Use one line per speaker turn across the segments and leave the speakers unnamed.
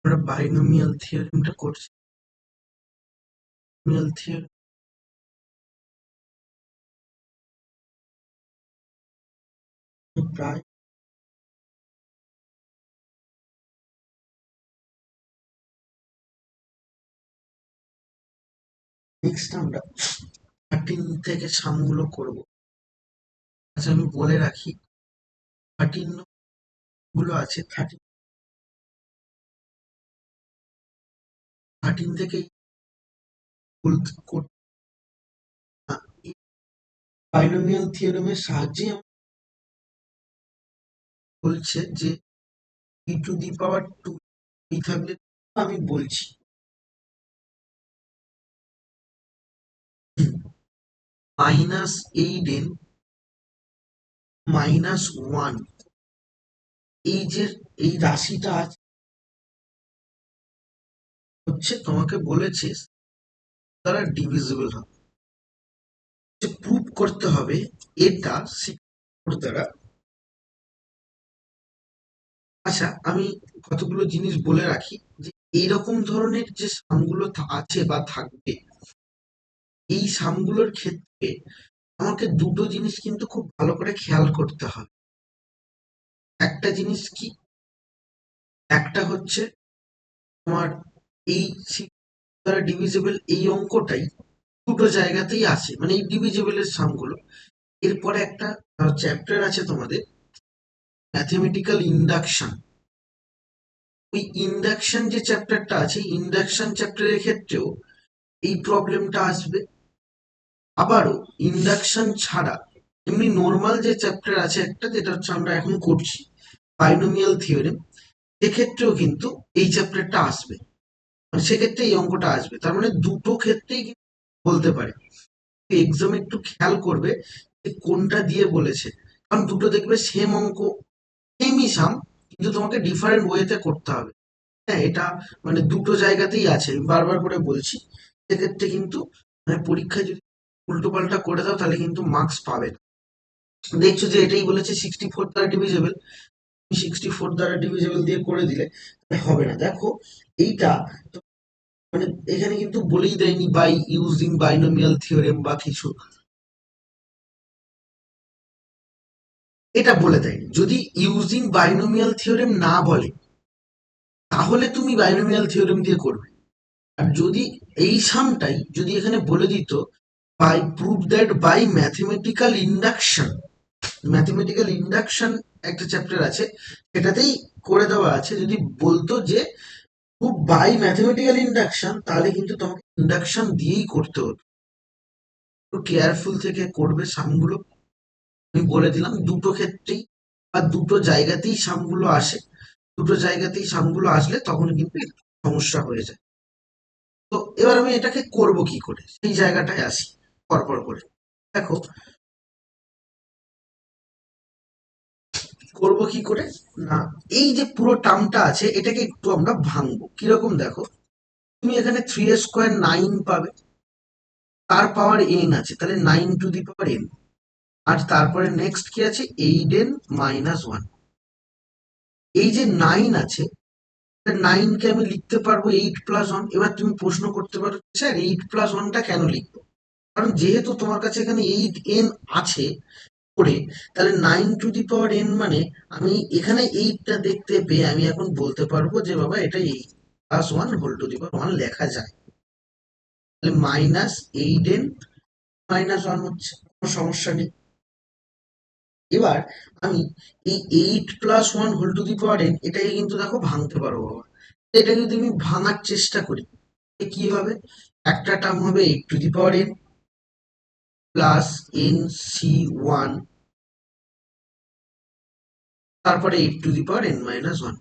আমরা বাইনোমিয়াল থিওরেমটা করছি। Binomial theorem প্রায় নেক্সট আমরা 13 থেকে সামগুলো করব। আচ্ছা, আমি বলে রাখি 13 গুলো আছে, 13 থেকে বাইনোমিয়াল থিওরেমের সাহায্যে বলছে যে e টু দি পাওয়ার 2 এই থাকলে আমি বলছি -8n -1 এই যে এই রাশিটা আছে হচ্ছে তোমাকে বলেছে দ্বারা ডিভিজিবল হবে, যে প্রুভ করতে হবে এটা 64 দ্বারা। আচ্ছা, আমি কতগুলো জিনিস বলে রাখি যে এইরকম ধরনের যে সামগুলো আছে বা থাকবে, এই সামগুলোর ক্ষেত্রে আমাকে দুটো জিনিস কিন্তু খুব ভালো করে খেয়াল করতে হবে। একটা জিনিস কি, একটা হচ্ছে তোমার এই দ্বারা ডিভিজিবল এই অঙ্কটাই দুটো জায়গাতেই আছে, মানে এই ডিভিজিবলের সামগুলো। এরপরে একটা চ্যাপ্টার আছে তোমাদের ম্যাথমেটিক্যাল ইন্ডাকশন। ওই ইন্ডাকশন যে চ্যাপ্টারটা আছে, ইন্ডাকশন চ্যাপ্টারের ক্ষেত্রেও এই প্রবলেমটা আসবে। আবারও ইন্ডাকশন ছাড়া এমনি নর্মাল যে চ্যাপ্টার আছে একটা, যেটা হচ্ছে আমরা এখন করছি বাইনোমিয়াল থিওরেম, এক্ষেত্রেও কিন্তু এই চ্যাপ্টারটা আসবে, মানে সেক্ষেত্রে এই অঙ্কটা আসবে। তার মানে দুটো ক্ষেত্রেই কিন্তু বলতে পারে। এক্সামে একটু খেয়াল করবে যে কোনটা দিয়ে বলেছে, কারণ দুটো দেখবে সেম অঙ্ক, সেমই সাম, কিন্তু তোমাকে ডিফারেন্ট ওয়েতে করতে হবে। হ্যাঁ, এটা মানে দুটো জায়গাতেই আছে, আমি বারবার করে বলছি। সেক্ষেত্রে কিন্তু মানে পরীক্ষায় যদি উল্টো পাল্টা করে দাও তাহলে কিন্তু মার্কস পাবে না। দেখছো যে এটাই বলেছে 64 দ্বারা ডিভিজেবল, 64 দ্বারা ডিভিজেবল দিয়ে করে দিলে হবে না। দেখো এইটা মানে এখানে কিন্তু বলেই দেয়নি বাই ইউজিং বাইনোমিয়াল থিওরেম বা কিছু, এটা বলে দেয়নি। যদি ইউজিং বাইনোমিয়াল থিওরেম না বলে তাহলে তুমি বাইনোমিয়াল থিওরেম দিয়ে করবে। আর যদি এই সামটাই যদি এখানে বলে দিত by prove that by mathematical induction, mathematical induction একটা চ্যাপ্টার আছে, সেটাতেই করে দেওয়া আছে, যদি বলতো যে প্রুভ বাই ম্যাথমেটিক্যাল ইন্ডাকশন, তাহলে কিন্তু তোমাকে ইন্ডাকশন দিয়েই করতে হতো। একটু কেয়ারফুল থেকে করবে সামগুলো। আমি বলে দিলাম দুটো ক্ষেত্রেই বা দুটো জায়গাতেই সামগুলো আসে, দুটো জায়গাতেই সামগুলো আসলে তখন কিন্তু একটু সমস্যা হয়ে যায়। তো এবার আমি এটাকে করব কি করে, সেই জায়গাটায় আসি পরপর করে। দেখো করব কি করে, না এই যে পুরো টার্মটা আছে এটাকে একটু আমরা ভাঙবো। কিরকম দেখো, তুমি এখানে 3 স্কোয়ার 9 পাবে, তার পাওয়ার n আছে, তাহলে 9 টু দি পাওয়ার n। আর তারপরে নেক্সট কি আছে, 8n -1। এই যে 9 আছে, 9 কে আমি লিখতে পারবো 8+1। এবার তুমি প্রশ্ন করতে পারো স্যার 8+1টা কেন লিখবো, কারণ যেহেতু তোমার কাছে এখানে 8n আছে করে, তাহলে 9 টু দি পাওয়ার n মানে আমি এখানে 8টা দেখতে পেয়ে আমি এখন বলতে পারবো যে বাবা এটা 8+1 হোল টু দি পাওয়ার 1 লেখা যায়। তাহলে -8n -1 হচ্ছে, কোনো সমস্যা নেই। এবার আমি এই 8+1 whole to the power n এটাকে কিন্তু দেখো ভাঙতে পারবো বাবা। এটা যদি আমি ভাঙার চেষ্টা করি কি হবে, একটা টার্ম হবে 8 to the power n plus nc1, তারপরে 8 টু দি পাওয়ার n-1।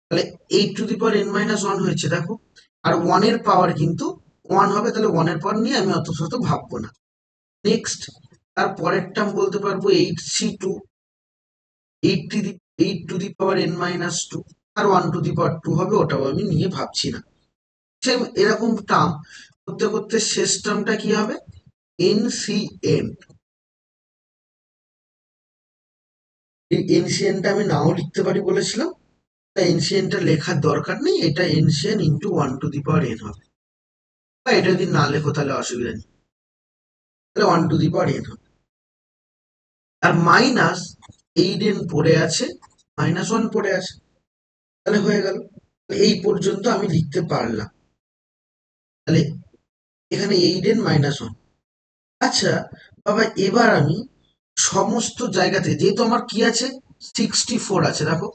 তাহলে 8 টু দি পাওয়ার n-1 হয়েছে দেখো। আর 1 এর পাওয়ার কিন্তু 1 হবে, তাহলে 1 এর পাওয়ার নিয়ে আমি অত শত ভাববো না। নেক্সট তার পরের টার্ম বলতে পারবো 8c2, 8 to the power n-2, R 1 to the power 2 হবে, ওটাও আমি নিয়ে ভাবছি না। সেম এরকম টার্ম করতে করতে শেষ টার্মটা কি হবে, nCn। এই এনসিএনটা আমি নাও লিখতে পারি বলেছিলাম, এনসিএনটা লেখার দরকার নেই, এটা NCN into 1 to the power n হবে, বা এটা যদি না লেখো তাহলে অসুবিধা নেই, তাহলে 1 টু দি পাওয়ার n হবে। আর মাইনাস 8n পড়ে আছে, -1 পড়ে আছে, তাহলে হয়ে গেল। এই পর্যন্ত আমি লিখতে পারলাম, তাহলে এখানে 8n-1। আচ্ছা বাবা, এবার আমি সমস্ত জায়গা থেকে, যেহেতু আমার কি আছে, 64 আছে, দেখো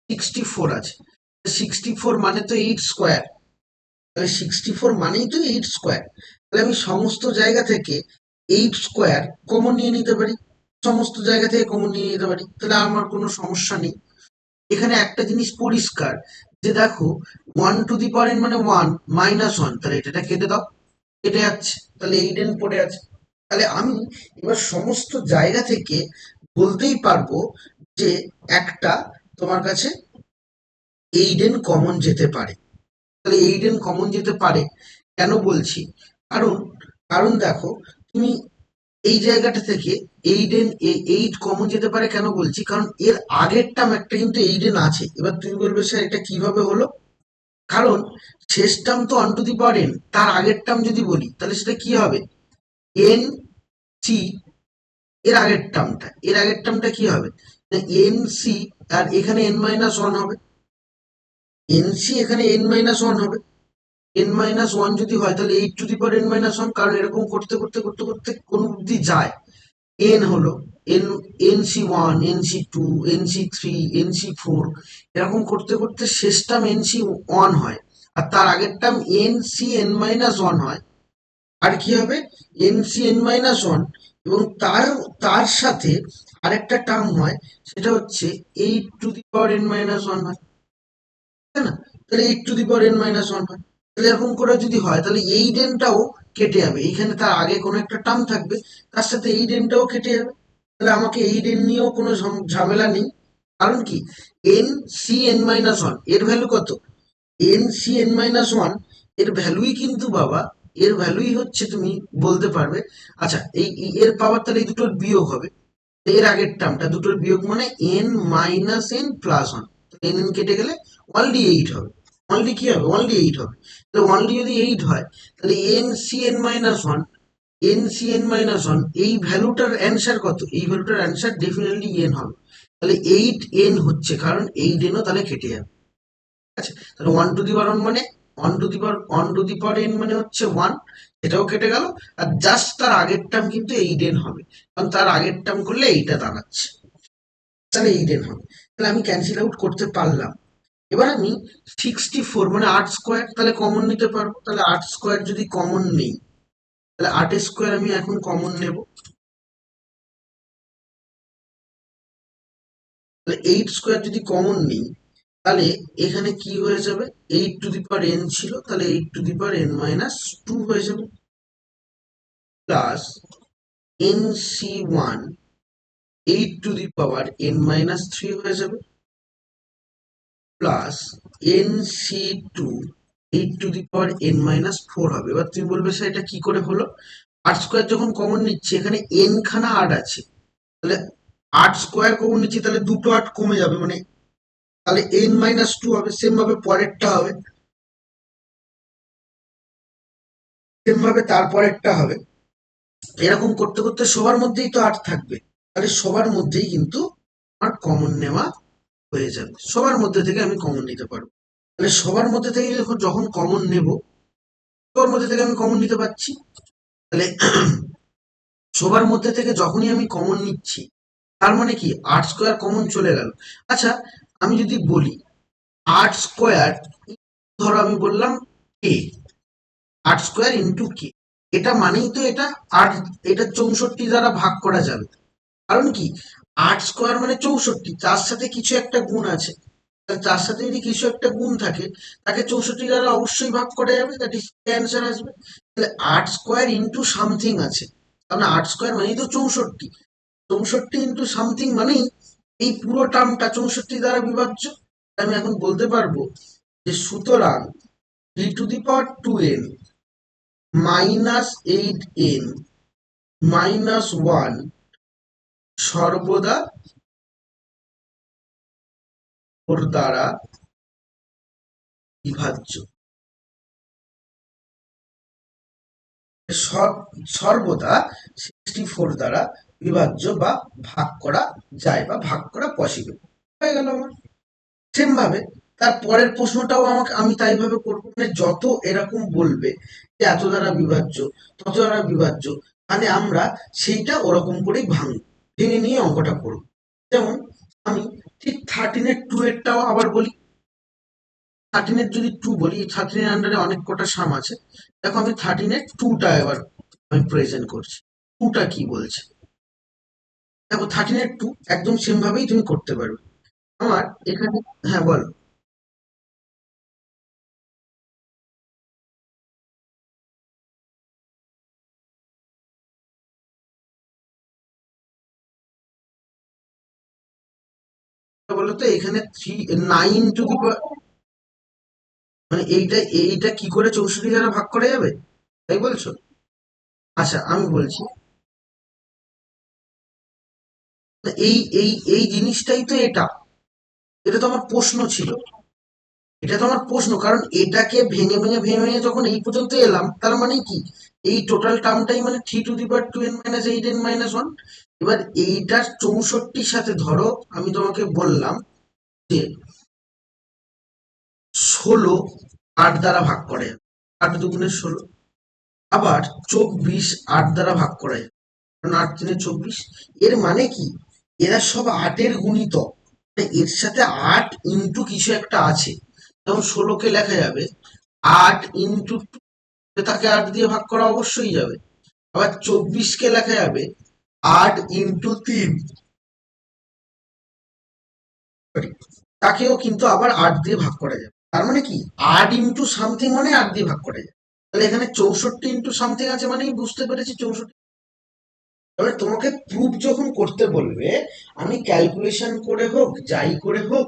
64 আছে, 64 মানে তো 8 স্কোয়ার, তাহলে 64 মানেই তো 8 স্কোয়ার, তাহলে আমি সমস্ত জায়গা থেকে 8 স্কোয়ার কমন নিয়ে নিতে পারি, সমস্ত জায়গা থেকে কমন নিয়ে নিতে পারি, তাহলে আমার কোনো সমস্যা নেই। এখানে একটা জিনিস পরিষ্কার, যে দেখো 1 টু দি পাওয়ার n মানে 1 - 1, তাহলে এটা কেটে দাও, কেটে যাচ্ছে, তাহলে 8n পড়ে আছে। তাহলে আমি এবার সমস্ত জায়গা থেকে বলতেই পারবো যে একটা তোমার কাছে 8n কমন যেতে পারে। তাহলে 8n কমন যেতে পারে কেন বলছি, কারণ কারণ দেখো, তুমি এই জায়গাটা থেকে 8 কমন যেতে পারে কেন বলছি, কারণ এর আগের টার্ম একটা কিন্তু 8n আছে। এবার তুমি বলবে স্যার এটা কিভাবে হলো, কারণ শেষ টার্ম তো 1 টু দি পাওয়ার n, তার আগের টার্ম যদি বলি তাহলে সেটা কি হবে, এন সি, এর আগের টার্মটা কি হবে, এন সি, আর এখানে n-1 হবে, এন সি এখানে n-1 হবে, n-1 যদি হয় তাহলে 8 টু দি পাওয়ার n-1, কারণ এরকম করতে করতে করতে করতে কোন অব্দি যায়, এন হলো N, NC1, NC2, NC3, NC4, এরকম করতে করতে শেষ টার্ম NC1 হয়, আর তার আগের টার্ম NCn-1 হয়, আর কি হবে, NCn-1, এবং তার সাথে আরেকটা টার্ম হয়, সেটা হচ্ছে 8 টু দি পাওয়ার n-1 হয়, তাই না, তাহলে 8 টু দি পাওয়ার n-1 হয়, তাহলে এরকম করে যদি হয় তাহলে এই ডেনটাও কেটে যাবে, এইখানে তার আগে কোনো একটা টার্ম থাকবে, তার সাথে এই ডেনটাও কেটে যাবে, তাহলে আমাকে এই ডেন নিয়েও কোনো ঝামেলা নেই। কারণ কি, NCn-1 এর ভ্যালু কত, NCn-1 এর ভ্যালুই কিন্তু বাবা, এর ভ্যালুই হচ্ছে, তুমি বলতে পারবে, আচ্ছা এর পাওয়ার তাহলে এই দুটোর বিয়োগ হবে, এর আগের টার্মটা দুটোর বিয়োগ মানে n-n+1, n কেটে গেলে অনলি 8 হবে, অনলি কি হবে, অনলি 8 হবে, তাহলে অনলি যদি 8 হয় তাহলে NCn-1, NCn-1 এই ভ্যালুটার অ্যান্সার কত, এই ভ্যালুটার অ্যান্সার ডেফিনেটলি n হবে, তাহলে 8n হচ্ছে, কারণ 8nও তাহলে কেটে যাবে। আচ্ছা, তাহলে 1 টু দি পাওয়ার মানে 1 টু দি পাওয়ার n মানে হচ্ছে 1, এটাও কেটে গেল, আর জাস্ট তার আগের টার্ম কিন্তু 8n হবে, কারণ তার আগের টার্ম করলে এইটা দাঁড়াচ্ছে, তাহলে 8n হবে, তাহলে আমি ক্যান্সেল আউট করতে পারলাম। এবার আমি 64 মানে 8 স্কোয়ার তাহলে কমন নিতে পারবো, তাহলে 8 স্কোয়ার যদি কমন নেই, তাহলে 8 স্কোয়ার আমি এখন কমন নেব, তাহলে 8 স্কোয়ার যদি কমন নিই, তাহলে এখানে কি হয়ে যাবে, 8 টু দি পাওয়ার n ছিল, তাহলে 8 টু দি পাওয়ার n-2 হয়ে যাবে, plus NC1 8 to the power n-3 হয়ে যাবে, plus NC2 8 to the power n-4 হবে। এবার তুমি বলবে স্যার এটা কি করে হলো, 8 স্কোয়ার যখন কমন নিচ্ছে, এখানে n খানা 8 আছে, তাহলে 8 স্কোয়ার কমন নিচ্ছি, তাহলে দুটো 8 কমে যাবে, মানে তাহলে n-2 হবে, সেম ভাবে পরেরটা হবে, সেম ভাবে তারপরেরটা হবে, এরকম করতে করতে সবার মধ্যেই তো 8 থাকবে, তাহলে সবার মধ্যেই কিন্তু আমার কমন নেওয়া হয়ে যাবে, সবার মধ্যে থেকে আমি কমন নিতে পারবো, তাহলে সবার মধ্যে থেকে যখন কমন নেব, সবার মধ্যে থেকে আমি কমন নিতে পারছি, তাহলে সবার মধ্যে থেকে যখনই আমি কমন নিচ্ছি, তার মানে কি 8 স্কোয়ার কমন চলে গেল। আচ্ছা, আমি যদি বলি 8 স্কোয়ার, ধরো আমি বললাম কে, 8 স্কোয়ার ইন্টু কে, এটা মানেই তো এটা 8, এটা 64 দ্বারা ভাগ করা যাবে, কারণ কি 8 স্কোয়ার মানে 64, তার সাথে কিছু একটা গুণ আছে, তার সাথে যদি কিছু একটা গুণ থাকে, তাকে 64 দ্বারা অবশ্যই ভাগ করা যাবে, দ্যাট ইজ অ্যান্সার আসবে, তাহলে 8 স্কোয়ার ইন্টু সামথিং আছে, কারণ 8 স্কোয়ার মানেই তো 64, 64 ইন্টু সামথিং মানেই এই পুরো টার্মটা 64 দ্বারা বিভাজ্য। আমি এখন বলতে পারবো যে সুতরাং 3 to the power 2n -8n -1 সর্বদা ওর দ্বারা বিভাজ্য, সর্বদা 64 দ্বারা বিভাজ্য বা ভাগ করা যায় বা ভাগ করা পসিবল। হয়ে গেল আমার। সেম ভাবে তার পরের প্রশ্নটাও আমি তাই ভাবে করবো, মানে যত এরকম বলবে যে এত দ্বারা বিভাজ্য, তত দ্বারা বিভাজ্য, মানে আমরা সেইটা ওরকম করেই ভেঙে নিয়ে অঙ্কটা করব। যেমন আমি ঠিক 13-2 এরটাও আবার বলি। 13-2 বলি, 13 আন্ডারে অনেক কটা সাম আছে। দেখো আমি 13-2টা এবার আমি প্রেজেন্ট করছি। 2টা কি বলছে দেখো, 13-2 একদম সেম ভাবেই তুমি করতে পারবে। আমার এখানে, হ্যাঁ বল। বলতো এখানে 9 মানে এইটা এইটা কি করে 64 দ্বারা ভাগ করা যাবে, তাই বলছো? আচ্ছা আমি বলছি, এই এই এই জিনিসটাই তো এটা, এটা তো আমার প্রশ্ন ছিল। এটা তো আমার প্রশ্ন, কারণ এটাকে ভেঙে ভেঙে ভেঙে ভেঙে যখন এই পর্যন্ত এলাম, তার মানে কি এই টোটাল টার্মটাই মানে 3 to the power 2n - 8n - 1। এবার এইটার 64 সাথে ধরো আমি তোমাকে বললাম যে 16 8 দ্বারা ভাগ করা যাবে, 8 2 গুণে 16। আবার 24 8 দ্বারা ভাগ করা যাবে, কারণ 8 3 24। এর মানে কি এরা সব 8-এর গুণিতক, মানে এর সাথে 8 ইন্টু কিছু একটা আছে। যেমন 16-কে লেখা যাবে 8 × 2, তাকে 8 দিয়ে ভাগ করা অবশ্যই যাবে। আবার 24-কে লেখা যাবে 8 × 3, তাকেও কিন্তু আবার 8 দিয়ে ভাগ করা যাবে। তার মানে কি 8 ইন্টু সামথিং মানে 8 দিয়ে ভাগ করা যাবে। তাহলে এখানে 64 ইন্টু সামথিং আছে, মানে বুঝতে পেরেছি 64। তবে তোমাকে প্রুফ যখন করতে বলবে, আমি ক্যালকুলেশন করে হোক যাই করে হোক,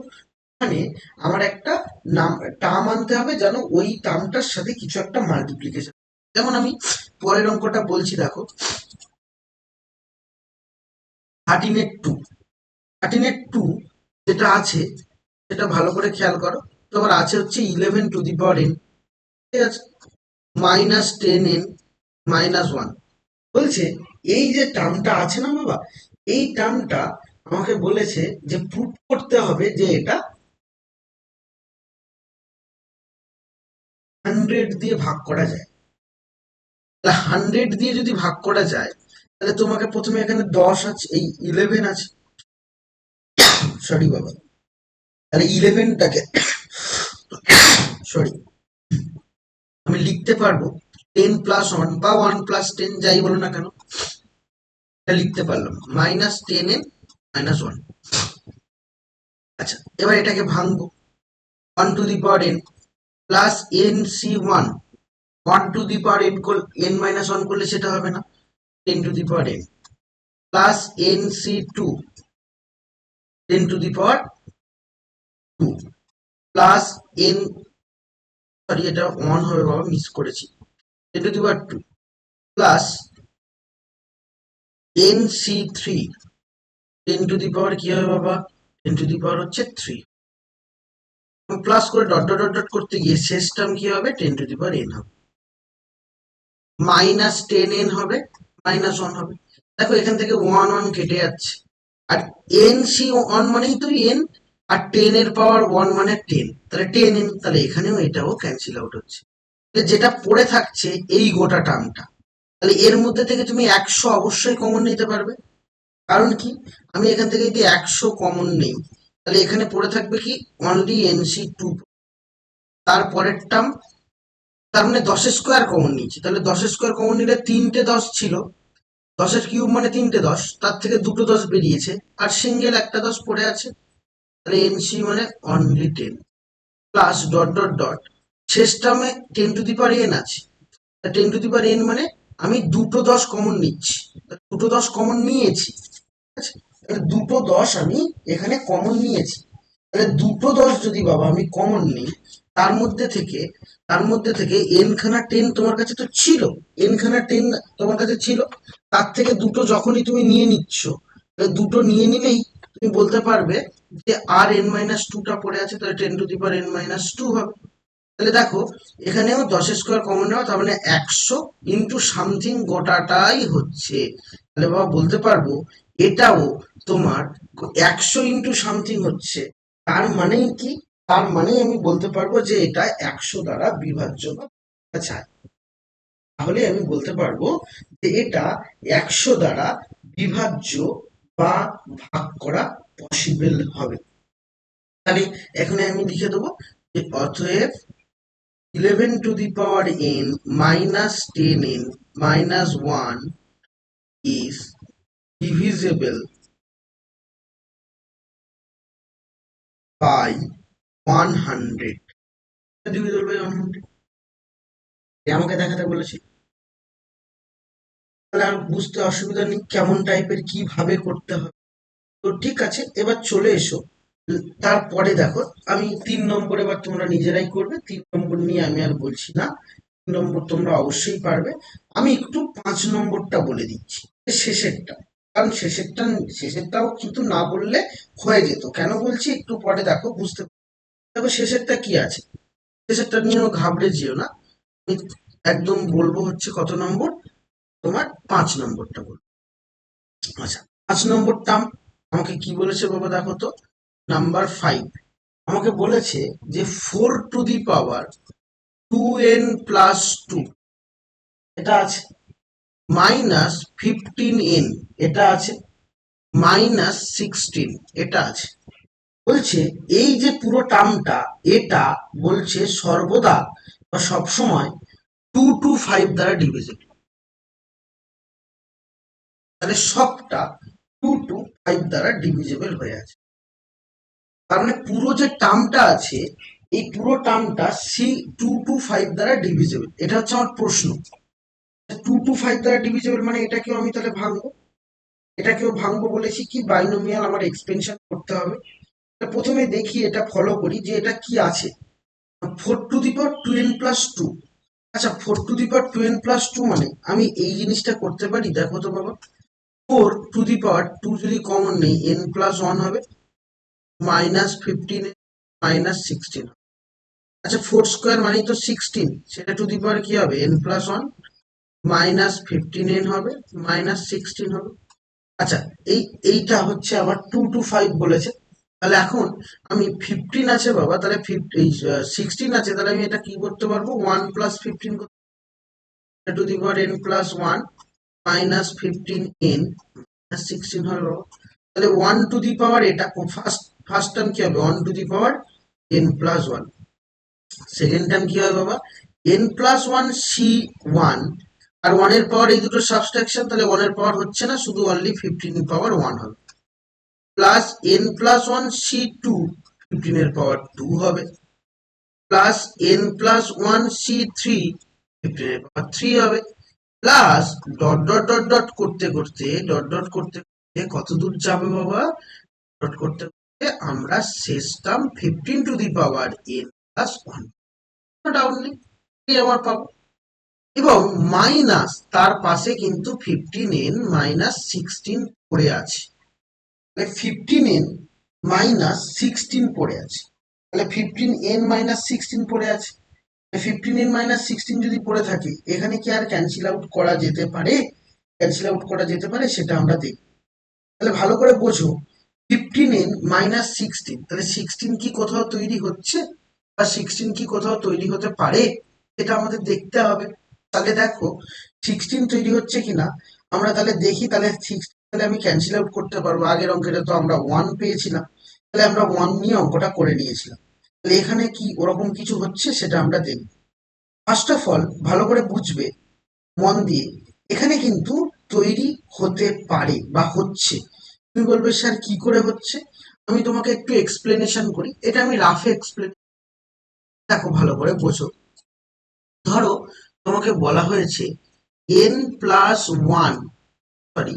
মানে আমার একটা নাম টার্ম আনতে হবে যেন ওই টার্মটার সাথে কিছু একটা মাল্টিপ্লিকেশন। যেমন আমি পরের অঙ্কটা বলছি, দেখো 13-2, 13-2 যেটা আছে সেটা ভালো করে খেয়াল করো। তোমার আছে হচ্ছে 11 টু দি পাওয়ার n, ঠিক আছে, -10n - 1 বলছে। এই যে টার্মটা আছে না বাবা, এই টার্মটা আমাকে বলেছে যে প্রুফ করতে হবে যে এটা 100 দিয়ে ভাগ করা যায়। তাহলে 100 দিয়ে যদি ভাগ করা যায়, তাহলে তোমাকে প্রথমে এখানে 10 আছে, এই 11 আছে, সরি বাবা, তাহলে 11টাকে সরি আমি লিখতে পারবো 10+1 বা 1+10 যাই বলো না কেন, এটা লিখতে পারলাম -10n - 1। আচ্ছা এবার এটাকে ভাঙবো, 1 to the power n plus nc1, 1 to the power n - 1 করলে সেটা হবে না, 10 to the power n plus nc2, 10 to the power 2 plus n, sorry এটা 1 হবে বাবা, মিস করেছি, 10 to the power 2 plus nc3, 10 to the power কি হবে বাবা, 10 টু দি পাওয়ার হচ্ছে 3। প্লাস করে ডট ডট ডট ডট করতে গিয়ে শেষ টার্ম কি হবে, 10 টু দি পাওয়ার n হবে, -10n হবে, -1 হবে। দেখো এখান থেকে 1 1 কেটে যাচ্ছে, আর nc1 মানেই তো n, আর 10 এর পাওয়ার 1 মানে 10, তাহলে 10n, তাহলে এখানেও এটাও ক্যান্সেল আউট হচ্ছে। যেটা পড়ে থাকছে এই গোটা টার্মটা, তাহলে এর মধ্যে থেকে তুমি 100 অবশ্যই কমন নিতে পারবে। কারণ কি আমি এখান থেকে যদি 100 কমন নেই, তাহলে এখানে পড়ে থাকবে কি অনলি nc2, তার পরের টার্ম, তার মানে 10 স্কোয়ার কমন নিয়েছি, তাহলে 10 স্কোয়ার কমন নিলে 3টে 10 ছিল, 10 এর কিউব মানে 3টে 10, তার থেকে 2টো 10 বেরিয়েছে, আর সিঙ্গেল একটা 10 পড়ে আছে, তাহলে এনসি মানে only 10 plus dot dot dot, শেষ টার্মে 10 টু দি পাওয়ার n আছে, 10 টু দি পাওয়ার n মানে আমি 2টো 10 কমন নিচ্ছি, 2টো 10 কমন নিয়েছি, ঠিক আছে, তাহলে 2টো 10 আমি এখানে কমন নিয়েছি। তাহলে 2টো 10 যদি বাবা আমি কমন নিই, তার মধ্যে থেকে তার মধ্যে থেকে n খানা 10 তোমার কাছে তো ছিল, n খানা 10 তোমার কাছে ছিল, তার থেকে দুটো যখনই তুমি নিয়ে নিচ্ছ, তাহলে দুটো নিয়ে নিলেই তুমি বলতে পারবে যে আর এন মাইনাস টুটা পড়ে আছে, তাহলে 10⁻n−2 হবে। তাহলে দেখো এখানেও 10 স্কোয়ার কমন নেওয়া, তার মানে 100 ইন্টু সামথিং গোটাটাই হচ্ছে। তাহলে বাবা বলতে পারবো এটাও তোমার 100 ইন্টু সামথিং হচ্ছে। তার মানে কি? তার মানে আমি বলতে পারবো যে এটা 100 দ্বারা বিভাজ্য বা আচ্ছা, তাহলে আমি বলতে পারবো যে এটা 100 দ্বারা বিভাজ্য বা ভাগ করা পসিবল হবে। তাহলে এখানে আমি লিখে দেবো যে অতএব 11⁻n−10n−1 is divisible by 100। divisible by 100 আমাকে দেখাতে বলেছে। তাহলে আর বুঝতে অসুবিধা নেই কেমন টাইপের কিভাবে করতে হবে। তো ঠিক আছে, এবার চলে এসো। তারপরে দেখো আমি 3 নম্বর, এবার তোমরা নিজেরাই করবে। 3 নম্বর নিয়ে আমি আর বলছি না, 3 নম্বর তোমরা অবশ্যই পারবে। আমি একটু 5 নম্বরটা বলে দিচ্ছি, শেষেরটা। কারণ শেষেরটাও কিন্তু না বললে হয়ে যেত। কেন বলছি একটু পরে দেখো, বুঝতে দেখো শেষেরটা কি আছে। শেষেরটা নিয়েও ঘাবড়ে যেও না। আমি একদম বলবো হচ্ছে কত নম্বর, তোমার 5 নম্বরটা বলবো। আচ্ছা, 5 নম্বরটা আমাকে কি বলেছে বাবা, দেখো তো, নাম্বার 5 আমাকে বলেছে যে 4⁻2n+2 এটা আছে, -15n এটা আছে, -16 এটা আছে। বলছে এই যে পুরো টার্মটা, এটা বলছে সর্বদা বা সবসময় 2 to 5 দ্বারা ডিভিজিবল। তাহলে সবটা 2 to 5 দ্বারা ডিভিজিবল হয়ে আছে। তার মানে পুরো যে টার্মটা আছে, এই পুরো টার্মটা সি 2 to 5 দ্বারা ডিভিজিবল। এটা হচ্ছে আমার প্রশ্ন। 2 to 5 দ্বারা ডিভিজিবল মানে এটাকেও আমি তাহলে ভাঙবো। এটাকেও ভাঙবো বলেছি, কি বাইনোমিয়াল আমার এক্সপেনশন করতে হবে। প্রথমে দেখি, এটা ফলো করি যে এটা কি আছে। 4⁻2n+2। আচ্ছা, 4⁻2n+2 মানে আমি এই জিনিসটা করতে পারি। দেখো তো বাবা, 4⁻2 যদি কমন নেই, n+1 হবে, -15 -16। আচ্ছা, 4 স্কোয়ার মানেই তো 16, সেটা টু দি পাওয়ার কি হবে, n+1 -15n হবে, -16 হবে। আচ্ছা, এইটা হচ্ছে আবার 2 to 5 বলেছে। তাহলে এখন আমি 15 আছে বাবা, তাহলে 16 আছে, তাহলে আমি এটা কি করতে পারবো, 1+15 to the power n+1 -15n -16 হবে বাবা। তাহলে 1 টু দি পাওয়ার, এটা ফার্স্ট টার্ম কি হবে, 1 to the power n+1। Second term কি হবে বাবা, n+1 c1, আর 1 এর পাওয়ার এই দুটো সাবট্রাকশন, তাহলে 1 এর পাওয়ার হচ্ছে না, শুধু অনলি 15 হবে, প্লাস n+1 c2, 15 হবে, প্লাস n+1 c3, 15 হবে, plus dot dot dot dot করতে করতে কত দূর যাবে বাবা, ডট করতে করতে আমরা শেষ term 15 to the power n+1 doubt নেই, আমার পাবো। এবং মাইনাস তার পাশে কিন্তু 15n−16 পড়ে আছে। 15n−16 পড়ে আছে, তাহলে 15n−16 পড়ে আছে। 15n−16 যদি পড়ে থাকে, এখানে কি আর ক্যান্সেল আউট করা যেতে পারে? ক্যান্সেল আউট করা যেতে পারে, সেটা আমরা দেখব। তাহলে ভালো করে বোঝো, 15n−16, তাহলে 16 কি কোথাও তৈরি হচ্ছে, বা 16 কি কোথাও তৈরি হতে পারে, এটা আমাদের দেখতে হবে। তাহলে দেখো 16 তৈরি হচ্ছে কিনা আমরা তাহলে দেখি। তাহলে 16 তাহলে আমি ক্যান্সেল আউট করতে পারবো। আগের অঙ্কেটা তো আমরা 1 পেয়েছিলাম, তাহলে আমরা 1 নিয়ে অঙ্কটা করে নিয়েছিলাম। তাহলে এখানে কি ওরকম কিছু হচ্ছে, সেটা আমরা দেখব। ফার্স্ট অফ অল ভালো করে বুঝবে মন দিয়ে, এখানে কিন্তু তৈরি হতে পারে বা হচ্ছে। তুমি বলবে স্যার কি করে হচ্ছে, আমি তোমাকে একটু এক্সপ্লেনেশন করি। এটা আমি রাফে এক্সপ্লেন, দেখো ভালো করে বোঝো। ধরো তোমাকে বলা হয়েছে n+1, সরি,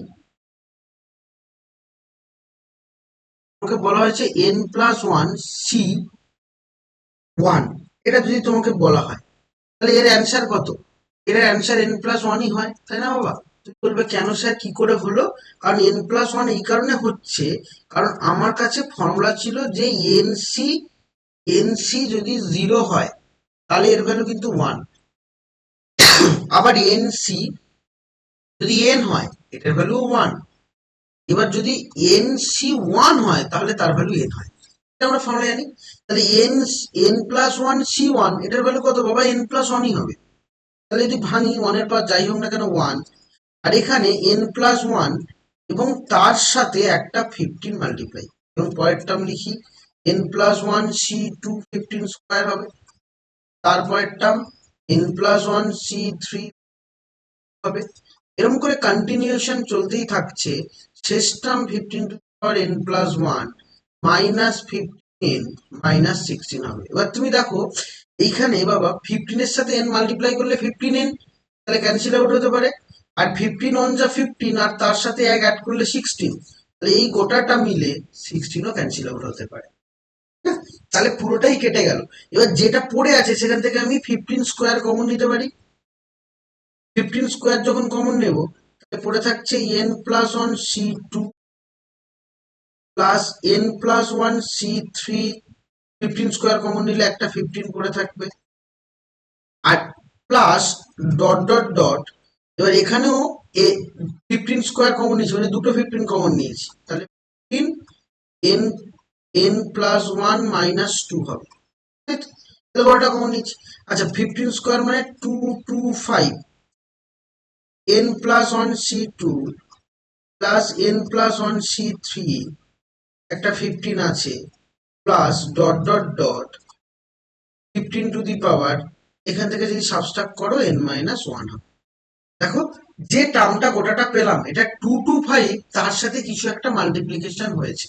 তোমাকে বলা হয়েছে n+1 c1, এটা যদি তোমাকে বলা হয়, তাহলে এর অ্যান্সার কত, এর অ্যান্সার n+1ই হয়, তাই না বাবা? তুমি বলবে কেন স্যার কি করে হলো? কারণ n+1 এই কারণে হচ্ছে, কারণ আমার কাছে ফর্মুলা ছিল যে এনসি যদি 0 হয় তাহলে এর ভ্যালু কিন্তু 1, আবার এনসি যদি এন হয় এটার ভ্যালু 1, এবার যদি NC1 হয় তাহলে তার ভ্যালু n হয়। এটা আমরা ফর্মুলা জানি। তাহলে n+1 C1 এটার ভ্যালু কত বাবা? n+1ই হবে। তাহলে যদি ভাঙি 1 এর পর যাই হোক না কেন 1, আর এখানে n+1 এবং তার সাথে একটা 15 মাল্টিপ্লাই, এবং পরের টার্ম লিখি n+1 C2 15 স্কোয়ার হবে, তারপরের টার্ম n+1 C3 হবে, এরকম করে কন্টিনিউশন চলতেই থাকছে। শেষ term 15 to the power n+1 minus 15n-16 হবে। এবার তুমি দেখো এইখানে বাবা 15 এর সাথে n মাল্টিপ্লাই করলে 15n, তাহলে ক্যান্সেল আউট হতে পারে। আর 15 1 যা 15, আর তার সাথে 1 অ্যাড করলে 16, তাহলে এই গোটাটা মিলে 16ও ক্যান্সেল আউট হতে পারে। তাহলে পুরোটাই কেটে গেল। এবার যেটা পড়ে আছে সেখান থেকে আমি 15 স্কোয়ার কমন নিতে পারি। 15 স্কোয়ার যখন কমন নেব তাহলে পড়ে থাকছে n+1 C2 plus n+1 C3, 15 square common নিলে একটা 15 পড়ে থাকবে, আর প্লাস ডট ডট ডট, এবার এখানেও 15 স্কোয়ার কমন নিয়েছি, মানে দুটো 15 কমন নিয়েছি, তাহলে 15 n n+1 - 2 হবে। তাহলে বড়টা কমন নিচ্ছি। আচ্ছা 15 স্কোয়ার মানে 225, n+1 C2 plus n+1 C3, একটা 15 আছে, plus dot dot dot 15 to the power, এখান থেকে যদি সাবস্ট্রাক্ট করো n-1 হবে। দেখো যে টার্মটা গোটাটা পেলাম এটা 225, তার সাথে কিছু একটা মাল্টিপ্লিকেশন হয়েছে,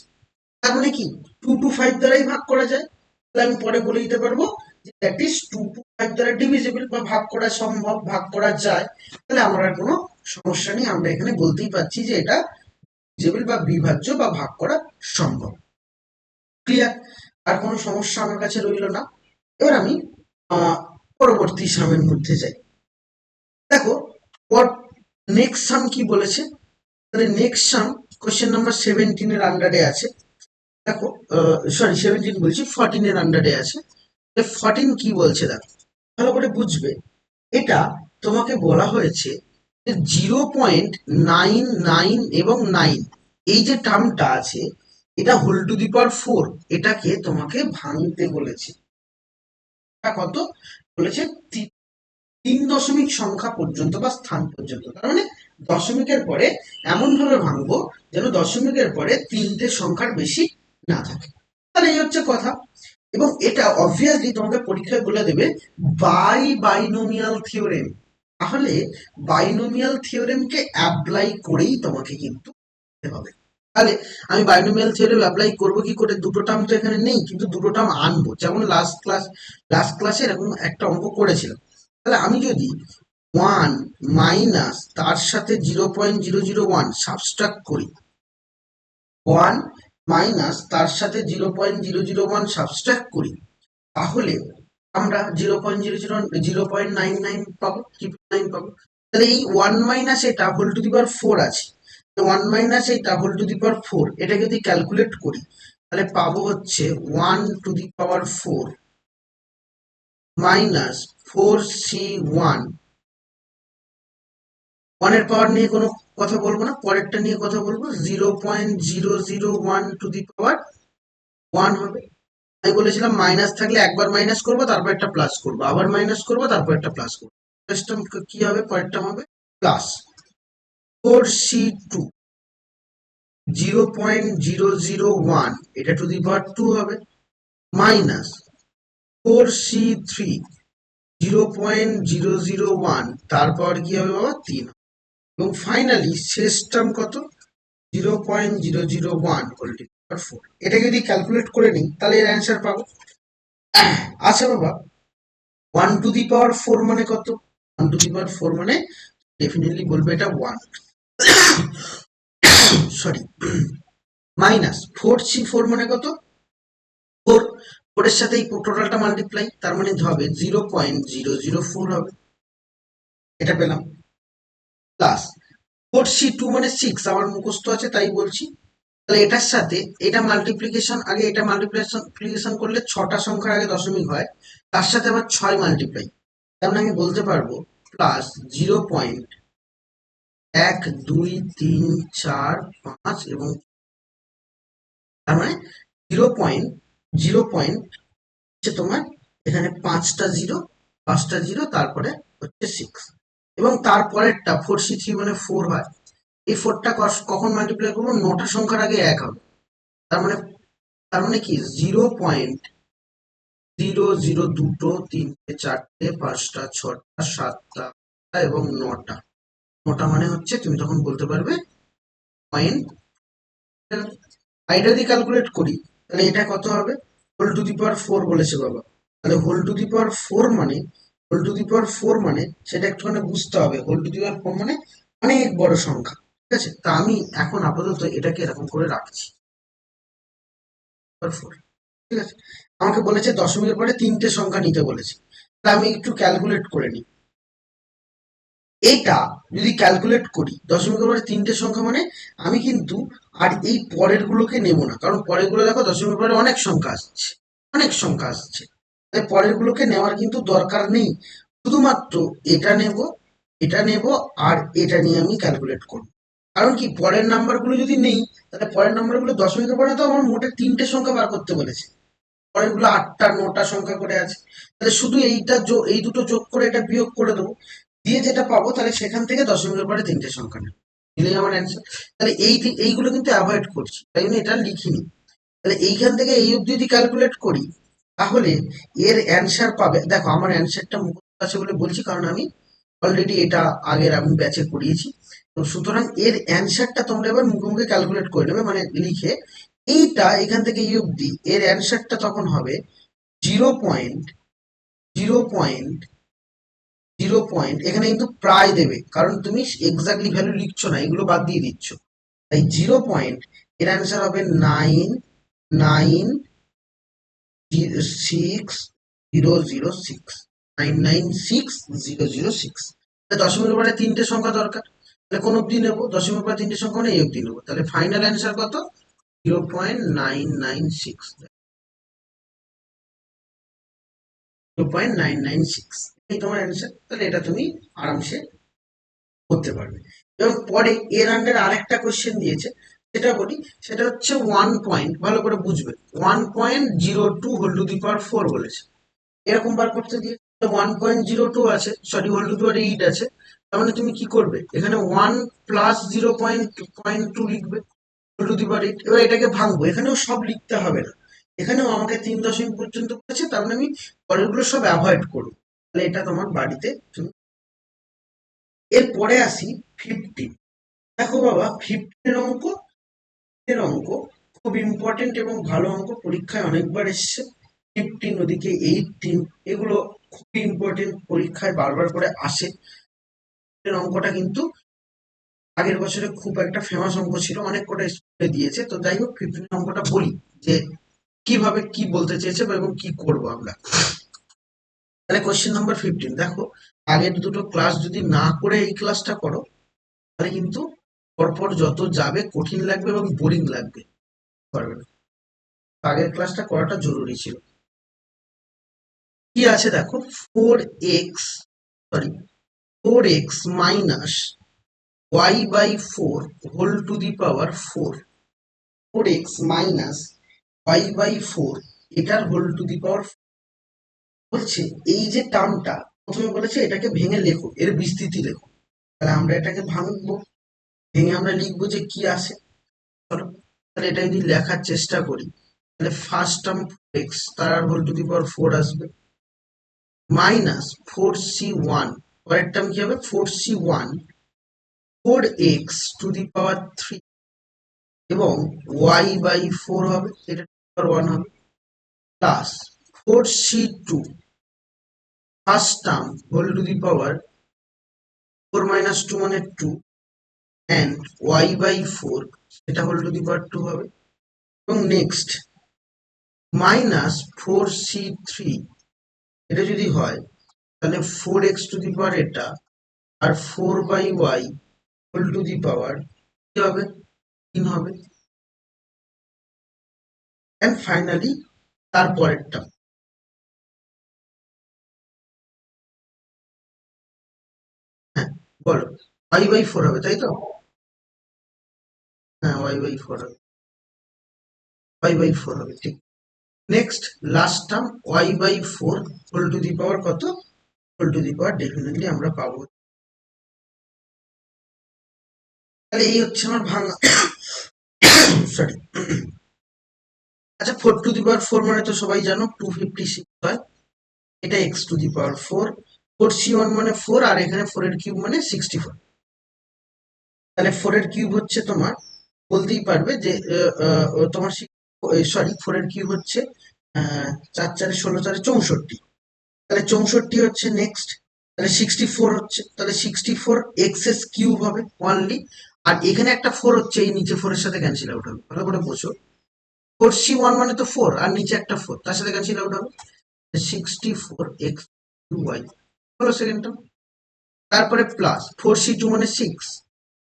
তার মানে কি 225 দ্বারাই ভাগ করা যায়। তাহলে আমি পরে বলে দিতে পারবো যে দ্যাট ইজ 225 দ্বারা ডিভিজিবল, বা ভাগ করা সম্ভব, ভাগ করা যায়। তাহলে আমার আর কোনো সমস্যা নেই, আমরা এখানে বলতেই পারছি যে এটা ডিভিজিবল বা বিভাজ্য বা ভাগ করা সম্ভব। ক্লিয়ার? আর কোনো সমস্যা আমার কাছে রইল না। এবার আমি পরবর্তী সামের মধ্যে যাই। দেখো নেক্সট সাম কি বলেছে, তাহলে নেক্সট সাম কোশ্চেন নাম্বার 17 এর আন্ডারে আছে। দেখো সরি 17 বলছি, 14 এর আন্ডারে আছে। 14 কি বলছে দেখো ভালো করে বুঝবে। এটা তোমাকে বলা হয়েছে যে 0.99 এবং 9, এই যে টার্মটা আছে এটা হোল টু দি পাওয়ার 4, এটাকে তোমাকে ভাঙতে বলেছে। কত বলেছে? 3 দশমিক সংখ্যা পর্যন্ত বা স্থান পর্যন্ত, তার মানে দশমিকের পরে এমন ভাবে ভাঙবো যেন দশমিকের পরে 3টে সংখ্যার বেশি না থাকে। তাহলে এই হচ্ছে কথা। এবং এটা অবভিয়াসলি তোমাকে পরীক্ষায় বলে দেবে বাই বাইনোমিয়াল থিওরেম। তাহলে বাইনোমিয়াল থিওরেমকে অ্যাপ্লাই করেই তোমাকে কিন্তু হবে। তাহলে আমি বাইনোমিয়াল থিওরেম অ্যাপ্লাই করব কি করে? দুটো টার্ম তো এখানে নেই, কিন্তু দুটো টার্ম আনবো, যেমন লাস্ট ক্লাসে এরকম একটা অঙ্ক করেছিলাম। তাহলে আমি যদি 1 মাইনাস তার সাথে 0.001 সাবস্ট্রাক্ট করি, 1 মাইনাস তার সাথে 0.001 সাবস্ট্রাক্ট করি, তাহলে আমরা 0.00 0.99 পাবো, 9 পাবো। তাহলে এই 1 মাইনাস এটা হোল টু দি পাওয়ার 4 আছে, 1 মাইনাস এটা হোল টু দি পাওয়ার 4, এটা যদি ক্যালকুলেট করি তাহলে পাবো হচ্ছে 1 to the power 4 minus 4C1। 1 এর পাওয়ার নিয়ে কোনো কথা বলবো না, পরেরটা নিয়ে কথা বলবো। 0.001 টু দি পাওয়ার 1 হবে। আমি বলেছিলাম মাইনাস থাকলে একবার মাইনাস করবো, তারপর একটা প্লাস করবো, আবার মাইনাস করবো, তারপর একটা প্লাস করবো। কি হবে? পরেরটা হবে প্লাস 4C2 0.001, এটা টু দি পাওয়ার 2 হবে, মাইনাস 4C3 0.001, তারপর কি হবে বাবা? 3, এবং ফাইনালি শেষ টার্ম কত? 0.001 হোল টু দি পাওয়ার 4। এটা যদি ক্যালকুলেট করে নিই তাহলে এর অ্যান্সার পাবো। আচ্ছা বাবা, 1 টু দি পাওয়ার 4 মানে কত? 1 টু দি পাওয়ার 4 মানে ডেফিনেটলি বলবে এটা 1, সরি, মাইনাস 4C4 মানে কত? 4, 4 এর সাথে এই টোটালটা মাল্টিপ্লাই, তার মানে হবে 0.004 হবে, এটা পেলাম। প্লাস 4c2 মানে 6, আমার মুখস্থ আছে তাই বলছি। তাহলে এটার সাথে এটা মাল্টিপ্লিকেশন, আগে এটা মাল্টিপ্লিকেশন করলে 6টা সংখ্যার আগে দশমিক হয়, তার সাথে আবার 6 মাল্টিপ্লাই, তার মানে আমি বলতে পারবো প্লাস 0.1 2 3 4 5 এবং তার মানে 0.0 হচ্ছে তোমার এখানে 5টা জিরো তারপরে হচ্ছে 6, এবং তারপরেরটা 4c3 মানে 4 হয়। এই 4টা কখন মাল্টিপ্লাই করবো, 9টা সংখ্যার আগে 1 হবে, তার মানে কি 0.00 দুটো তিনটে চারটে পাঁচটা ছটা সাতটা এবং নটা, মানে হচ্ছে তুমি তখন বলতে পারবে পয়েন্ট। এটা যদি ক্যালকুলেট করি তাহলে এটা কত হবে, হোল টু দি পাওয়ার 4 বলেছে বাবা। তাহলে হোল টু দি পাওয়ার 4 মানে, সেটা একটুখানি বুঝতে হবে। হোল টু দি পাওয়ার 4 মানে অনেক বড় সংখ্যা, ঠিক আছে। তা আমি এখন আপাতত এটাকে এরকম করে রাখছি 4, ঠিক আছে। আমাকে বলেছে দশমিকের পরে 3টে সংখ্যা নিতে বলেছে, তা আমি একটু ক্যালকুলেট করে নিই। এটা যদি ক্যালকুলেট করি দশমিকের পরে 3টে সংখ্যা মানে আমি কিন্তু আর এই পরের গুলোকে নেব না, কারণ পরের গুলো দেখো দশমিকের পরে অনেক সংখ্যা আসছে, তাই পরের গুলোকে নেওয়ার কিন্তু দরকার নেই। শুধুমাত্র এটা নেব, আর এটা নিয়ে আমি ক্যালকুলেট করব। কারণ কি, পরের নাম্বারগুলো যদি নেই তাহলে পরের নাম্বারগুলো দশমিকের পরে তো আমার মোটে 3টে সংখ্যা বার করতে বলেছে, পরেরগুলো 8টা 9টা সংখ্যা করে আছে। তাহলে শুধু এই দুটো যোগ করে এটা বিয়োগ করে দেবো, দিয়ে যেটা পাবো তাহলে সেখান থেকে দশমিকের পরে 3টে সংখ্যা নেব, নিলেই আমার অ্যান্সার। তাহলে এইগুলো কিন্তু অ্যাভয়েড করছি, তাই জন্য এটা লিখিনি। তাহলে এইখান থেকে এই অবধি যদি ক্যালকুলেট করি তাহলে এর অ্যান্সার পাবে, দেখো আমার অ্যান্সারটা মুখস্থ আছে বলে বলছি, কারণ আমি অলরেডি এটা আগের আমি ব্যাচে করিয়েছি। তো সুতরাং এর অ্যান্সারটা তোমরা এবার মুখে মুখে ক্যালকুলেট করে নেবে, মানে লিখে এইটা এখান থেকে এই অবধি এর অ্যান্সারটা তখন হবে 0.0.0, এখানে কিন্তু প্রায় দেবে কারণ তুমি এক্স্যাক্টলি ভ্যালু লিখছো না, এগুলো বাদ দিয়ে দিচ্ছ, তাই 0. এর অ্যান্সার হবে 996,006, 996,006। দশমিকের পরে 3টে সংখ্যা দরকার, তাহলে কোন অব্দি নেবো, দশমিকের পরে 3টে সংখ্যা নেই, এই অব্দি নেবো, তাহলে ফাইনাল অ্যান্সার কত, 0.996, 0.996 এই তোমার অ্যান্সার। তাহলে এটা তুমি আরামসে করতে পারবে। এবং পরে এর আন্ডারে আরেকটা কোশ্চেন দিয়েছে, সেটা বলি। সেটা হচ্ছে 1 ভালো করে বুঝবে, 1.02 হোল টু দি পাওয়ার 4 বলেছে, এরকম বার করতে দিয়ে 1.02 আছে, সরি হোল টু দি পাওয়ার 8 আছে, তার মানে তুমি কি করবে, এখানে 1 প্লাস 0.2 লিখবে হোল টু দি পাওয়ার 8। এবার এটাকে ভাঙবো, এখানেও সব লিখতে হবে না, এখানেও আমাকে 3 দশমিক পর্যন্ত বলেছে, তার মানে আমি পরেরগুলো সব অ্যাভয়েড করবো। তাহলে এটা তোমার বাড়িতে তুমি। এরপরে আসি 15। দেখো বাবা, 15 এর অঙ্ক খুব ইম্পর্টেন্ট এবং ভালো অঙ্ক, পরীক্ষায় অনেকবার এসছে। 15, ওদিকে 18, এগুলো খুবই ইম্পর্টেন্ট, পরীক্ষায় বারবার করে আসে। এর অঙ্কটা কিন্তু আগের বছরে খুব একটা ফেমাস অঙ্ক ছিল, অনেক কটা স্কুলে দিয়েছে। তো যাই হোক, 15 অঙ্কটা বলি যে কিভাবে কি বলতে চেয়েছে এবং কি করব আমরা। তাহলে কোশ্চেন নাম্বার 15 দেখো, আগের দুটো ক্লাস যদি না করে এই ক্লাসটা করো তাহলে কিন্তু পরপর যত যাবে কঠিন লাগবে এবং বোরিং লাগবে, পারবে না। আগের ক্লাসটা করাটা জরুরি ছিল। কি আছে দেখো, 4x, sorry 4x minus y/4 whole to the power 4, 4x minus y/4 এটার হোল টু দি পাওয়ার। বলছে এই যে টার্মটা প্রথমে বলেছে এটাকে ভেঙে লেখো, এর বিস্তৃতি লেখো। তাহলে আমরা এটাকে ভাঙবো, ভেঙে আমরা লিখবো যে কি আসে। চলো, তাহলে এটা যদি লেখার চেষ্টা করি তাহলে ফার্স্ট টার্ম এক্স, তার হোল টু দি পাওয়ার 4 আসবে, মাইনাস 4c1, পরের টার্ম কি হবে 4c1, 4x টু দি পাওয়ার 3 এবং y/4 হবে, এটা পাওয়ার 1 হবে, plus 4c2 first term whole to the power 4 minus 2 মানে 2, and y/4 সেটা হোল টু দি পাওয়ার 2 হবে। এবং নেক্সট মাইনাস 4c3, এটা যদি হয় তাহলে 4x টু দি পাওয়ার এটা, আর 4/y whole to the power কি হবে, 3 হবে। এন্ড ফাইনালি তারপরেরটা, হ্যাঁ বলো, y/4 হবে তাই তো? হ্যাঁ y/4 হবে, y/4 হবে ঠিক। Next last term y/4 whole to the power কত, whole to the power definitely আমরা পাবো। তাহলে এই হচ্ছে আমার ভাঙা, সরি। আচ্ছা 4 টু দি পাওয়ার 4 মানে তো সবাই জানো 256 হয়, এটা x to the power 4, 4c1 মানে 4, আর এখানে 4 এর কিউব মানে 64। তাহলে 4 এর কিউব হচ্ছে তোমার, বলতেই পারবে যে তোমার, সরি 4 এর কিউব হচ্ছে 4 4 16 4 64, তাহলে 64 হচ্ছে নেক্সট। তাহলে 64 হচ্ছে, তাহলে 64 এক্স এস কিউব হবে অনলি। আর এখানে একটা 4 হচ্ছে, এই নিচে 4 এর সাথে ক্যান্সেল আউট হবে, ভালো করে বোঝো। 4c1 মানে তো 4, আর নিচে একটা 4, তার সাথে ক্যান্সেল আউট হবে। 64 x/y হলো সেকেন্ড টার্ম। তারপরে প্লাস 4c2 মানে 6,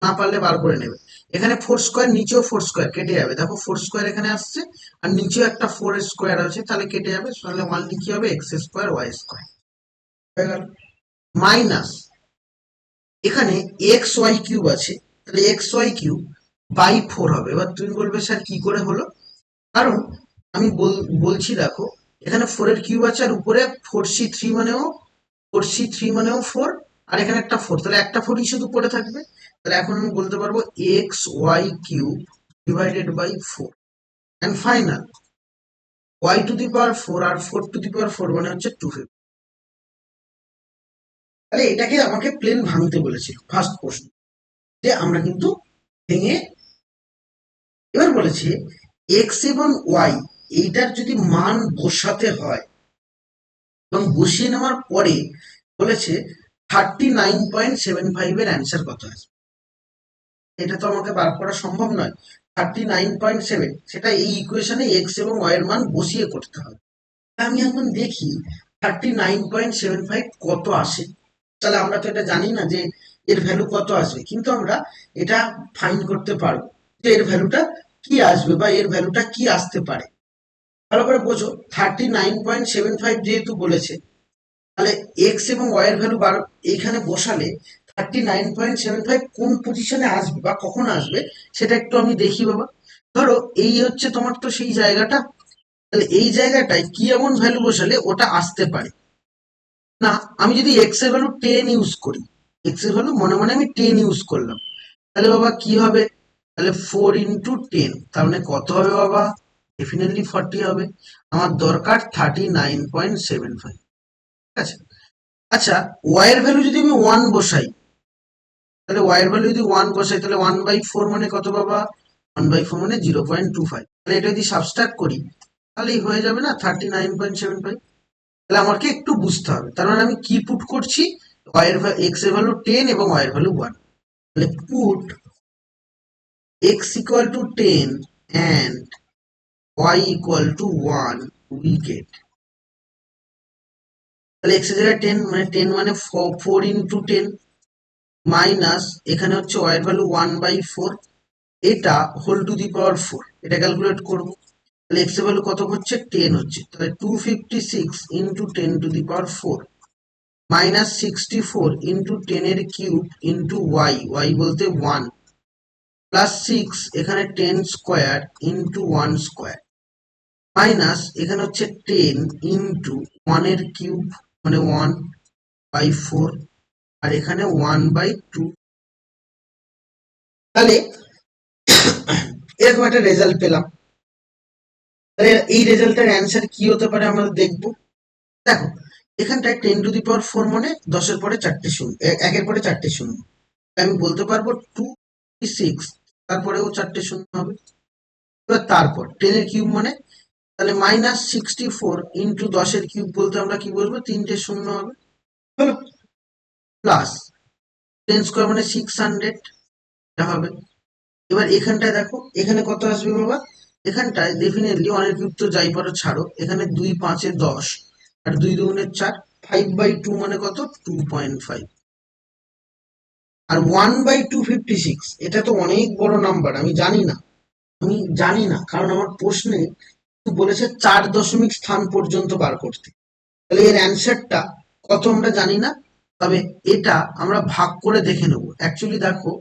না পারলে বার করে নেবে। এখানে 4 স্কোয়ার, নিচেও 4 স্কোয়ার কেটে যাবে, দেখো 4 স্কোয়ার এখানে আসছে, আর নিচেও একটা 4 স্কোয়ার আছে, তাহলে কেটে যাবে, তাহলে অনলি কি হবে, এক্স স্কোয়ার ওয়াই স্কোয়ার হয়ে গেল। মাইনাস এখানে এক্স ওয়াই কিউব আছে, তাহলে এক্স ওয়াই কিউব বাই 4 হবে। এবার তুমি বলবে স্যার কি করে হলো, কারণ আমি বলছি দেখো, এখানে 4 এর কিউব আছে, আর উপরে 4c3 মানেও, 4c3 মানেও 4, আর এখানে একটা 4, তাহলে একটা 4ই শুধু পড়ে থাকবে। তাহলে এখন আমি বলতে পারবো X Y cube divided by 4, and final Y to the power 4 আর 4 টু দি পাওয়ার 4 মানে হচ্ছে 250। তাহলে এটাকে আমাকে প্লেন ভাঙতে বলেছিল ফার্স্ট প্রশ্ন, যে আমরা কিন্তু ভেঙে, এবার বলেছে এক্স এবং ওয়াই এইটার যদি মান বসাতে হয়, এবং বসিয়ে নেওয়ার পরে বলেছে 39.75 এর অ্যান্সার কত আছে। এটা তো আমাকে বার করা সম্ভব নয়, 39.7, সেটা এই ইকুয়েশনে এক্স এবং ওয়াই এর মান বসিয়ে করতে হবে। আমি এখন দেখি 39.75 কত আসে। তাহলে আমরা তো এটা জানি না যে এর ভ্যালু কত আসবে, কিন্তু আমরা এটা ফাইন্ড করতে পারবো যে এর ভ্যালুটা কি আসবে, বা এর ভ্যালুটা কি আসতে পারে। ভালো করে বোঝো, 39.75 যেহেতু বলেছে, তাহলে এক্স এবং ওয়াই এর ভ্যালু এখানে বসালে 39.75 কোন পজিশনে আসবে বা কখন আসবে, সেটা একটু আমি দেখি বাবা। ধরো এই হচ্ছে তোমার তো সেই জায়গাটা, তাহলে এই জায়গাটায় কি এমন ভ্যালু বসালে ওটা আসতে পারে। না, আমি যদি এক্স এর ভ্যালু 10 ইউজ করি, এক্স এর ভ্যালু মনে মনে আমি 10 ইউজ করলাম, তাহলে বাবা কি হবে, তাহলে 4 × 10, তার মানে কত হবে বাবা, ডেফিনেটলি 40 হবে। আমার দরকার 39.75, ঠিক আছে। আচ্ছা ওয়াই এর ভ্যালু যদি আমি 1 বসাই, তাহলে ওয়াই এর ভ্যালু যদি 1 বসাই, তাহলে 1/4 মানে কত বাবা, 1/4 মানে 0.25, তাহলে এটা যদি সাবস্ট্রাক্ট করি, তাহলেই হয়ে যাবে না 39.75। তাহলে আমাকে একটু বুঝতে হবে, তার মানে আমি কি পুট করছি, ওয়াই এর এক্স এর ভ্যালু 10 এবং ওয়াই এর ভ্যালু 1, তাহলে put x equal to 10 and Y equal to 1, will get, তাহলে এক্স এর জায়গায় 10 মানে 10 মানে 4 × 10, মাইনাস এখানে হচ্ছে ওয়াই এর ভ্যালু 1/4, এটা হোল টু দি পাওয়ার 4, এটা ক্যালকুলেট করবো। তাহলে এক্স এর ভ্যালু কত হচ্ছে, 10 হচ্ছে, তাহলে 256 × 10 টু দি পাওয়ার 4, মাইনাস 64 × 10 এর কিউব ইন্টু ওয়াই, ওয়াই বলতে 1, প্লাস 6 এখানে 10 স্কোয়ার ইন্টু 1 স্কোয়ার, মাইনাস এখানে হচ্ছে 10 ইন্টু 1 এর কিউব মানে 1/4, আর এখানে 1/2। তাহলে এরকম একটা রেজাল্ট পেলাম। তাহলে এই রেজাল্টের অ্যান্সার কি হতে পারে আমরা দেখবো। দেখো এখানটায় 10 টু দি পাওয়ার 4 মানে 10-এর পরে 4টে শূন্য, 1-এর পরে 4টে শূন্য, আমি বলতে পারবো 256, তারপরেও 4টে শূন্য হবে। এবার তারপর 10 এর কিউব মানে, তাহলে মাইনাস 64 ইন্টু 10-এর কিউব বলতে আমরা কি বলবো, 3টে শূন্য হবে, হলো। প্লাস 10 স্কোয়ার মানে 600, এটা হবে। এবার এখানটায় দেখো এখানে কত আসবে বাবা, এখানটায় ডেফিনেটলি অনেক কিউব তো যাই পারো ছাড়ো, এখানে 2 5 10, আর 2 2 4, 5/2 মানে কত, 2.5। আর 1/256 এটা তো অনেক বড় নাম্বার, আমি জানি না কারণ আমার প্রশ্নে বলেছে 4 দশমিক স্থান পর্যন্ত বার করতে। তাহলে এর অ্যান্সারটা কত আমরা জানি না, তবে এটা আমরা ভাগ করে দেখে নেবো। অ্যাকচুয়ালি দেখো,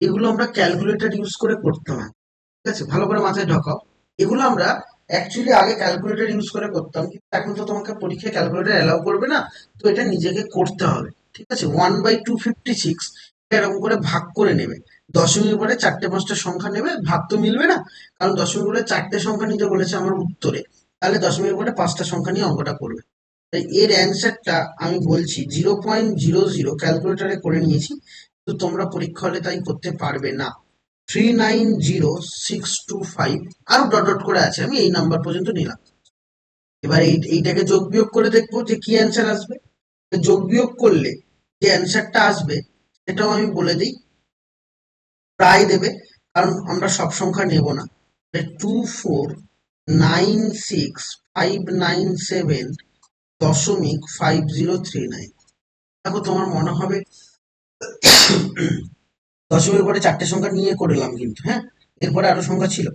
এগুলো আমরা ক্যালকুলেটর ইউজ করে করতে হয়, ঠিক আছে, ভালো করে মাথায় ঢোকাও। এগুলো আমরা অ্যাকচুয়ালি আগে ক্যালকুলেটর ইউজ করে করতাম, কিন্তু এখন তো তোমাকে পরীক্ষায় ক্যালকুলেটর অ্যালাউ করবে না, তো এটা নিজেকে করতে হবে, ঠিক আছে। 1/256 এরকম করে ভাগ করে নেবে। দশমিকের পরে 4টে 5টা সংখ্যা নেবে, ভাগ তো মিলবে না, কারণ দশমিকের পরে 4টে সংখ্যা নিতে বলেছে আমার উত্তরে, তাহলে দশমিকের পরে 5টা সংখ্যা নিয়ে অঙ্কটা করবে। তাই এর অ্যান্সারটা আমি বলছি 0.00, ক্যালকুলেটরে করে নিয়েছি, তো তোমরা পরীক্ষা হলে তাই করতে পারবে না। 390625, আরো ডট ডট করে আছে, আমি এই নাম্বার পর্যন্ত নিলাম। এবার এইটাকে যোগ বিয়োগ করে দেখবো যে কি অ্যান্সার আসবে। যোগ বিয়োগ করলে যে অ্যান্সারটা আসবে সেটাও আমি বলে দিই, প্রায় দেবে, কারণ আমরা সব সংখ্যা নেব না। 2496,597.5039। দেখো তোমার মনে হবে দশমিকের পরে 4টে সংখ্যা নিয়ে করলাম, কিন্তু হ্যাঁ, এরপরে আরো সংখ্যা ছিল।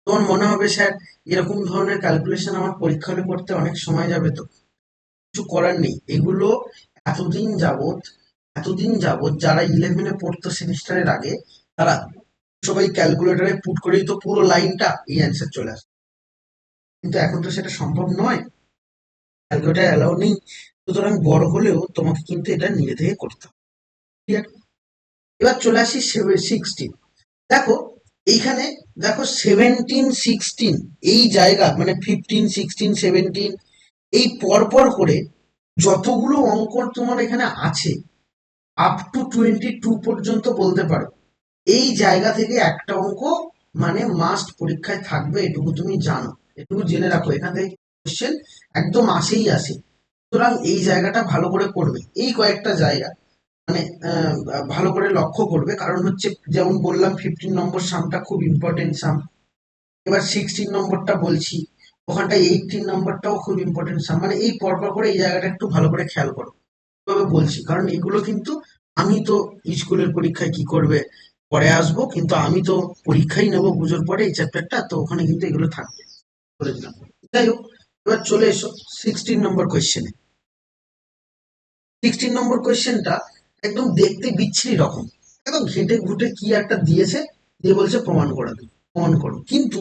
তোমার মনে হবে স্যার এরকম ধরনের ক্যালকুলেশন আমার পরীক্ষা হলে করতে অনেক সময় যাবে, তো কিছু করার নেই। এগুলো এতদিন যাবত এতদিন যাবত যারা 11-এ পড়তো সেমিস্টারের আগে, তারা সবাই ক্যালকুলেটরে পুট করেই তো পুরো লাইনটা এই অ্যান্সার চলে আসে। কিন্তু এখন তো সেটা সম্ভব নয়, ক্যালকুলেটর অ্যালাউ নেই, সুতরাং বড় হলেও তোমাকে কিন্তু এটা নিজে থেকে করতে হবে। ঠিক আছে, এবার চলে আসি 16। দেখো এইখানে, দেখো 17 16 এই জায়গা মানে 15 16 17 এই পরপর করে যতগুলো অঙ্ক তোমার এখানে আছে, আপ টু 22 পর্যন্ত বলতে পারো, এই জায়গা থেকে একটা অঙ্ক মানে মাস্ট পরীক্ষায় থাকবে, এটুকু তুমি জানো, এটুকু জেনে রাখো, এখান থেকে কোশ্চেন একদম আসেই আসে। সুতরাং এই জায়গাটা ভালো করে করবে, এই কয়েকটা জায়গা মানে ভালো করে লক্ষ্য করবে, কারণ হচ্ছে যেমন বললাম 15 নম্বর সামটা খুব ইম্পর্টেন্ট সাম। এবার 16 নম্বরটা বলছি, ওখানটায় 18 নম্বরটাও খুব ইম্পর্টেন্ট সাম, মানে এই পরপর করে এই জায়গাটা একটু ভালো করে খেয়াল করো। এভাবে বলছি কারণ এগুলো কিন্তু, আমি তো স্কুলের পরীক্ষায় কি করবে পরে আসবো, কিন্তু আমি তো পরীক্ষাই নেবো পুজোর পরে এই চ্যাপ্টারটা, তো ওখানে কিন্তু এগুলো থাকবে, বলে দিলাম। যাই হোক, এবার চলে এসো 16 নম্বর কোয়েশ্চেনে। 16 নম্বর কোয়েশ্চেনটা একদম দেখতে বিচ্ছিরি রকম, একদম ঘেঁটে ঘুটে কি একটা দিয়েছে, দিয়ে বলছে প্রমাণ করে দিই, প্রমাণ করো। কিন্তু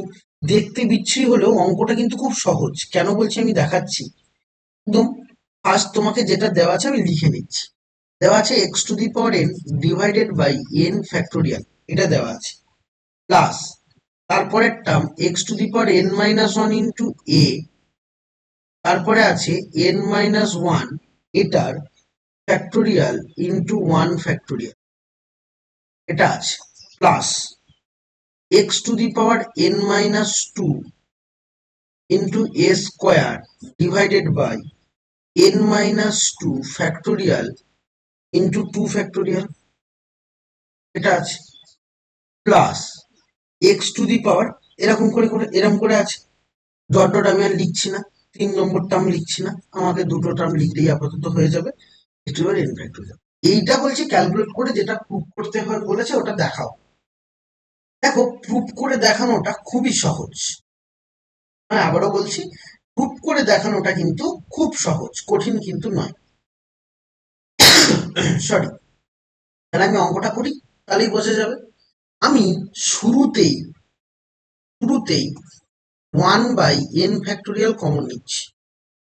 দেখতে বিচ্ছিরি হলেও অঙ্কটা কিন্তু খুব সহজ, কেন বলছি আমি দেখাচ্ছি। একদম ফার্স্ট তোমাকে যেটা দেওয়া আছে আমি লিখে নিচ্ছি। দেওয়া আছে x⁴n divided by n factorial, এটা দেওয়া আছে, প্লাস তারপরের টার্ম x⁴n−1 ইন্টু a, তারপরে আছে n−1 এটার ফ্যাক্টোরিয়াল ইন্টু 1 ফ্যাক্টোরিয়াল, এটা আছে, plus x⁴n−2 into a square divided by n−2 factorial into 2 factorial, এটা আছে, প্লাস x⁴ এরকম করে করে এরকম করে আছে, ডট ডট আমি আর লিখছি না, 3 নম্বর টার্ম লিখছি না, আমাকে দুটো টার্ম লিখলেই আপাতত হয়ে যাবে, n ফ্যাক্টোরিয়াল। এইটা বলছে ক্যালকুলেট করে যেটা প্রুফ করতে হয় বলেছে ওটা দেখাও। দেখো প্রুফ করে দেখানোটা খুবই সহজ, হ্যাঁ আবারও বলছি, প্রুফ করে দেখানোটা কিন্তু খুব সহজ, কঠিন কিন্তু নয়। সরি, তাহলে আমি অঙ্কটা করি, তাহলেই বোঝা যাবে। আমি শুরুতেই শুরুতেই 1/n ফ্যাক্টোরিয়াল কমন নিচ্ছি,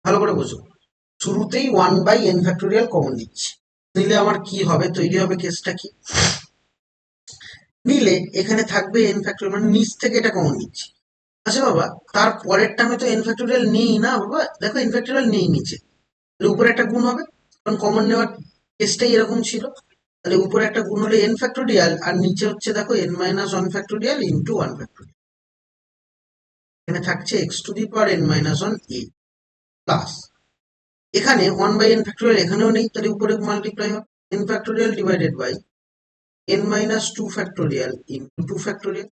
ভালো করে বোঝো, শুরুতেই 1/n ফ্যাক্টোরিয়াল কমন নিচ্ছি। নিলে আমার কি হবে, তৈরি হবে কেসটা কি, নিলে এখানে থাকবে n ফ্যাক্টোরিয়াল, মানে নিচ থেকে এটা কমন নিচ্ছি। আচ্ছা বাবা, তার পরের টার্মে তো n ফ্যাক্টোরিয়াল নেই না বাবা, দেখো n ফ্যাক্টোরিয়াল নেই নিচে, তাহলে উপরে একটা গুণ হবে, কারণ কমন নেওয়ার কেসটাই এরকম ছিল। তাহলে উপরে একটা গুণ হলে n ফ্যাক্টোরিয়াল, আর নিচে হচ্ছে দেখো n−1 ফ্যাক্টোরিয়াল ইন্টু 1 ফ্যাক্টোরিয়াল, এখানে থাকছে x⁴n−1 a, প্লাস এখানে 1/n ফ্যাক্টোরিয়াল এখানেও নেই, তাহলে উপরে মাল্টিপ্লাই হবে n factorial divided by n−2 factorial into 2 factorial,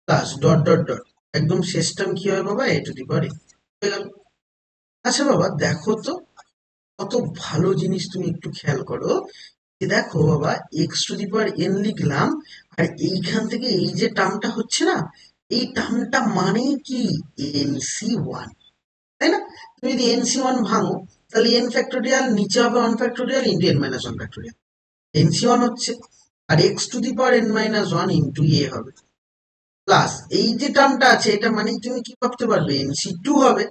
plus dot dot dot, একদম শেষ টার্ম কি হয় বাবা, a টু দি পাওয়ার হয়ে গেল। আচ্ছা বাবা দেখো তো, কত ভালো জিনিস, তুমি একটু খেয়াল করো, দেখো বাবা, x to the power N লিখলাম, আর এইখান থেকে এই যে টার্মটা হচ্ছে না, এই টার্মটা মানে কি এনসি ওয়ান, তাই না? তুমি যদি এনসি ওয়ান ভাঙো, তাহলে এন ফ্যাক্টোরিয়াল নিচে হবে one factorial into N minus one factorial, NC one হচ্ছে, আর X to the power N minus one into A হবে, প্লাস এই যে টার্মটা আছে এটা মানে তুমি কি ভাবতে পারবে, এনসি টু হবে।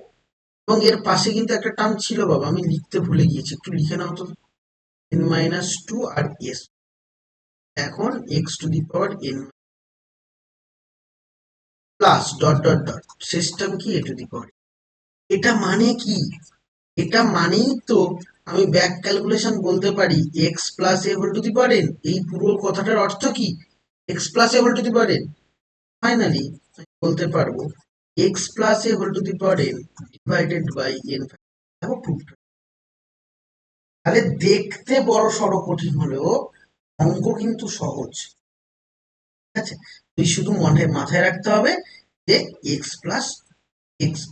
এবং এর পাশে কিন্তু একটা টার্ম ছিল বাবা, আমি লিখতে ভুলে গিয়েছি, একটু লিখে নাও তো, এন মাইনাস টু আর এস, এখন x to the power N plus dot dot dot, শেষ টার্ম কি এ টু দি পাওয়ার। এটা মানে কি, এটা মানেই তো আমি ব্যাক ক্যালকুলেশন বলতে পারি X plus A whole to the power N, এই পুরো কথাটার অর্থ কি X plus A whole to the power N. Finally বলতে পারবো X plus A whole to the power N divided by N. দেখো প্রুফটা, তাহলে দেখতে বড় সড়ো কঠিন হলেও অঙ্ক কিন্তু সহজ। ঠিক আছে, তুই শুধু মনে মাথায় রাখতে হবে যে এক্স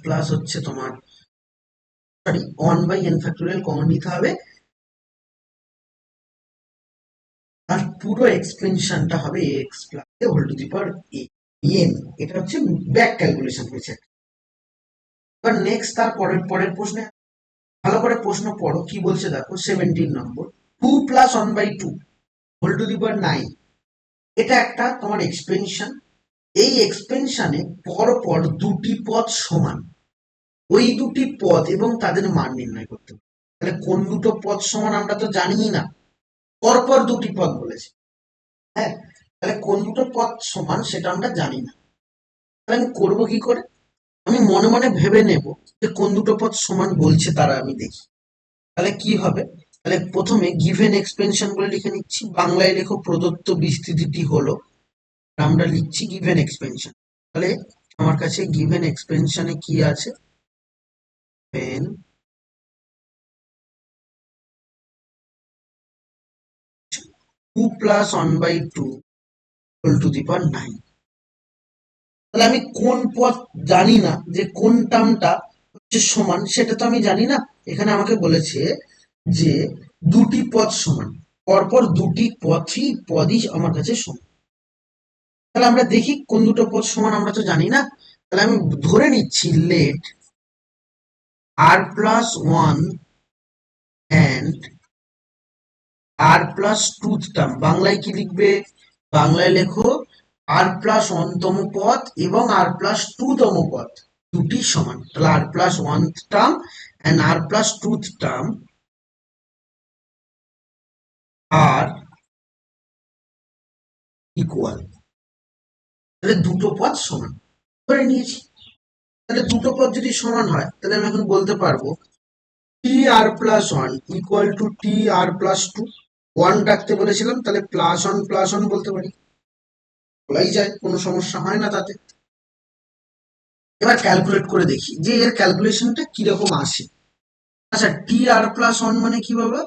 প্লাস হচ্ছে তোমার, sorry, one by N factorial common নিতে হবে, আর পুরো এক্সপেনশনটা হবে X plus A whole to the power N. এটা হচ্ছে ব্যাক ক্যালকুলেশন হয়েছে। এবার নেক্সট তার পরের পরের প্রশ্নে ভালো করে প্রশ্ন পড়ো, কি বলছে দেখো, 17 নম্বর, 2 + 1/2 হোল টু দি পাওয়ার 9, এটা একটা তোমার এক্সপেনশন। এই এক্সপেনশনে পরপর দুটি পদ সমান, ওই দুটি পদ এবং তাদের মান নির্ণয় করতে হবে। তাহলে কোন দুটো পদ সমান আমরা তো জানিই না, পরপর দুটি পদ বলেছে। হ্যাঁ, তাহলে কোন দুটো পদ সমান সেটা আমরা জানি না, তাহলে আমি করবো কি করে, আমি মনে মনে ভেবে নেব যে কোন দুটো পদ সমান বলছে তারা আমি দেখি। তাহলে কি হবে, তাহলে প্রথমে গিভেন এক্সপেনশন বলে লিখে নিচ্ছি, বাংলায় লেখো প্রদত্ত বিস্তৃতিটি হলো, আমরা লিখছি গিভেন এক্সপেনশন। তাহলে আমার কাছে গিভেন এক্সপেনশনে কি আছে, pen 2 + 1/2 whole to the power 9। তাহলে আমি কোন পদ জানি না, যে কোন টার্মটা হচ্ছে সমান সেটা তো আমি জানি না। এখানে আমাকে বলেছে যে দুটি পদ সমান, পরপর দুটি পদই আমার কাছে সমান। তাহলে আমরা দেখি কোন দুটো পদ সমান, আমরা তো জানি না। তাহলে আমি ধরে নিচ্ছি late r+1 and r+2 term, বাংলায় কি লিখবে, বাংলায় লেখো r+1 তম পদ এবং r+2 তম পদ দুটি সমান। তাহলে r+1 term and r+2 term আর ইকুয়াল, তাহলে দুটো পদ সমান ধরে নিয়েছি। তাহলে দুটো পদ যদি সমান হয়, তাহলে আমি এখন বলতে পারবো tr+1 equal to tr+2, one রাখতে বলেছিলাম, তাহলে +1 + 1 বলতে পারি, বলাই যায়, কোনো সমস্যা হয় না তাতে। এবার ক্যালকুলেট করে দেখি যে এর ক্যালকুলেশনটা কিরকম আসে। আচ্ছা, tr+1 মানে কি বাবা,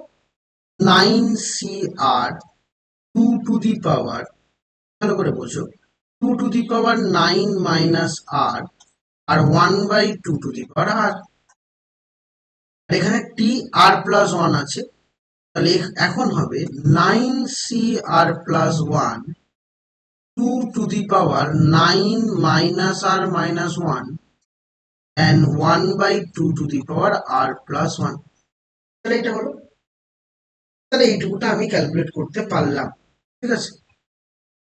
9cr 2 টু দি পাওয়ার, ভালো করে বোঝো, 2 টু দি পাওয়ার 9 মাইনাস আর, আর 1/2 টু দি পাওয়ার আর। এখানে tr+1 আছে, তাহলে এখন হবে 9cr+1 2 to the power 9 - r - 1 and 1/2 to the power r+1। তাহলে এটা হলো, তাহলে এইটুকুটা আমি ক্যালকুলেট করতে পারলাম। ঠিক আছে,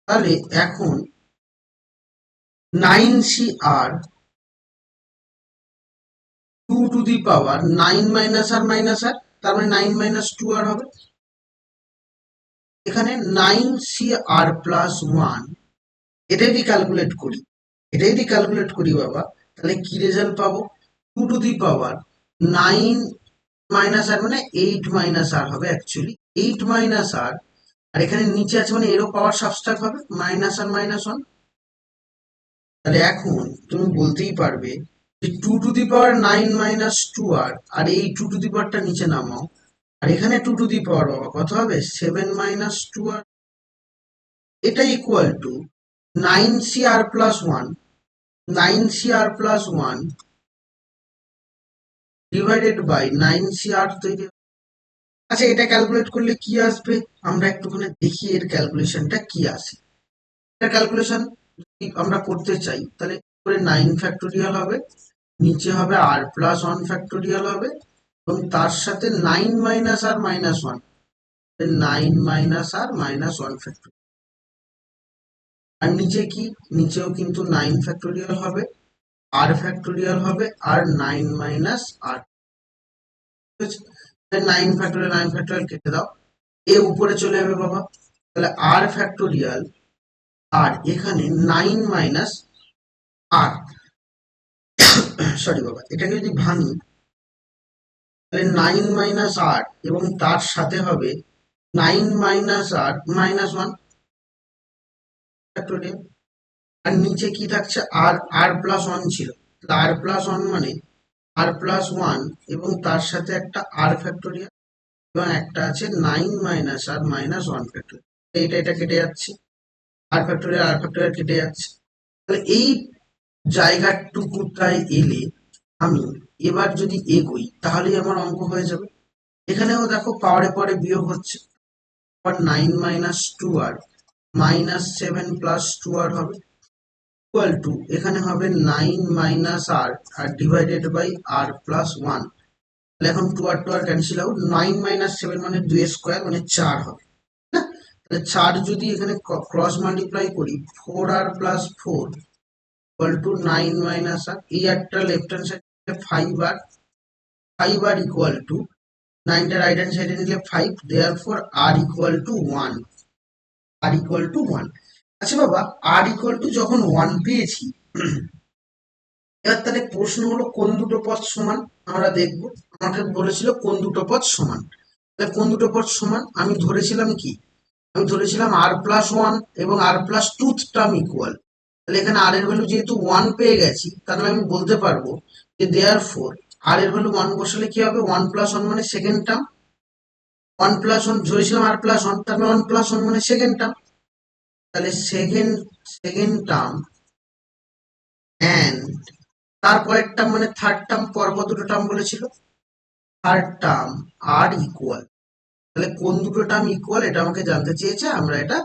তাহলে এখন 9cr 2 to the power 9 - r - r, তার মানে 9 - 2r হবে। এখানে 9cr+1, এটা যদি ক্যালকুলেট করি, এটা যদি ক্যালকুলেট করি বাবা, তাহলে কি রেজাল্ট পাবো, 2 টু দি পাওয়ার 9 - r মানে 8 - r হবে, অ্যাকচুয়ালি 8 - r, আর এখানে নিচে আছে মানে এরও পাওয়ার সাবস্ট্রাক্ট হবে -r - 1। তাহলে এখন তুমি বলতেই পারবে যে 2 টু দি পাওয়ার 9 - 2r, আর এই 2 টু দি পাওয়ারটা নিচে নামাও, আর এখানে 2 টু দি পাওয়ার বাবা কত হবে, 7 - 2r। এটা equal two 9cr+1, 9cr+1 divided by 9cr তৈরি। আচ্ছা, এটা ক্যালকুলেট করলে কি আসবে? আমরা একটুখানি দেখি এর ক্যালকুলেশনটা কি আসে। এটা ক্যালকুলেশন যদি আমরা করতে চাই তাহলে উপরে 9 ফ্যাক্টোরিয়াল হবে, নিচে হবে r+1 ফ্যাক্টোরিয়াল হবে, এবং তার সাথে 9 - r - 1, 9 - r - 1 ফ্যাক্টোরিয়াল। আর নিচে কি? নিচেও কিন্তু 9 ফ্যাক্টোরিয়াল হবে, r ফ্যাক্টোরিয়াল হবে, আর 9 - r। 9 ফ্যাক্টোরিয়াল কেটে দাও, এ উপরে চলে যাবে বাবা। তাহলে r ফ্যাক্টোরিয়াল, আর এখানে 9 - r, সরি বাবা, এটাকে যদি ভাঙি তাহলে 9 - r, এবং তার সাথে হবে 9 - r - 1 ফ্যাক্টোরিয়াল। আর নিচে কি থাকছে? r+1 ছিল, r+1 মানে r+1, এবং তার সাথে একটা r ফ্যাক্টোরিয়াল, এবং একটা আছে 9 - r - 1 ফ্যাক্টোরিয়াল। এটা কেটে যাচ্ছে, আর ফ্যাক্টোরিয়াল কেটে যাচ্ছে। তাহলে এই জায়গাটুকুটায় এলে আমি এবার যদি এগোই তাহলেই আমার অঙ্ক হয়ে যাবে। এখানেও দেখো পাওয়ারে পরে বিয়োগ হচ্ছে, 9 - 2r -7 + 2r হবে ইকুয়াল টু, এখানে হবে 9 - r R divided by r+1। তাহলে এখন 2r ক্যান্সেল আউট, 9 - 7 মানে 2 স্কোয়ার মানে 4 হবে না? তাহলে 4 যদি এখানে ক্রস মাল্টিপ্লাই করি, 4r+4 ইকুয়াল টু 9 - r, এই একটা লেফট হ্যান্ড সাইডে 5r, 5r ইকুয়াল টু 9টা রাইট হ্যান্ড সাইডে নিলে 5, therefore r equal to 1, r equal to 1। আচ্ছা বাবা, r ইকুয়াল টু যখন 1 পেয়েছি, এবার তাহলে প্রশ্ন হলো কোন দুটো পদ সমান আমরা দেখবো। আমাকে বলেছিল কোন দুটো পদ সমান, তাহলে কোন দুটো পদ সমান আমি ধরেছিলাম কি? আমি ধরেছিলাম r+1 এবং r+2 টার্ম ইকুয়াল। তাহলে এখানে r এর ভ্যালু যেহেতু 1 পেয়ে গেছি, তাহলে আমি বলতে পারবো যে দেয়ারফর r এর ভ্যালু 1 বসালে কি হবে? 1+1 মানে সেকেন্ড টার্ম, 1+1 ধরেছিলাম r+1, তাহলে 1+1 মানে সেকেন্ড টার্ম। তাহলে সেকেন্ড টার্ম অ্যান্ড তারপরের টার্ম মানে থার্ড টার্ম, পরপর দুটো টার্ম বলেছিল, থার্ড টার্ম আর ইকুয়াল। তাহলে কোন দুটো টার্ম ইকুয়াল এটা আমাকে জানতে চেয়েছে, আমরা এটা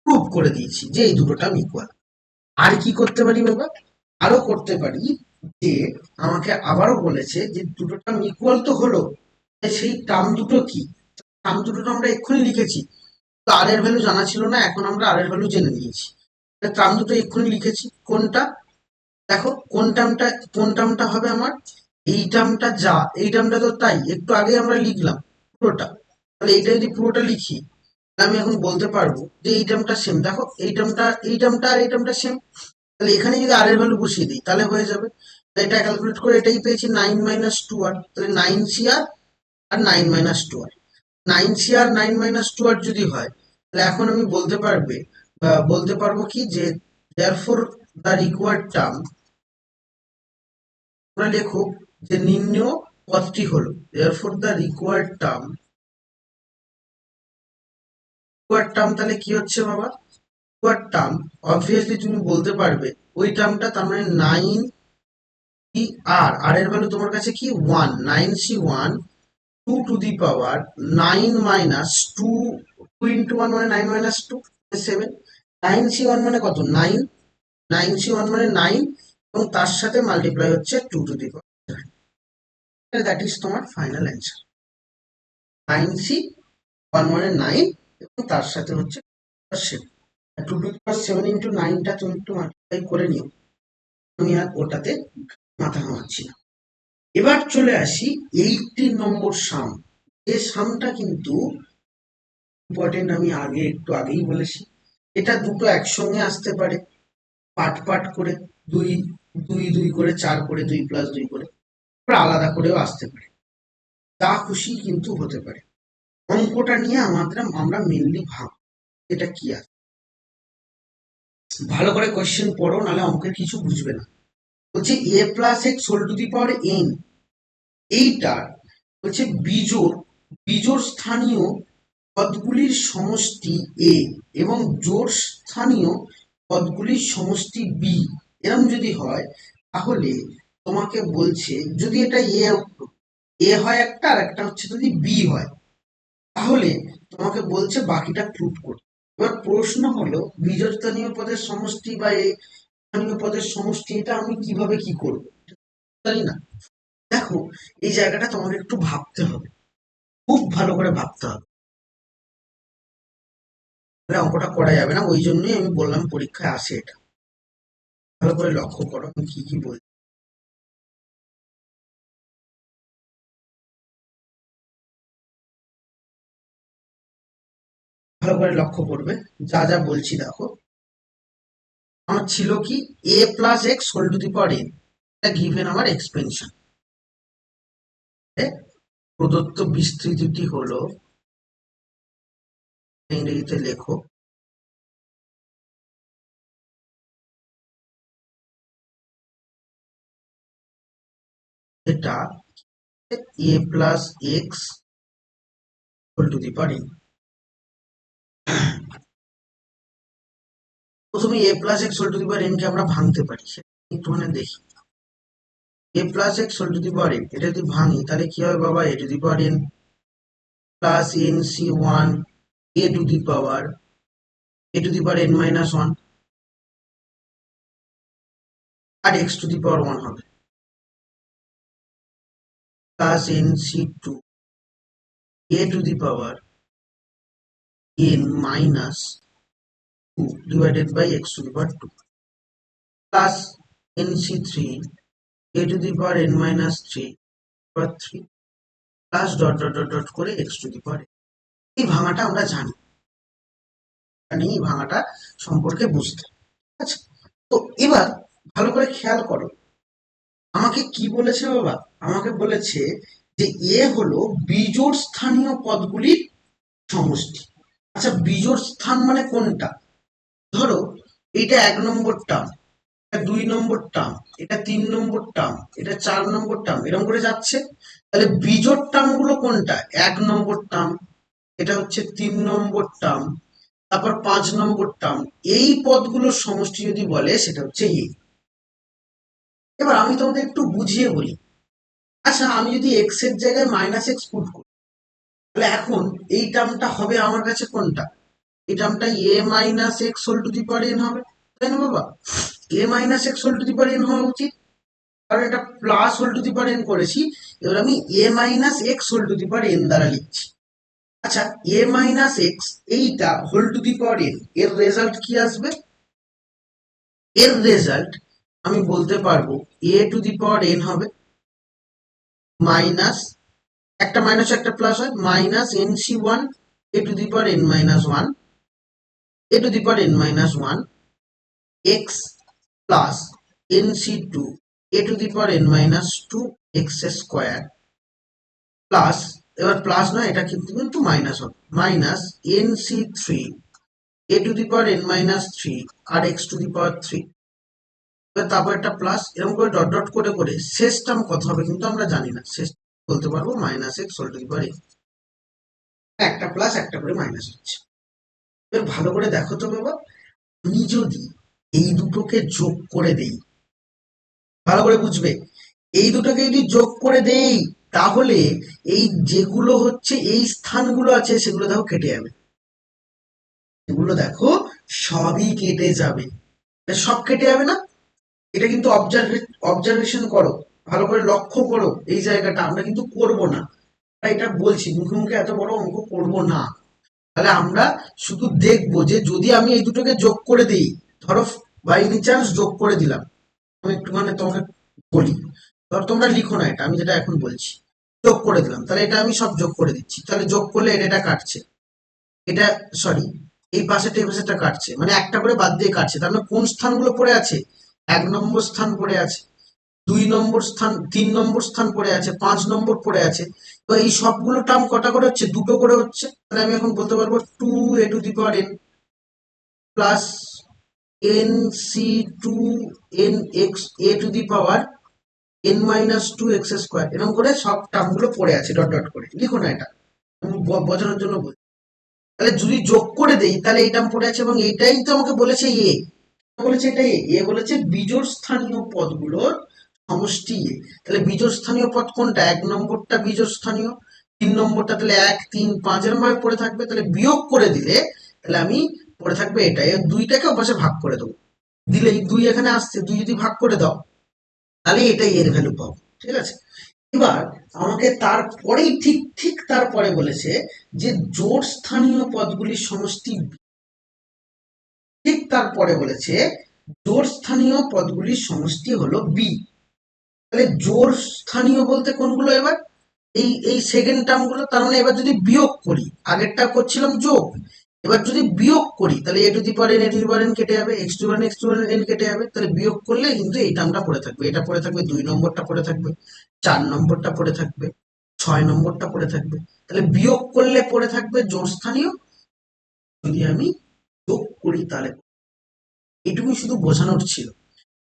প্রুভ করে দিয়েছি যে এই দুটো টার্ম ইকুয়াল। আর কি করতে পারি বাবা? আরো করতে পারি যে আমাকে আবারও বলেছে যে দুটো টার্ম ইকুয়াল তো হলো, সেই টার্ম দুটো কি? টার্ম দুটো তো আমরা এক্ষুনি লিখেছি, তো আর এর ভ্যালু জানা ছিল না, এখন আমরা আর এর ভ্যালু জেনে নিয়েছি। টার্ম দুটো এক্ষুনি লিখেছি, কোনটা? দেখো কোন টার্মটা হবে আমার? এই টার্মটা, যা এই টার্মটা তো তাই একটু আগে আমরা লিখলাম পুরোটা। তাহলে এইটা যদি পুরোটা লিখি, আমি এখন বলতে পারবো যে এই টার্মটা সেম। দেখো এই টার্মটা আর এই টার্মটা সেম, তাহলে এখানে যদি আর এর ভ্যালু বসিয়ে দিই তাহলে হয়ে যাবে। এটা ক্যালকুলেট করে এটাই পেয়েছি, 9 - 2r। তাহলে 9 CR আর 9 - 2r, 9 CR 9 - 2r যদি হয়, তাহলে এখন আমি বলতে পারবো কি যে therefore the required term, তোমরা লেখো যে নিম্ন পদটি হলো, therefore the required term তাহলে কি হচ্ছে বাবা? required term অবভিয়াসলি তুমি বলতে পারবে ওই টার্মটা, তার মানে 9 আর এর ভ্যালু তোমার কাছে কি? 1, 9C1 2 to the power 9 minus 2, 2 into 1 মানে 9 - 2 7, 9C1 মানে কত? 9, 9C1 মানে 9, এবং তার সাথে মাল্টিপ্লাই হচ্ছে 2 to the power, that is তোমার ফাইনাল অ্যান্সার। 9C1 মানে 9, এবং তার সাথে হচ্ছে 2 টু দি পাওয়ার 7 ইন্টু 9টা তুমি একটু মাল্টিপ্লাই করে নিও, আমি আর ওটাতে মাথা ঘামাচ্ছি না। এবার চলে আসি 18 নম্বর সাম। এই সামটা কিন্তু ইম্পর্টেন্ট, আমি একটু আগেই বলেছি। এটা দুটো একসঙ্গে আসতে পারে, পাট পাট করে, 2 2 2 করে, 4 করে, 2+2 করে, আলাদা করেও আসতে পারে, যা খুশি কিন্তু হতে পারে। অঙ্কটা নিয়ে আমরা মেনলি ভাব এটা কি আছে, ভালো করে কোয়েশ্চেন পড়ো, নাহলে অঙ্কের কিছু বুঝবে না। বলছে a+x⁴n, এইটা হচ্ছে বিজোড় স্থানীয় পদগুলির সমষ্টি a এবং জোড় স্থানীয় পদগুলির সমষ্টি b, এরকম যদি হয়, তাহলে তোমাকে বলছে যদি এটা এ হয় একটা, আর একটা হচ্ছে যদি বি হয়, তাহলে তোমাকে বলছে বাকিটা প্রুভ করতে। এবার প্রশ্ন হলো বীজস্থানীয় পদের সমষ্টি বা এই স্থানীয় পদের সমষ্টি এটা আমি কিভাবে কি করব, জানি না। দেখো, এই জায়গাটা তোমাকে একটু ভাবতে হবে, খুব ভালো করে ভাবতে হবে, তাহলে অঙ্কটা করা যাবে না। ওই জন্যই আমি বললাম পরীক্ষায় আসে এটা। ভালো করে লক্ষ্য করো আমি কি কি বলছি। ভালো করে লক্ষ্য করবে, যা যা বলছি দেখো। আমার ছিল কি, a plus x whole to the power n, এটা গিভেন আমার এক্সপেনশন। প্রদত্ত বিস্তৃতিটি হলো, ইংরেজিতে লেখো, এটা a plus x whole to the power n। প্রথমে a plus x whole to the power n কে আমরা ভাঙতে পারি, সেটা একটুখানি দেখি। a plus x whole to the power n, এটা যদি ভাঙি তাহলে কি হবে বাবা, a to the power n plus N C one a to the power n minus one, আর x টু দি পাওয়ার 1 হবে, plus N C two a to the power n minus 2 divided by x to the power 2, plus N C three a to the power n minus 3 power 3, plus dot dot dot dot করে x to the power. এই ভাঙাটা আমরা জানি, এই ভাঙাটা সম্পর্কে বুঝতে, ঠিক আছে? তো এবার ভালো করে খেয়াল করো, আমাকে কি বলেছে বাবা, আমাকে বলেছে যে এ হলো বিজোড় স্থানীয় পদগুলির সমষ্টি। আচ্ছা, বিজোড় স্থান মানে কোনটা? ধরো এটা 1 নম্বর টার্ম, এটা 2 নম্বর টার্ম, এটা 3 নম্বর টার্ম, এটা 4 নম্বর টার্ম, এরকম করে যাচ্ছে। তাহলে বিজোড় টার্ম গুলো কোনটা? 1 নম্বর টার্ম, এটা হচ্ছে 3 নম্বর টার্ম, তারপর 5 নম্বর টার্ম। এই পদগুলোর সমষ্টি যদি বলে সেটা হচ্ছে এ। এবার আমি তোমাদের একটু বুঝিয়ে বলি। আচ্ছা, আমি যদি এক্স এর জায়গায় মাইনাস এক্স পুট করি, তাহলে এখন এই টার্মটা হবে আমার কাছে কোনটা? এই টার্মটা A minus x whole to the power N হবে, তাই না বাবা? A minus x whole to the power N হওয়া উচিত, কারণ এটা plus whole to the power N করেছি। এবার আমি A minus x whole to the power N দ্বারা লিখছি। আচ্ছা, এ মাইনাস এক্স এইটা whole to the power N, এর রেজাল্ট কি আসবে? এর রেজাল্ট আমি বলতে পারবো A to the power N হবে মাইনাস, একটা মাইনাস একটা প্লাস হয়, minus N C one A to the power N minus one, A to the power N minus one X plus N C two A to the power N minus two x square, plus, এবার plus নয় এটা কিন্তু কিন্তু minus হবে, minus N C three A to the power N minus three আর X to the power three. তারপর একটা plus, এরকম করে ডট ডট করে করে শেষ টার্ম কত হবে কিন্তু আমরা জানি না, শেষ বলতে পারবো minus x whole to the power N. একটা প্লাস একটা করে মাইনাস হচ্ছে। এবার ভালো করে দেখো তো বাবা, আমি যদি এই দুটোকে যোগ করে দেই, ভালো করে বুঝবে, এই দুটোকে যদি যোগ করে দেই তাহলে এই যেগুলো হচ্ছে এই স্থানগুলো আছে সেগুলো দেখো কেটে যাবে, এগুলো দেখো সবই কেটে যাবে, সব কেটে যাবে না? এটা কিন্তু অবজারভেশন করো, ভালো করে লক্ষ্য করো, এই জায়গাটা আমরা কিন্তু করব না, এটা বলছি মুখে মুখে এত বড় অঙ্ক করব না। তাহলে আমরা শুধু দেখবো যে যদি আমি এই দুটোকে যোগ করে দিই, ধরো বাই এনি চান্স যোগ করে দিলাম, আমি একটুখানি তোমাকে বলি, ধর তোমরা লিখো না, এটা আমি যেটা এখন বলছি, যোগ করে দিলাম, তাহলে এটা আমি সব যোগ করে দিচ্ছি, তাহলে যোগ করলে এটা এটা কাটছে, এটা সরি এই পাশেটা এই পাশেটা কাটছে, মানে একটা করে বাদ দিয়ে কাটছে, তার মানে কোন স্থানগুলো পড়ে আছে? 1 নম্বর স্থান পড়ে আছে, 2 নম্বর স্থান, 3 নম্বর স্থান পড়ে আছে, 5 নম্বর পড়ে আছে। তো এই সবগুলো টার্ম কটা করে হচ্ছে? দুটো করে হচ্ছে, তাহলে আমি এখন বলতে পারবো two A to the power N plus N C two N X A to the power N minus two x square, এরকম করে সব টার্ম গুলো পড়ে আছে ডট ডট করে, লিখো না এটা, আমি বোঝানোর জন্য বলছি। তাহলে যদি যোগ করে দেই তাহলে এই টার্ম পড়ে আছে, এবং এইটাই তো আমাকে বলেছে এ, বলেছে এটা এ বলেছে বিজোড় স্থানীয় পদগুলোর সমষ্টি এ। তাহলে বিজোড় স্থানীয় পদ কোনটা? 1 নম্বরটা বিজোড় স্থানীয়, তিন নম্বরটা তাহলে 1 3 5 এর ভাবে পড়ে থাকবে, তাহলে বিয়োগ করে দিলে তাহলে আমি পড়ে থাকবে এটা, এই দুইটাকে ওপাশে ভাগ করে দেবো, দিলেই দুই এখানে আসছে, দুই যদি ভাগ করে দাও তাহলে এটাই এর ভ্যালু পাবো। ঠিক আছে, এবার আমাকে তারপরেই ঠিক ঠিক তারপরে বলেছে যে জোড় স্থানীয় পদগুলির সমষ্টি ঠিক তারপরে বলেছে জোড় স্থানীয় পদগুলির সমষ্টি হলো বি। তাহলে জোড় স্থানীয় বলতে কোনগুলো এবার, এই এই সেকেন্ড টার্ম গুলো, তার মানে এবার যদি বিয়োগ করি, আগেরটা করছিলাম যোগ, এবার যদি বিয়োগ করি তাহলে A to the power N, A to the power N কেটে যাবে, X to the power N, x to the power N কেটে যাবে, তাহলে বিয়োগ করলে কিন্তু এই টার্মটা পড়ে থাকবে, এটা পড়ে থাকবে, 2 নম্বরটা পড়ে থাকবে, 4 নম্বরটা পড়ে থাকবে, 6 নম্বরটা পড়ে থাকবে। তাহলে বিয়োগ করলে পড়ে থাকবে জোড় স্থানীয়, যদি আমি যোগ করি তাহলে, এটুকু শুধু বোঝানোর ছিল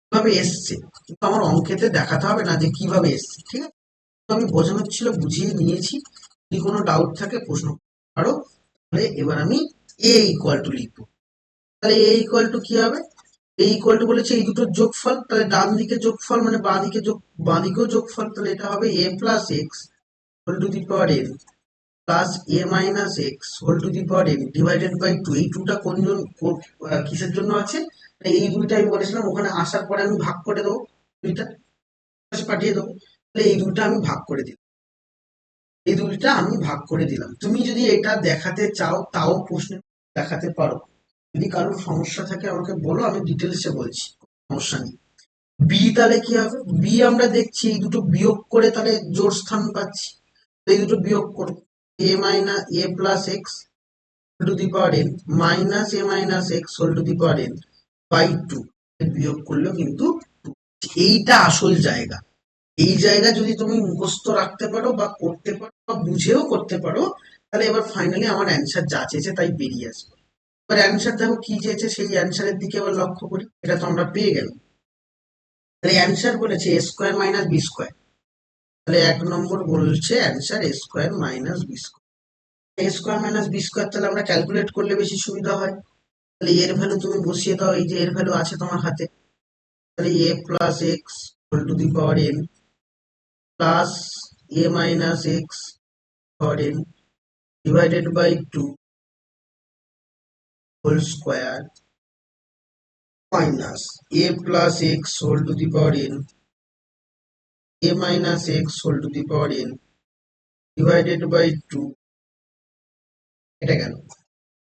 কিভাবে এসছে, কিন্তু আমার অঙ্কেতে দেখাতে হবে না যে কিভাবে এসছে। ঠিক আছে, আমি বোঝানোর ছিল, বুঝিয়ে নিয়েছি। যদি কোনো ডাউট থাকে প্রশ্ন পারো। তাহলে এবার আমি এ ইকুয়াল টু লিখবো। তাহলে এ ইকুয়াল টু কি হবে, এ ইকুয়াল টু বলেছে এই দুটোর যোগফল, তাহলে ডান দিকে যোগফল মানে বাঁ দিকেও যোগফল, তাহলে এটা হবে A plus x whole to the power N plus A minus x whole to the power N divided by two. এই টুটা কিসের জন্য আছে, এই দুইটা আমি বলেছিলাম ওখানে আসার পরে আমি ভাগ করে দেবো, দুইটা পাঠিয়ে দেবো, তাহলে এই দুইটা আমি ভাগ করে দিই, এই দুইটা আমি ভাগ করে দিলাম। তুমি যদি এটা দেখাতে চাও তাও প্রশ্নে দেখাতে পারো, যদি কারোর সমস্যা থাকে আমাকে বলো, আমি ডিটেলসে বলছি, সমস্যা নেই। বি তাহলে কি হবে, বি আমরা দেখছি এই দুটো বিয়োগ করে তাহলে জোড় স্থান পাচ্ছি, এই দুটো বিয়োগ করবো, A minus A plus x whole to the power N minus A minus x whole to the power N by two, বিয়োগ করলেও কিন্তু এইটা আসল জায়গা। এই জায়গা যদি তুমি মুখস্থ রাখতে পারো বা করতে পারো বা বুঝেও করতে পারো, তাহলে এবার ফাইনালি আমার অ্যান্সার যা চেয়েছে তাই বেরিয়ে আসবে। এবার অ্যান্সার দেখো কি চেয়েছে, সেই অ্যান্সারের দিকে এবার লক্ষ্য করি, এটা তো আমরা পেয়ে গেলাম। তাহলে অ্যান্সার বলেছে এ স্কোয়ার মাইনাস বি স্কোয়ার, তাহলে 1 নম্বর বলছে answer A square minus B square. A square minus B square তাহলে আমরা ক্যালকুলেট করলে বেশি সুবিধা হয়, তাহলে এর ভ্যালু তুমি বসিয়ে দাও, এই যে এর ভ্যালু আছে তোমার হাতে, তাহলে A plus x whole to the power N plus A minus X power N divided by 2 whole square minus a plus x whole to the power n a minus x whole to the power n divided by 2, এটা কেন,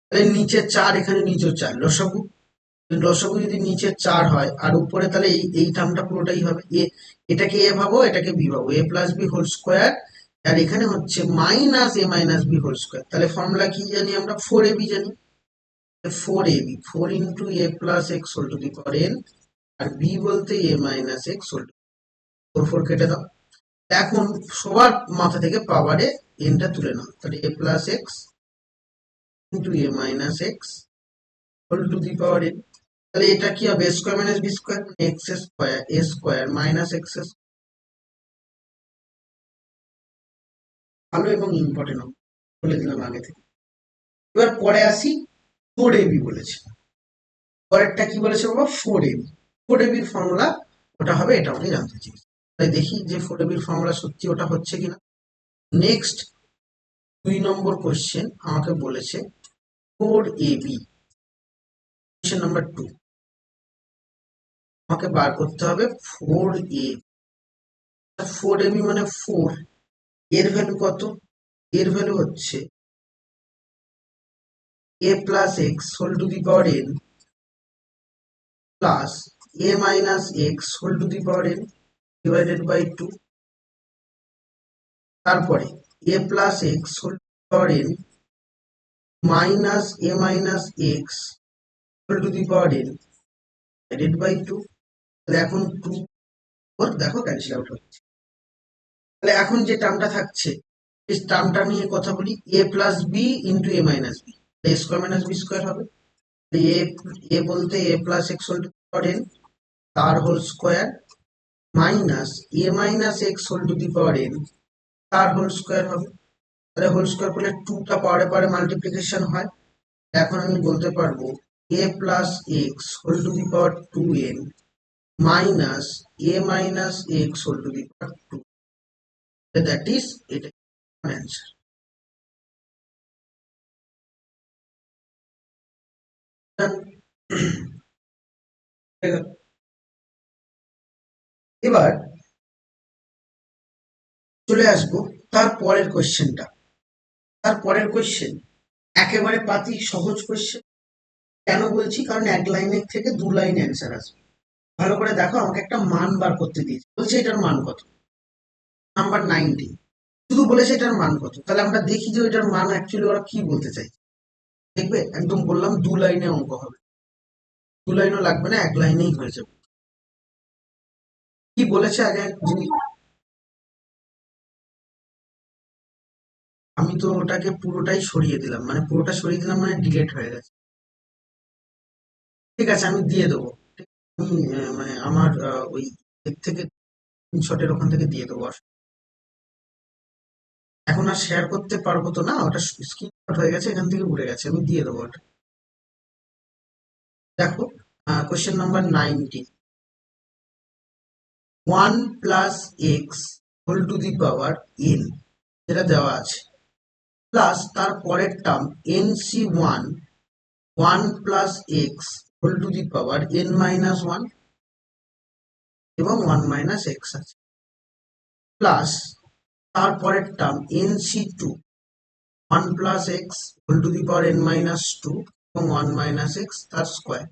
তাহলে নিচে 4 এখানে নিচে 4, লসাগু, লসাগু যদি নিচে 4 হয় আর উপরে, তাহলে এই টার্মটা পুরোটাই হবে এ, এটাকে এ ভাবো এটাকে বি ভাবো, A plus B whole square, আর এখানে হচ্ছে মাইনাস এ মাইনাস বি হোল স্কোয়ার। তাহলে ফর্মুলা কি জানি আমরা, 4ab জানি, 4ab 4 into A plus x whole to the power N, আর বি বলতে এ মাইনাস এক্স হোল, 4 কেটে দাও। এখন সবার মাথা থেকে পাওয়ারে এনটা তুলে নাও, তাহলে A plus X into A minus x whole to the power N, তাহলে এটা কি হবে, square minus B square X square A square minus X, ভালো এবং ইম্পর্টেন্ট বলে দিলাম আগে থেকে। এবার পরে আসি, 4ab বলেছে, পরেরটা কি বলেছে বাবা, 4ab, 4ab এর ফর্মুলা ওটা হবে, এটা আমি জানতে চাই, তাই দেখি যে 4ab এর ফর্মুলা সত্যি ওটা হচ্ছে কিনা। নেক্সট 2 নম্বর কোশ্চেন আমাকে বলেছে 4ab, কোশ্চেন নাম্বার 2 আমাকে বার করতে হবে 4a, 4ab মানে 4, এর ভ্যালু কত, এর ভ্যালু হচ্ছে a plus x whole to the power N plus A minus x whole to the power N divided by 2, তারপরে A plus x whole to the power N minus A minus x whole to the power N divided by 2। তাহলে এখন 2 দেখো cancel out হচ্ছে, তাহলে এখন যে টার্মটা থাকছে এই টার্মটা নিয়ে কথা বলি, a plus b into A minus b, a square minus B square হবে, এ এ বলতে a plus x whole to the power n তার whole square minus A minus x whole to the power n তার whole square হবে, তাহলে whole square করলে 2টা পাওয়ারে পাওয়ারে মাল্টিপ্লিকেশন হয়, এখন আমি বলতে পারবো a plus x whole to the power 2n minus A minus x whole to the power 2, that is এটা অ্যান্সার। এবার চলে আসবো তার পরের কোয়েশ্চেনটা। তার পরের কোয়েশ্চেন একেবারে পাতি সহজ কোয়েশ্চেন। কেন বলছি? কারণ এক লাইনের থেকে দু লাইন অ্যান্সার আসবে। ভালো করে দেখো, আমাকে একটা মান বার করতে দিয়েছে, বলছে এটার মান কত, নাম্বার 90। শুধু বলেছে এটার মান কত, তাহলে আমরা দেখি যে এটার মান অ্যাকচুয়ালি ওরা কি বলতে চাইছে। দেখবে, একদম বললাম দু লাইনে অঙ্ক হবে, দু লাইনও লাগবে না, এক লাইনেই হয়ে যাবে। কি বলেছে আগে জিনিস, আমি তো ওটাকে পুরোটাই সরিয়ে দিলাম, মানে পুরোটা সরিয়ে দিলাম মানে ডিলেট হয়ে গেছে। ঠিক আছে, আমি দিয়ে দেবো। আমি মানে আমার ওই এর থেকে স্ক্রিনশটের ওখান থেকে দিয়ে দেবো। এখন আর শেয়ার করতে পারবো তো না, ওটা স্ক্রিনশট হয়ে গেছে, এখান থেকে উড়ে গেছে, আমি দিয়ে দেবো ওটা। দেখো, question number 90, 1 plus x whole to the power N, যেটা দেওয়া আছে, প্লাস তার পরের term N C one, 1 plus x whole to the power N minus one, এবং 1 মাইনাস এক্স আছে, প্লাস তার পরের term N C two, 1 plus x whole to the power N minus two, এবং 1 মাইনাস এক্স তার square,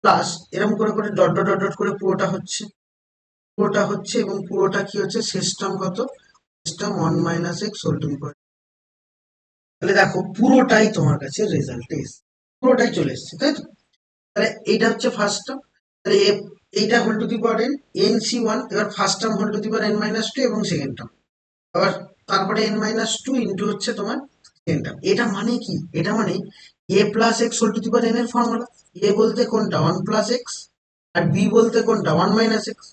plus এরকম করে করে dot dot dot dot করে পুরোটা হচ্ছে, পুরোটা হচ্ছে, এবং পুরোটা কি হচ্ছে, শেষ টার্ম কত, শেষ term 1 minus x whole to the power. তাহলে দেখো পুরোটাই তোমার কাছে রেজাল্টে এসছে, পুরোটাই চলে এসছে, তাই তো? তাহলে এইটা হচ্ছে ফার্স্ট টার্ম, তাহলে এইটা whole to the power n, n C one, এবার first term whole to the power N minus two, এবং সেকেন্ড টার্ম আবার তারপরে এন মাইনাস টু ইন্টু হচ্ছে তোমার সেকেন্ড টার্ম। এটা মানে কি? এটা মানে a plus x whole to the power N এর ফর্মুলা। এ বলতে কোনটা, 1 প্লাস এক্স, আর বি বলতে কোনটা, 1 minus x,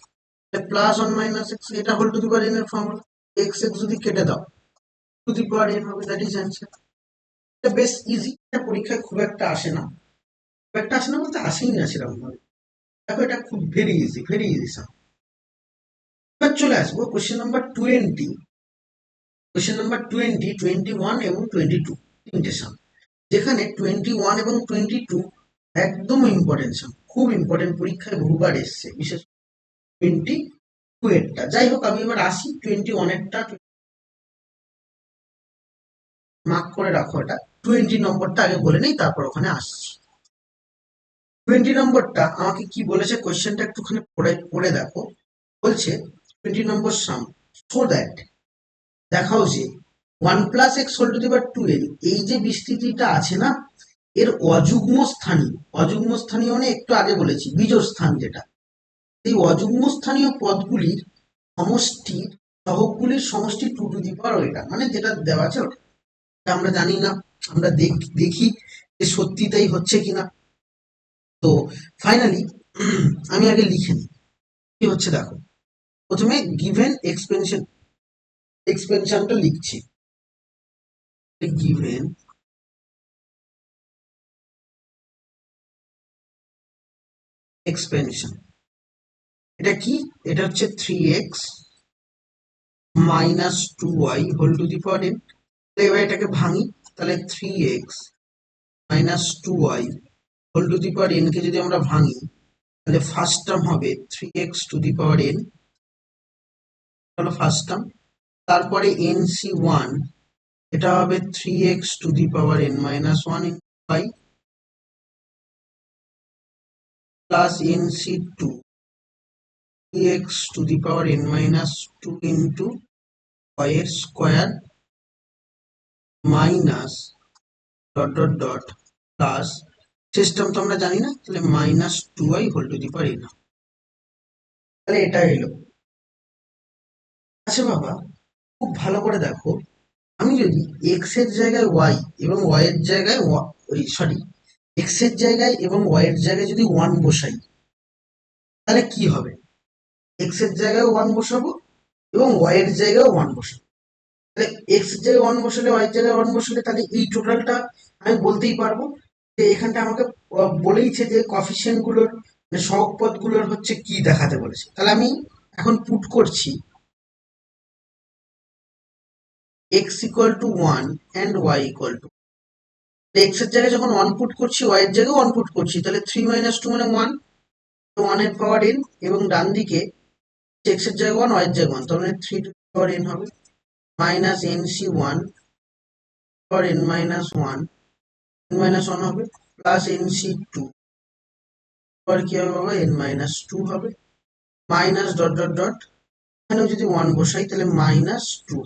plus 1 minus x, এটা whole to the power N এর ফর্মুলা। এক্স এক্স যদি কেটে দাও, টু দি পাওয়ার এন হবে, দ্যাট ইজ অ্যান্সার। এটা বেশ ইজি, এটা পরীক্ষায় খুব একটা আসে না, খুব একটা আসে না বলতে আসেই না সেরকম ভাবে। দেখো, এটা খুব ভেরি ইজি সাম। এবার চলে আসবো কোশ্চেন নাম্বার 20। কোশ্চেন নাম্বার 20, 21 এবং 22, তিনটে সাম, যেখানে 21 এবং 22 একদম ইম্পর্টেন্ট সাম, খুব ইম্পর্টেন্ট, পরীক্ষায় বহুবার এসছে, বিশেষ 22 এরটা। যাই হোক, আমি এবার আসি 21 এরটা, মার্ক করে রাখো, এটা 20 নম্বরটা আগে বলে নেই, তারপর ওখানে আসছি। 20 নম্বরটা আমাকে কি বলেছে, কোয়েশ্চেনটা একটুখানি পড়ে পড়ে দেখো। বলছে 20 নম্বর সাম, সো দ্যাট, দেখাও যে 1 plus x whole to the power 2n, এই যে বিস্তৃতিটা আছে না, এর অযুগ্ম স্থানীয়, অযুগ্ম স্থানীয় মানে একটু আগে বলেছি বিজোড় স্থান যেটা, এই অযুগ্ম স্থানীয় পদগুলির সমষ্টির সহগগুলির সমষ্টি 2 টু দি পাওয়ার ওইটা, মানে যেটা দেওয়া আছে ওটা। আমরা জানি না, আমরা দেখি যে সত্যি তাই হচ্ছে কিনা। তো ফাইনালি আমি আগে লিখে নিই কি হচ্ছে, দেখো প্রথমে গিভেন এক্সপেনশনটা লিখছি, গিভেন এক্সপেনশন, এটা কি, এটা হচ্ছে 3x minus 2y whole to the power n। এবার এটাকে ভাঙি, তাহলে 3x minus 2y whole to the power n কে যদি আমরা ভাঙি, তাহলে ফার্স্ট টার্ম হবে 3x to the power n, হলো ফার্স্ট টার্ম। তারপরে nc1, এটা হবে 3x to the power n minus 1 y, plus nc2, 3x to the power n minus 2 into y এর square, minus dot dot dot, plus system তো আমরা জানি না, তাহলে minus 2y whole to the power n। তাহলে এটা এলো। আচ্ছা বাবা, খুব ভালো করে দেখো, আমি যদি এক্স এর জায়গায় ওয়াই এবং ওয়াই এর জায়গায় ওই সরি, এক্স এর জায়গায় এবং ওয়াই এর জায়গায় যদি 1 বসাই, তাহলে কি হবে? এক্স এর জায়গায় 1 বসাবো এবং ওয়াই এর জায়গায় 1 বসাবো। তাহলে এক্স এর জায়গায় 1 বসালে, ওয়াই এর জায়গায় 1 বসালে, তাহলে এই টোটালটা আমি বলতেই পারবো যে এখানটা আমাকে বলেইছে যে কফিসিয়েন্ট গুলোর, মানে সহগ পদগুলোর হচ্ছে কি দেখাতে বলেছে। তাহলে আমি এখন পুট করছি x equal to 1 and y equal to, x এর জায়গায় যখন 1 পুট করছি, ওয়াই এর জায়গায় 1 পুট করছি, তাহলে 3 - 2 মানে 1, 1 এর পাওয়ার n, এবং ডান দিকে এক্স এর জায়গায় 1, ওয়াই এর জায়গায় 1, তার মানে 3 টু দি পাওয়ার n হবে, মাইনাস nc1 পাওয়ার n মাইনাস 1, n মাইনাস 1 হবে, প্লাস nc2 পাওয়ার কি হবে বাবা, n মাইনাস 2 হবে, মাইনাস ডট ডট ডট, এখানেও যদি 1 বসাই তাহলে মাইনাস 2।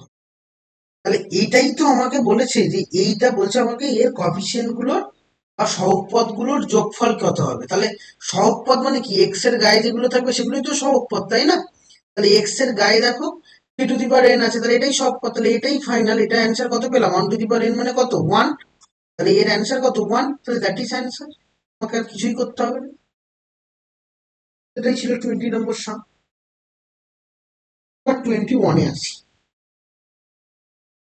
তাহলে এইটাই তো আমাকে বলেছে, যে এইটা বলছে আমাকে এর কফিসিয়েন্ট গুলোর আর সহগপদ গুলোর যোগফল কত হবে। তাহলে সহগপদ মানে কি, এক্স এর গায়ে যেগুলো থাকবে সেগুলোই তো সহগপদ, তাই না? তাহলে এক্স এর গায়ে দেখো 3 টু দি পাওয়ার n আছে, তাহলে এটাই সহগপদ, তাহলে এটাই ফাইনাল। এটা অ্যান্সার কত পেলাম, 1 টু দি পাওয়ার n মানে কত, 1, তাহলে এর অ্যান্সার কত, 1, তাহলে দ্যাট ইজ অ্যান্সার, আমাকে আর কিছুই করতে হবে না। এটাই ছিল 20 নম্বর সাম। 21-এ আসি।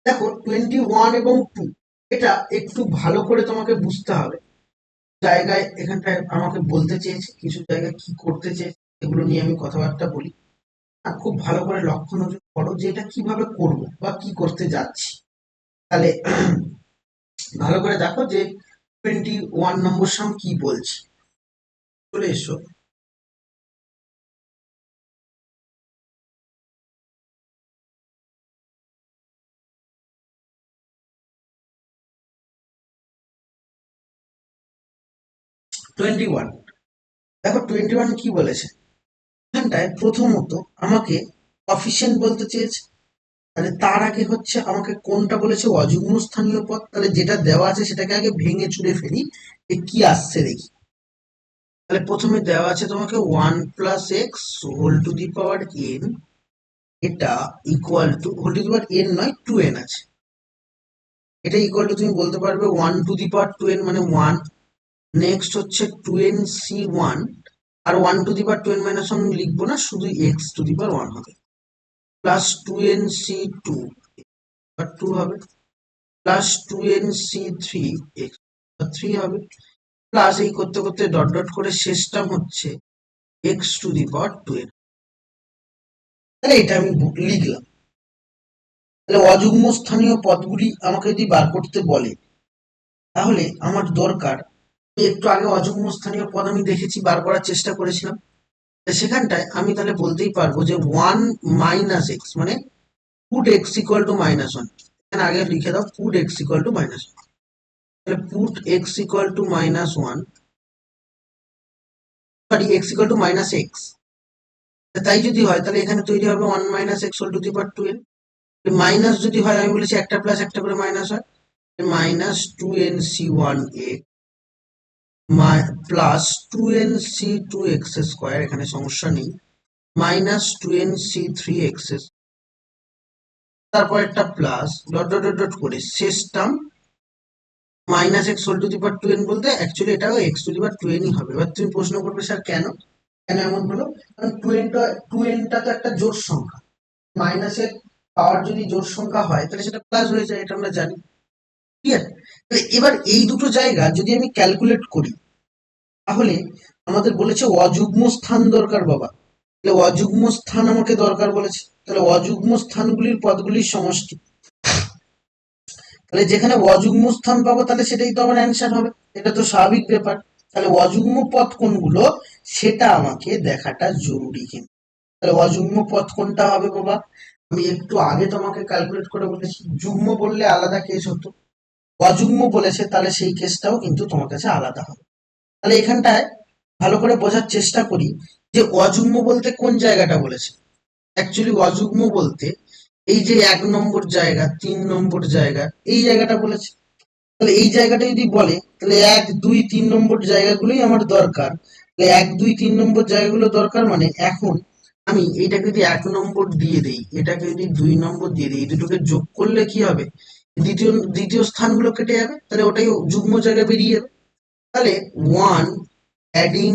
দেখো 21 এবং 2, এটা একটু ভালো করে তোমাকে বুঝতে হবে। জায়গায় এখানটায় আমাকে বলতে চেয়েছে, কিছু জায়গায় কি করতে চেয়েছে, এগুলো নিয়ে আমি কথাবার্তা বলি। আর খুব ভালো করে লক্ষ্য নজর করো যে এটা কিভাবে করব বা কি করতে যাচ্ছি। তাহলে ভালো করে দেখো যে 21 নম্বর সাম কি বলছি। চলে এসো। টোয়েন্টি ওয়ান, দেখো 21 কি বলেছে। এখানটায় প্রথমত আমাকে কফিসিয়েন্ট বলতে চেয়েছে, তাহলে তার আগে হচ্ছে আমাকে কোনটা বলেছে, অযুগ্ম স্থানীয় পদ। তাহলে যেটা দেওয়া আছে সেটাকে আগে ভেঙে চুরে ফেলি, যে কি আসছে দেখি। তাহলে প্রথমে দেওয়া আছে তোমাকে 1 plus x whole to the power n, এটা equal to, whole to the power n নয় 2n আছে, এটা ইকুয়াল টু তুমি বলতে পারবে 1 টু দি পাওয়ার 2n মানে 1, নেক্সট হচ্ছে 2n c1, R 1 to the power 2n minus 1 লিখবো না, শুধু x টু দি পাওয়ার 1 হবে, প্লাস 2n c2 আর 2 হবে, প্লাস 2n c3 x 3 হবে, প্লাস এই করতে করতে ডট ডট করে শেষ টার্ম হচ্ছে x to the power 2n। তাহলে এটা আমি লিখলাম। তাহলে অযুগ্ম স্থানীয় পদগুলি আমাকে যদি বার করতে বলে, তাহলে আমার দরকার, একটু আগে অযুগ্ম স্থানীয় পদ আমি দেখেছি, বার করার চেষ্টা করেছিলাম। সেখানটায় আমি তাহলে বলতেই পারবো যে 1 মাইনাস এক্স মানে put x equal to minus 1, এখানে আগে লিখে দাও put x equal to minus 1, তাহলে put x equal to minus 1, sorry x equal to minus x, তাই যদি হয় তাহলে এখানে তৈরি হবে 1 minus x whole to the power 2n। Minus যদি হয়, আমি বলেছি একটা প্লাস একটা করে মাইনাস হয়, minus 2n c1 x plus 2n c2 x square, এখানে সমস্যা নেই, মাইনাস 2n c3 এক্স, তারপর একটা plus dot dot dot dot করে শেষ term minus x whole to the power 2n, বলতে অ্যাকচুয়ালি এটাও এক্স টু দি পাওয়ার 2nই হবে। এবার তুমি প্রশ্ন করবে স্যার কেন, কেন এমন হলো, কারণ 2nটা তো একটা জোড় সংখ্যা, মাইনাসের পাওয়ার যদি জোড় সংখ্যা হয় তাহলে সেটা প্লাস হয়ে যায়, এটা আমরা জানি। ঠিক আছে, তাহলে এবার এই দুটো জায়গা যদি আমি ক্যালকুলেট করি, তাহলে আমাদের বলেছে অযুগ্ম স্থান দরকার বাবা, তাহলে অযুগ্ম স্থান আমাকে দরকার বলেছে, তাহলে অযুগ্ম স্থানগুলির পদগুলির সমষ্টি, তাহলে যেখানে অযুগ্ম স্থান পাবো তাহলে সেটাই তো আমার অ্যান্সার হবে, এটা তো স্বাভাবিক ব্যাপার। তাহলে অযুগ্ম পদ কোনগুলো সেটা আমাকে দেখাটা জরুরি, কিন্তু তাহলে অযুগ্ম পদ কোনটা হবে বাবা, আমি একটু আগে তোমাকে ক্যালকুলেট করে বলেছি, যুগ্ম বললে আলাদা কেস হতো, অযুগ্ম বলেছে তাহলে সেই কেসটাও কিন্তু তোমার কাছে আলাদা হবে। তাহলে এখানটায় ভালো করে বোঝার চেষ্টা করি যে অযুগ্ম বলতে কোন জায়গাটা বলেছে। অ্যাকচুয়ালি অযুগ্ম বলতে এই যে 1 নম্বর জায়গা, 3 নম্বর জায়গা, এই জায়গাটা বলেছে। তাহলে এই জায়গাটা যদি বলে, তাহলে 1 2 3 নম্বর জায়গাগুলোই আমার দরকার, তাহলে 1 2 3 নম্বর জায়গাগুলো দরকার, মানে এখন আমি এইটাকে যদি 1 নম্বর দিয়ে দেই, এটাকে যদি 2 নম্বর দিয়ে দিই, এই দুটোকে যোগ করলে কি হবে, দ্বিতীয় দ্বিতীয় স্থানগুলো কেটে যাবে, তাহলে ওটাই যুগ্ম জায়গা বেরিয়ে যাবে। তাহলে 1 অ্যাডিং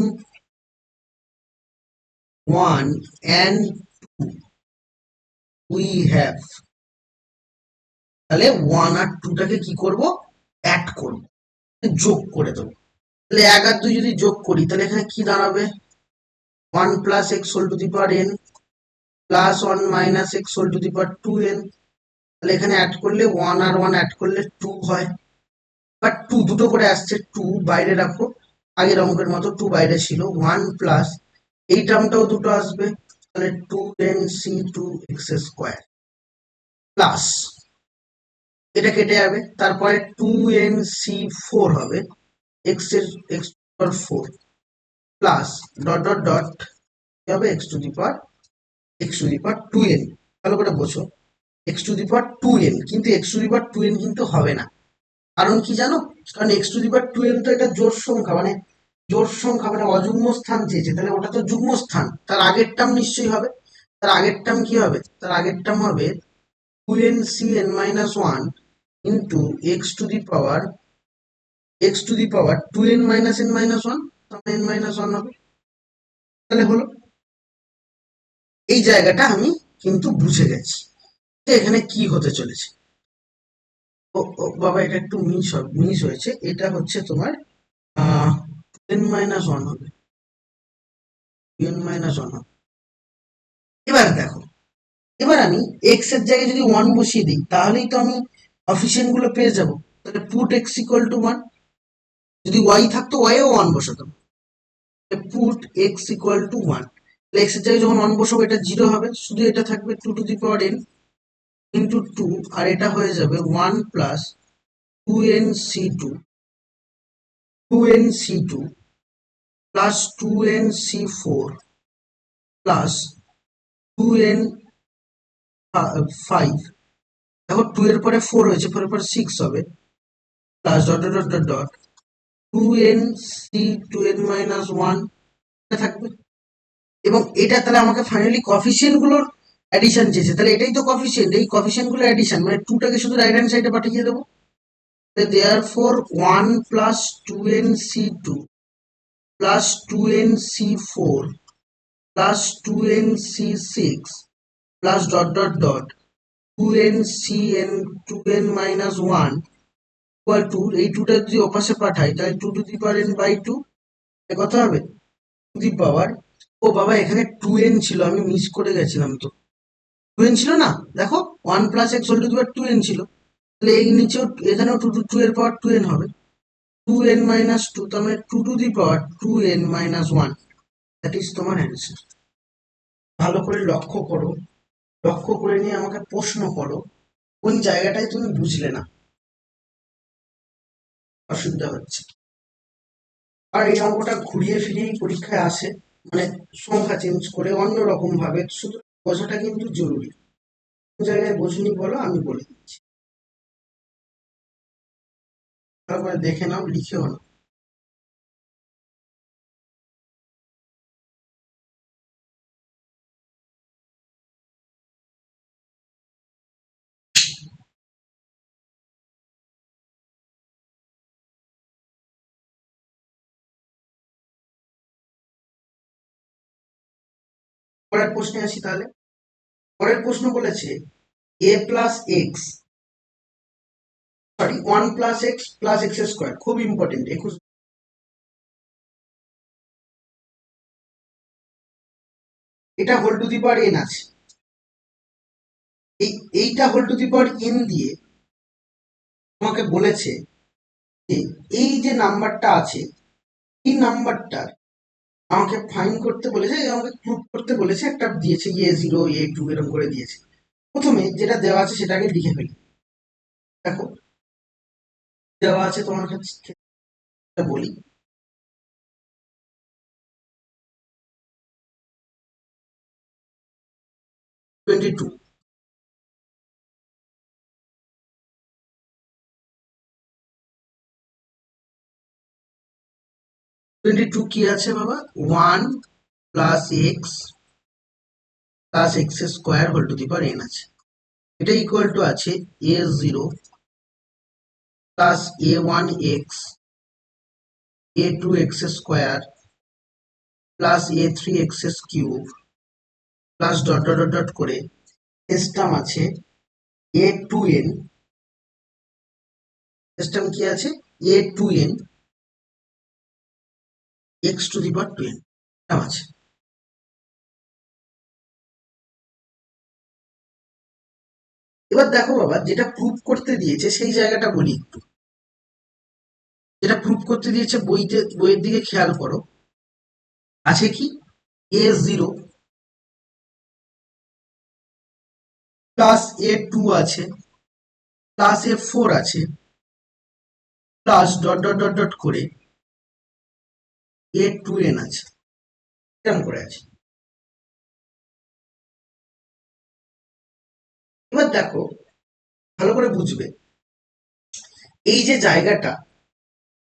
1 and we have, তাহলে 1 আর 2 টাকে কি করব, অ্যাড করব, যোগ করে দেবো। তাহলে 1 আর 2 যদি যোগ করি তাহলে এখানে কি দাঁড়াবে, 1 plus x whole to the power n plus 1 minus x whole to the power 2n, তাহলে এখানে অ্যাড করলে 1 আর 1 অ্যাড করলে 2 হয়, বাট টু দুটো করে আসছে, টু বাইরে রাখো, আগের অঙ্কের মতো টু বাইরে ছিল, ওয়ান প্লাস এই টার্মটাও দুটো আসবে, তাহলে two n C two x square plus এটা কেটে যাবে, তারপরে টু এন সি ফোর হবে, এক্স এর x power four plus dot dot dot কি হবে, x to the power two n. ভালো করে বোঝো, x to the power two n, কিন্তু x to the power two n কিন্তু হবে না। কারণ কি জানো? কারণ x to the power two n তো এটা জোড় সংখ্যা, মানে জোড় সংখ্যা মানে অযুগ্ম স্থান চেয়েছে, তাহলে ওটা তো যুগ্ম স্থান, তার আগের টার্ম নিশ্চয়ই হবে। তার আগের টার্ম কি হবে? তার আগের টার্ম হবে two n c n minus one into x to the power two n minus n minus one, তাহলে এন মাইনাস ওয়ান হবে। তাহলে হলো, এই জায়গাটা আমি কিন্তু বুঝে গেছি যে এখানে কি হতে চলেছে। ও ও বাবা, এটা একটু মিস হয়েছে, এটা হচ্ছে তোমার এন মাইনাস ওয়ান হবে, এন মাইনাস ওয়ান হবে। এবার দেখো, এবার আমি এক্স এর জায়গায় যদি ওয়ান বসিয়ে দিই, তাহলেই তো আমি অফিসিয়েন্ট গুলো পেয়ে যাব। তাহলে put x equal to one, যদি ওয়াই থাকতো ওয়াই ও ওয়ান বসাতাম, put x equal to one. তাহলে এক্স এর জায়গায় যখন ওয়ান বসাবো এটা জিরো হবে, শুধু এটা থাকবে two to the power n into two, আর এটা হয়ে যাবে one plus two n C two, two n C two plus two n c four plus two n five. দেখো টু এর পরে ফোর হয়েছে, ফোর এর পরে সিক্স হবে, plus dot dot dot dot two n C two n minus one থাকবে। এবং এটা তাহলে আমাকে ফাইনালি কফিসিয়েন্ট গুলোর অ্যাডিশন চেয়েছে, তাহলে এটাই তো কফিসিয়েন্ট, এই কফিসিয়েন্ট গুলোর অ্যাডিশন, মানে টুটাকে শুধু রাইট হ্যান্ড সাইডে পাঠিয়ে দেবো। Therefore one plus two n C two plus two n c four plus two n c six plus dot dot dot two n c n two n minus one equal to, এই টুটা যদি ওপাশে পাঠাই তাহলে two to the power N by two, কত হবে? To the পাওয়ার, ও বাবা এখানে টু এন ছিল, আমি মিস করে গেছিলাম তো, টু এন ছিল না, দেখো one plus x whole to the power two n ছিল, তাহলে এই নিচেও এখানেও টু টু টু এর পাওয়ার টু এন হবে, টু এন মাইনাস টু, তার মানে two to the power two n minus one, that is তোমার অ্যান্সার। ভালো করে লক্ষ্য করো, লক্ষ্য করে নিয়ে আমাকে প্রশ্ন করো, কোন জায়গাটায় তুমি বুঝলে না, অসুবিধা হচ্ছে। আর এই অঙ্কটা ঘুরিয়ে ফিরিয়ে পরীক্ষায় আসে, মানে সংখ্যা চেঞ্জ করে অন্য রকম ভাবে, শুধু বোঝাটা কিন্তু জরুরি। কোন জায়গায় বোঝনি বলো, আমি বলে দিচ্ছি, তারপরে দেখে নাও, লিখেও নাও। পরের প্রশ্নে আসি তাহলে। পরের প্রশ্ন বলেছে a plus x, sorry one plus x square, খুব ইম্পর্টেন্ট, এটা whole to the power n আছে, এই এইটা whole to the power n দিয়ে আমাকে বলেছে যে এই যে নাম্বারটা আছে, এই নাম্বারটা আমাকে ফাইন করতে বলেছে, আমাকে প্রুভ করতে বলেছে, একটা দিয়েছে এ জিরো এ টু এরকম করে দিয়েছে। প্রথমে যেটা দেওয়া আছে সেটাকে লিখে ফেলি। দেখো দেওয়া আছে তোমার কাছে, বলি 22, 22 কি আছে বাবা, one plus x plus x square whole to the power n আছে, এটা ইকুয়াল টু আছে a zero plus a one x A two x square plus a three x cube plus dot dot dot dot করে system আছে a two n, system কি আছে, a two N x to the power two n আছে। এবার দেখো বাবা, যেটা prove করতে দিয়েছে সেই জায়গাটা বলি একটু। যেটা প্রুফ করতে দিয়েছে বইয়ের দিকে খেয়াল করো, আছে কি A0 প্লাস A2 আছে, প্লাস A4 আছে, plus dot dot dot dot করে A2n আছে, এরকম করে আছে। এবার দেখো, ভালো করে বুঝবে, এই যে জায়গাটা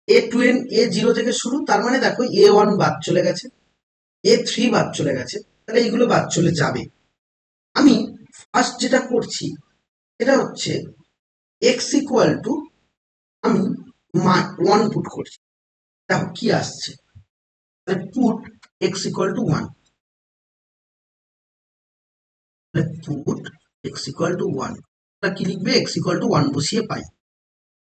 A2n A0 থেকে শুরু, তার মানে দেখো A1 বাদ চলে গেছে, A3 বাদ চলে গেছে, তাহলে এইগুলো বাদ চলে যাবে। আমি ফার্স্ট যেটা করছি এটা হচ্ছে x ইকুয়াল টু, আমি 1 পুট করছি, দেখো কি আসছে, put x equal to 1, put x equal to 1, কি লিখবে, x ইকুয়াল টু 1 বসিয়ে পাই,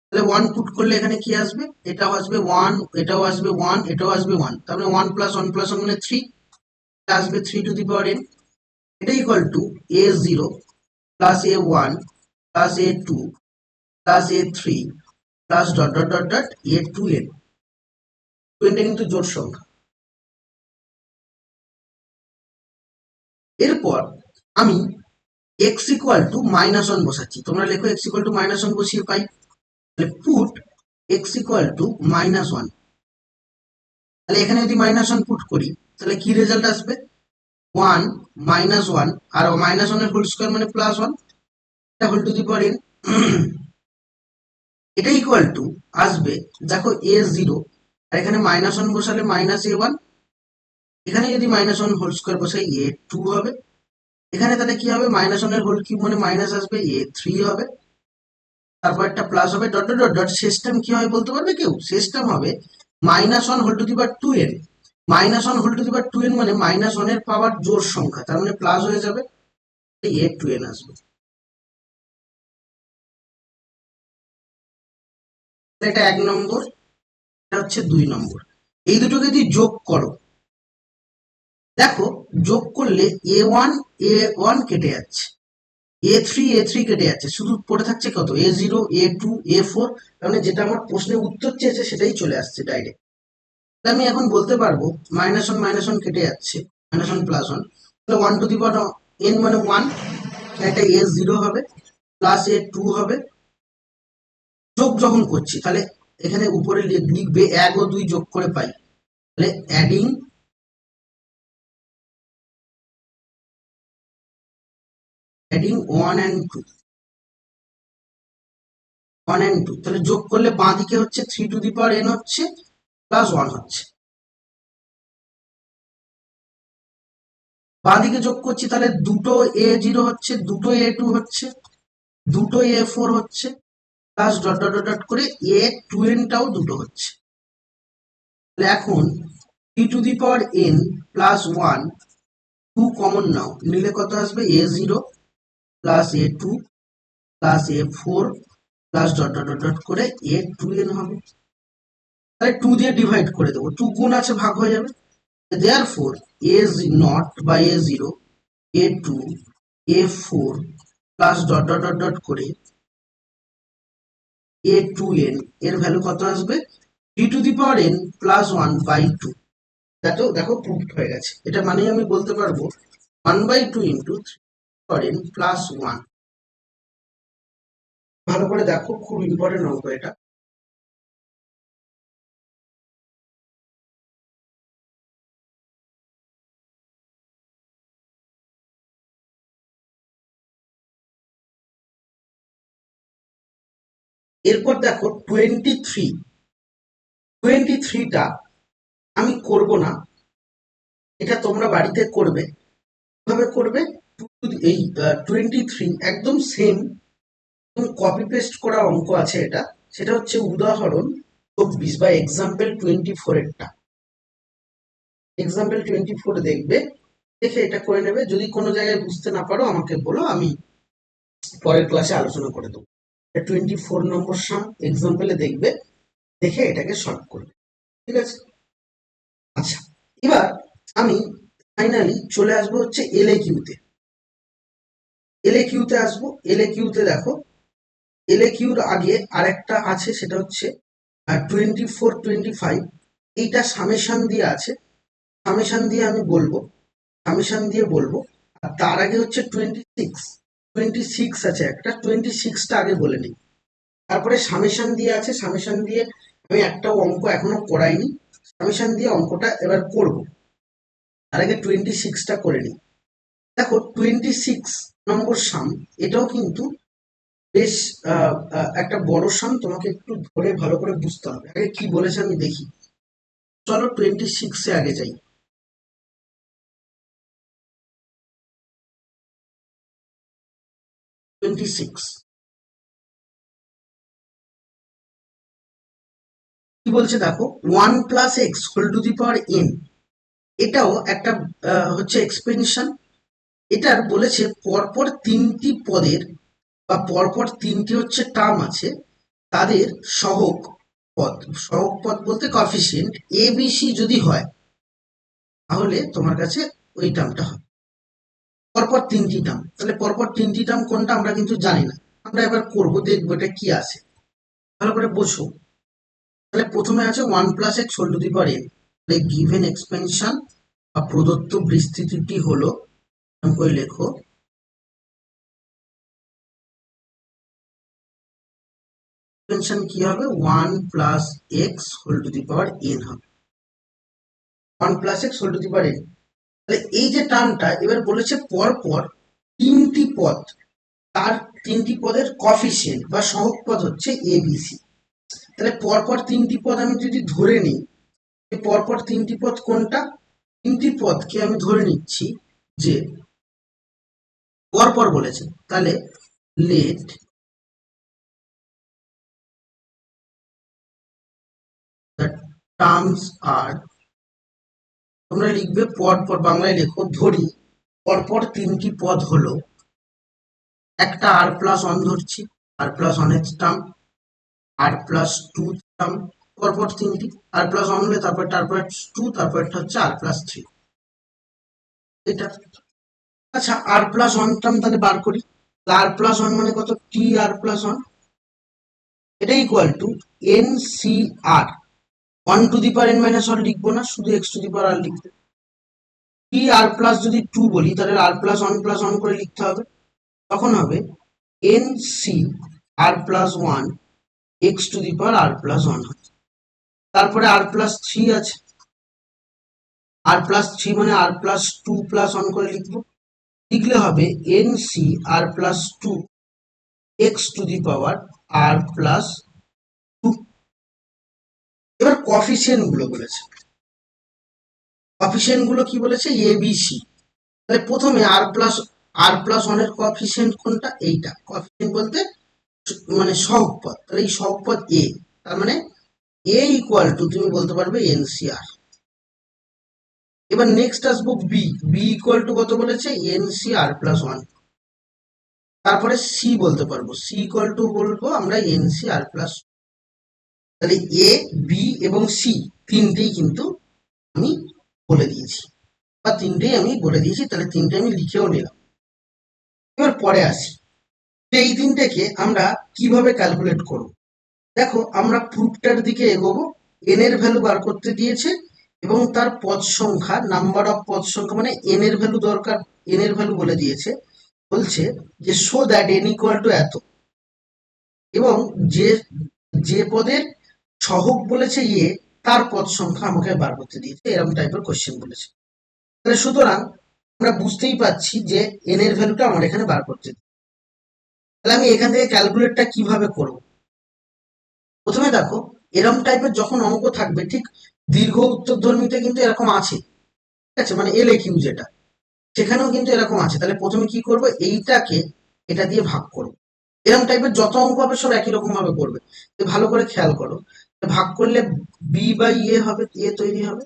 তাহলে 1 পুট করলে এখানে কি আসবে, এটাও আসবে 1, এটাও আসবে 1, এটাও আসবে 1, তার মানে 1 প্লাস 1 প্লাস 1 মানে 3, আসবে 3 টু দি পাওয়ার n, এটা equal two A0 plus A1 plus A2 plus A3 plus dot dot dot dot A2n, 2n কিন্তু জোড় সংখ্যা। এরপর আমি x ইকুয়াল টু -1 বসাচ্ছি, তোমরা লেখো x ইকুয়াল টু -1 বসিয়ে পাই, তাহলে পুট x ইকুয়াল টু -1, তাহলে এখানে যদি -1 পুট করি তাহলে কি রেজাল্ট আসবে, 1 -1 আর -1 এর হোল স্কয়ার মানে +1, এটা whole to the power n, এটা ইকুয়াল টু আসবে, দেখো A0 আর এখানে -1 বসালে -A1, এখানে যদি -1 হোল স্কয়ার বসাই A2 হবে, এখানে তাহলে কি হবে, -1 এর হোল কিউব মানে মাইনাস আসবে A3 হবে, তারপর একটা প্লাস হবে ডট ডট ডট ডট, শেষ টার্ম কি হবে বলতে পারবে কেউ, শেষ টার্ম হবে -1 whole to the power 2n, -1 whole to the power 2n মানে -1 এর পাওয়ার জোড় সংখ্যা, তার মানে প্লাস হয়ে যাবে, A2n আসবে। এটা 1 নম্বর, এটা হচ্ছে 2 নম্বর। এই দুটোকে যদি যোগ করো, দেখো যোগ করলে A1 কেটে যাচ্ছে, A3 কেটে যাচ্ছে, শুধু পড়ে থাকছে কত, A0 A2 A4, মানে যেটা আমার প্রশ্নের উত্তর চেয়েছে সেটাই চলে আসছে ডাইরেক্ট। আমি এখন বলতে পারবো -1 কেটে যাচ্ছে, -1 +1, তাহলে 1 টু দি পাওয়ার n মানে 1, একটা A0 হবে প্লাস A2 হবে, যোগ যখন করছি তাহলে এখানে উপরে লিখবে 1 ও 2 যোগ করে পাই, তাহলে অ্যাডিং 1 and 2, 1 and 2, তাহলে যোগ করলে বাঁ দিকে হচ্ছে 3 টু দি পাওয়ার n হচ্ছে প্লাস 1 হচ্ছে, বাঁ দিকে যোগ করছি তাহলে দুটো A0 হচ্ছে, দুটো A2 হচ্ছে, দুটো A4 হচ্ছে, প্লাস ডট ডট ডট করে A2n টাও দুটো হচ্ছে, তাহলে এখন 3 to the power n plus 1, 2 common নাও, নিলে কত আসবে, A0 plus A2 plus A4 plus dot dot dot dot করে A2n হবে, তাহলে 2 দিয়ে ডিভাইড করে দেবো, 2 গুণ আছে ভাগ হয়ে যাবে, therefore A0 by A0 A2 A4 plus dot dot dot dot করে A2n এর ভ্যালু কত আসবে, 3 to the power n plus 1 by 2, দেখো প্রুফড হয়ে গেছে, এটা মানে আমি বলতে পারবো 1/2 ইন্টু 3 পাওয়ার n প্লাস 1। ভালো করে দেখো, খুব ইম্পর্টেন্ট অঙ্ক এটা। এরপর দেখো 23টা আমি করব না, এটা তোমরা বাড়িতে করবে, কিভাবে করবে, এই 23 একদম সেম কপি পেস্ট করা অঙ্ক আছে এটা, সেটা হচ্ছে উদাহরণ 24 বা এক্সাম্পল 24 এরটা, এক্সাম্পল 24 দেখবে, দেখে এটা করে নেবে, যদি কোনো জায়গায় বুঝতে না পারো আমাকে বলো, আমি পরের ক্লাসে আলোচনা করে দেবো। 24 নম্বর সাম এক্সাম্পলে দেখবে, দেখে এটাকে সলভ করবে, ঠিক আছে। আচ্ছা, এবার আমি ফাইনালি চলে আসবো হচ্ছে এলএকিউতে, এলএকিউতে আসবো, এলএকিউতে দেখো, এলএকিউর আগে আরেকটা আছে, সেটা হচ্ছে 24 25 এইটা সামেশন দিয়ে আছে, সামেশন দিয়ে আমি বলবো, সামেশন দিয়ে বলবো। আর তার আগে হচ্ছে 26 আছে একটা, 26টা আগে বলে নিই, তারপরে সামেশন দিয়ে আছে, সামেশন দিয়ে আমি একটাও অঙ্ক এখনো করাইনি, সামেশন দিয়ে অঙ্কটা এবার করবো। তার আগে 26টা করে নিই। দেখো 26 নম্বর সাম, এটাও কিন্তু বেশ একটা বড় সাম, তোমাকে একটু ধরে ভালো করে বুঝতে হবে। আগে কি বলেছে আমি দেখি, চলো 26-এ আগে যাই। 26 কি বলছে দেখো, 1 + x⁴n, এটাও একটা হচ্ছে এক্সপেনশন। এটার বলেছে পরপর তিনটি পদের বা পরপর তিনটি হচ্ছে টার্ম আছে, তাদের সহগ পদ, সহগ পদ বলতে কফিসিয়েন্ট এ বি সি যদি হয়, তাহলে তোমার কাছে ওই টার্মটা হবে পরপর তিনটি টার্ম। তাহলে পরপর তিনটি টার্ম কোনটা আমরা কিন্তু জানি না, আমরা এবার করবো, দেখবো এটা কি আছে, ভালো করে বোঝো। তাহলে প্রথমে আছে 1 + x⁴n, তাহলে গিভেন এক্সপেনশন বা প্রদত্ত বিস্তৃতিটি হলো, করে লেখো, এক্সপেনশন কি হবে, 1 + x⁴n হবে, 1 + x⁴n। তাহলে এই যে টার্মটা এবার বলেছে পরপর তিনটি পদ, তার তিনটি পদের কফিসিয়েন্ট বা সহগ পদ হচ্ছে এ বি সি। তাহলে পরপর তিনটি পদ আমি যদি ধরে নিই, পরপর তিনটি পদ কোনটা, তিনটি পদকে আমি ধরে নিচ্ছি যে পরপর বলেছে, তাহলে লেট দ্য টার্মস আর, তোমরা লিখবে পরপর, বাংলায় লেখো ধরি, পরপর তিনটি পদ হলো, একটা r+1 ধরছি, r+1 টার্ম, r+2 টার্ম, পরপর তিনটি, r+1 হলে তারপর 2, তারপরটা হচ্ছে r+3, এটা। আচ্ছা r+1 টার্ম তাহলে বার করি, r+1 মানে কত, t r+1, এটা equal two NCR, 1 to the power n-1 লিখবো না, শুধু x⁴ লিখবো। টি আর প্লাস যদি 2 বলি, তাহলে r+1+1 করে লিখতে হবে, তখন হবে NC r+1 x⁴r+1 হবে। তারপরে r+3 আছে, r+3 মানে r+2+1 করে লিখবো, লিখলে হবে NC r+2 x⁴r+2। এবার কফিসিয়েন্ট গুলো বলেছে, কফিসিয়েন্ট গুলো কি বলেছে, এ বি সি। তাহলে প্রথমে r+1 এর কফিসিয়েন্ট কোনটা, এইটা কফিসিয়েন্ট বলতে মানে সহগ পদ, তাহলে এই সহগ পদ এ, তার মানে এ ইকুয়াল টু তুমি বলতে পারবে NCR। এবার নেক্সট আসবো বি, বি ইকুয়াল টু কত বলেছে, NCR+1। তারপরে সি বলতে পারবো, সি ইকুয়াল টু বলবো আমরা NCR+, তাহলে এ বি এবং সি তিনটেই কিন্তু আমি বলে দিয়েছি, বা তিনটেই আমি বলে দিয়েছি, তাহলে তিনটে আমি লিখেও নিলাম। এবার পরে আসি, এই তিনটেকে আমরা কিভাবে ক্যালকুলেট করব। দেখো আমরা প্রুফটার দিকে এগোবো, এন এর ভ্যালু বার করতে দিয়েছে এবং তার পদ সংখ্যা, নাম্বার অফ পদ সংখ্যা মানে এন এর ভ্যালু দরকার, এন এর ভ্যালু বলে দিয়েছে, বলছে যে show that n equal to এত, এবং যে যে পদের সহগ বলেছে ইয়ে, তার পদ সংখ্যা আমাকে বার করতে দিয়েছে, এরকম টাইপের কোশ্চেন বলেছে। তাহলে সুতরাং আমরা বুঝতেই পাচ্ছি যে এন এর ভ্যালুটা আমার এখানে বার করতে দিই। তাহলে আমি এখান থেকে ক্যালকুলেটটা কিভাবে করব। প্রথমে দেখো, এরকম টাইপের যখন অঙ্ক থাকবে, ঠিক দীর্ঘ উত্তরধর্মীতে কিন্তু এরকম আছে, ঠিক আছে, মানে LAQ যেটা, সেখানেও কিন্তু এরকম আছে। তাহলে প্রথমে কি করব, এইটাকে এটা দিয়ে ভাগ করব। এরকম টাইপের যত অঙ্ক হবে সব একই রকম ভাবে করবে, ভালো করে খেয়াল করো। ভাগ করলে B/A হবে, এ তৈরি হবে,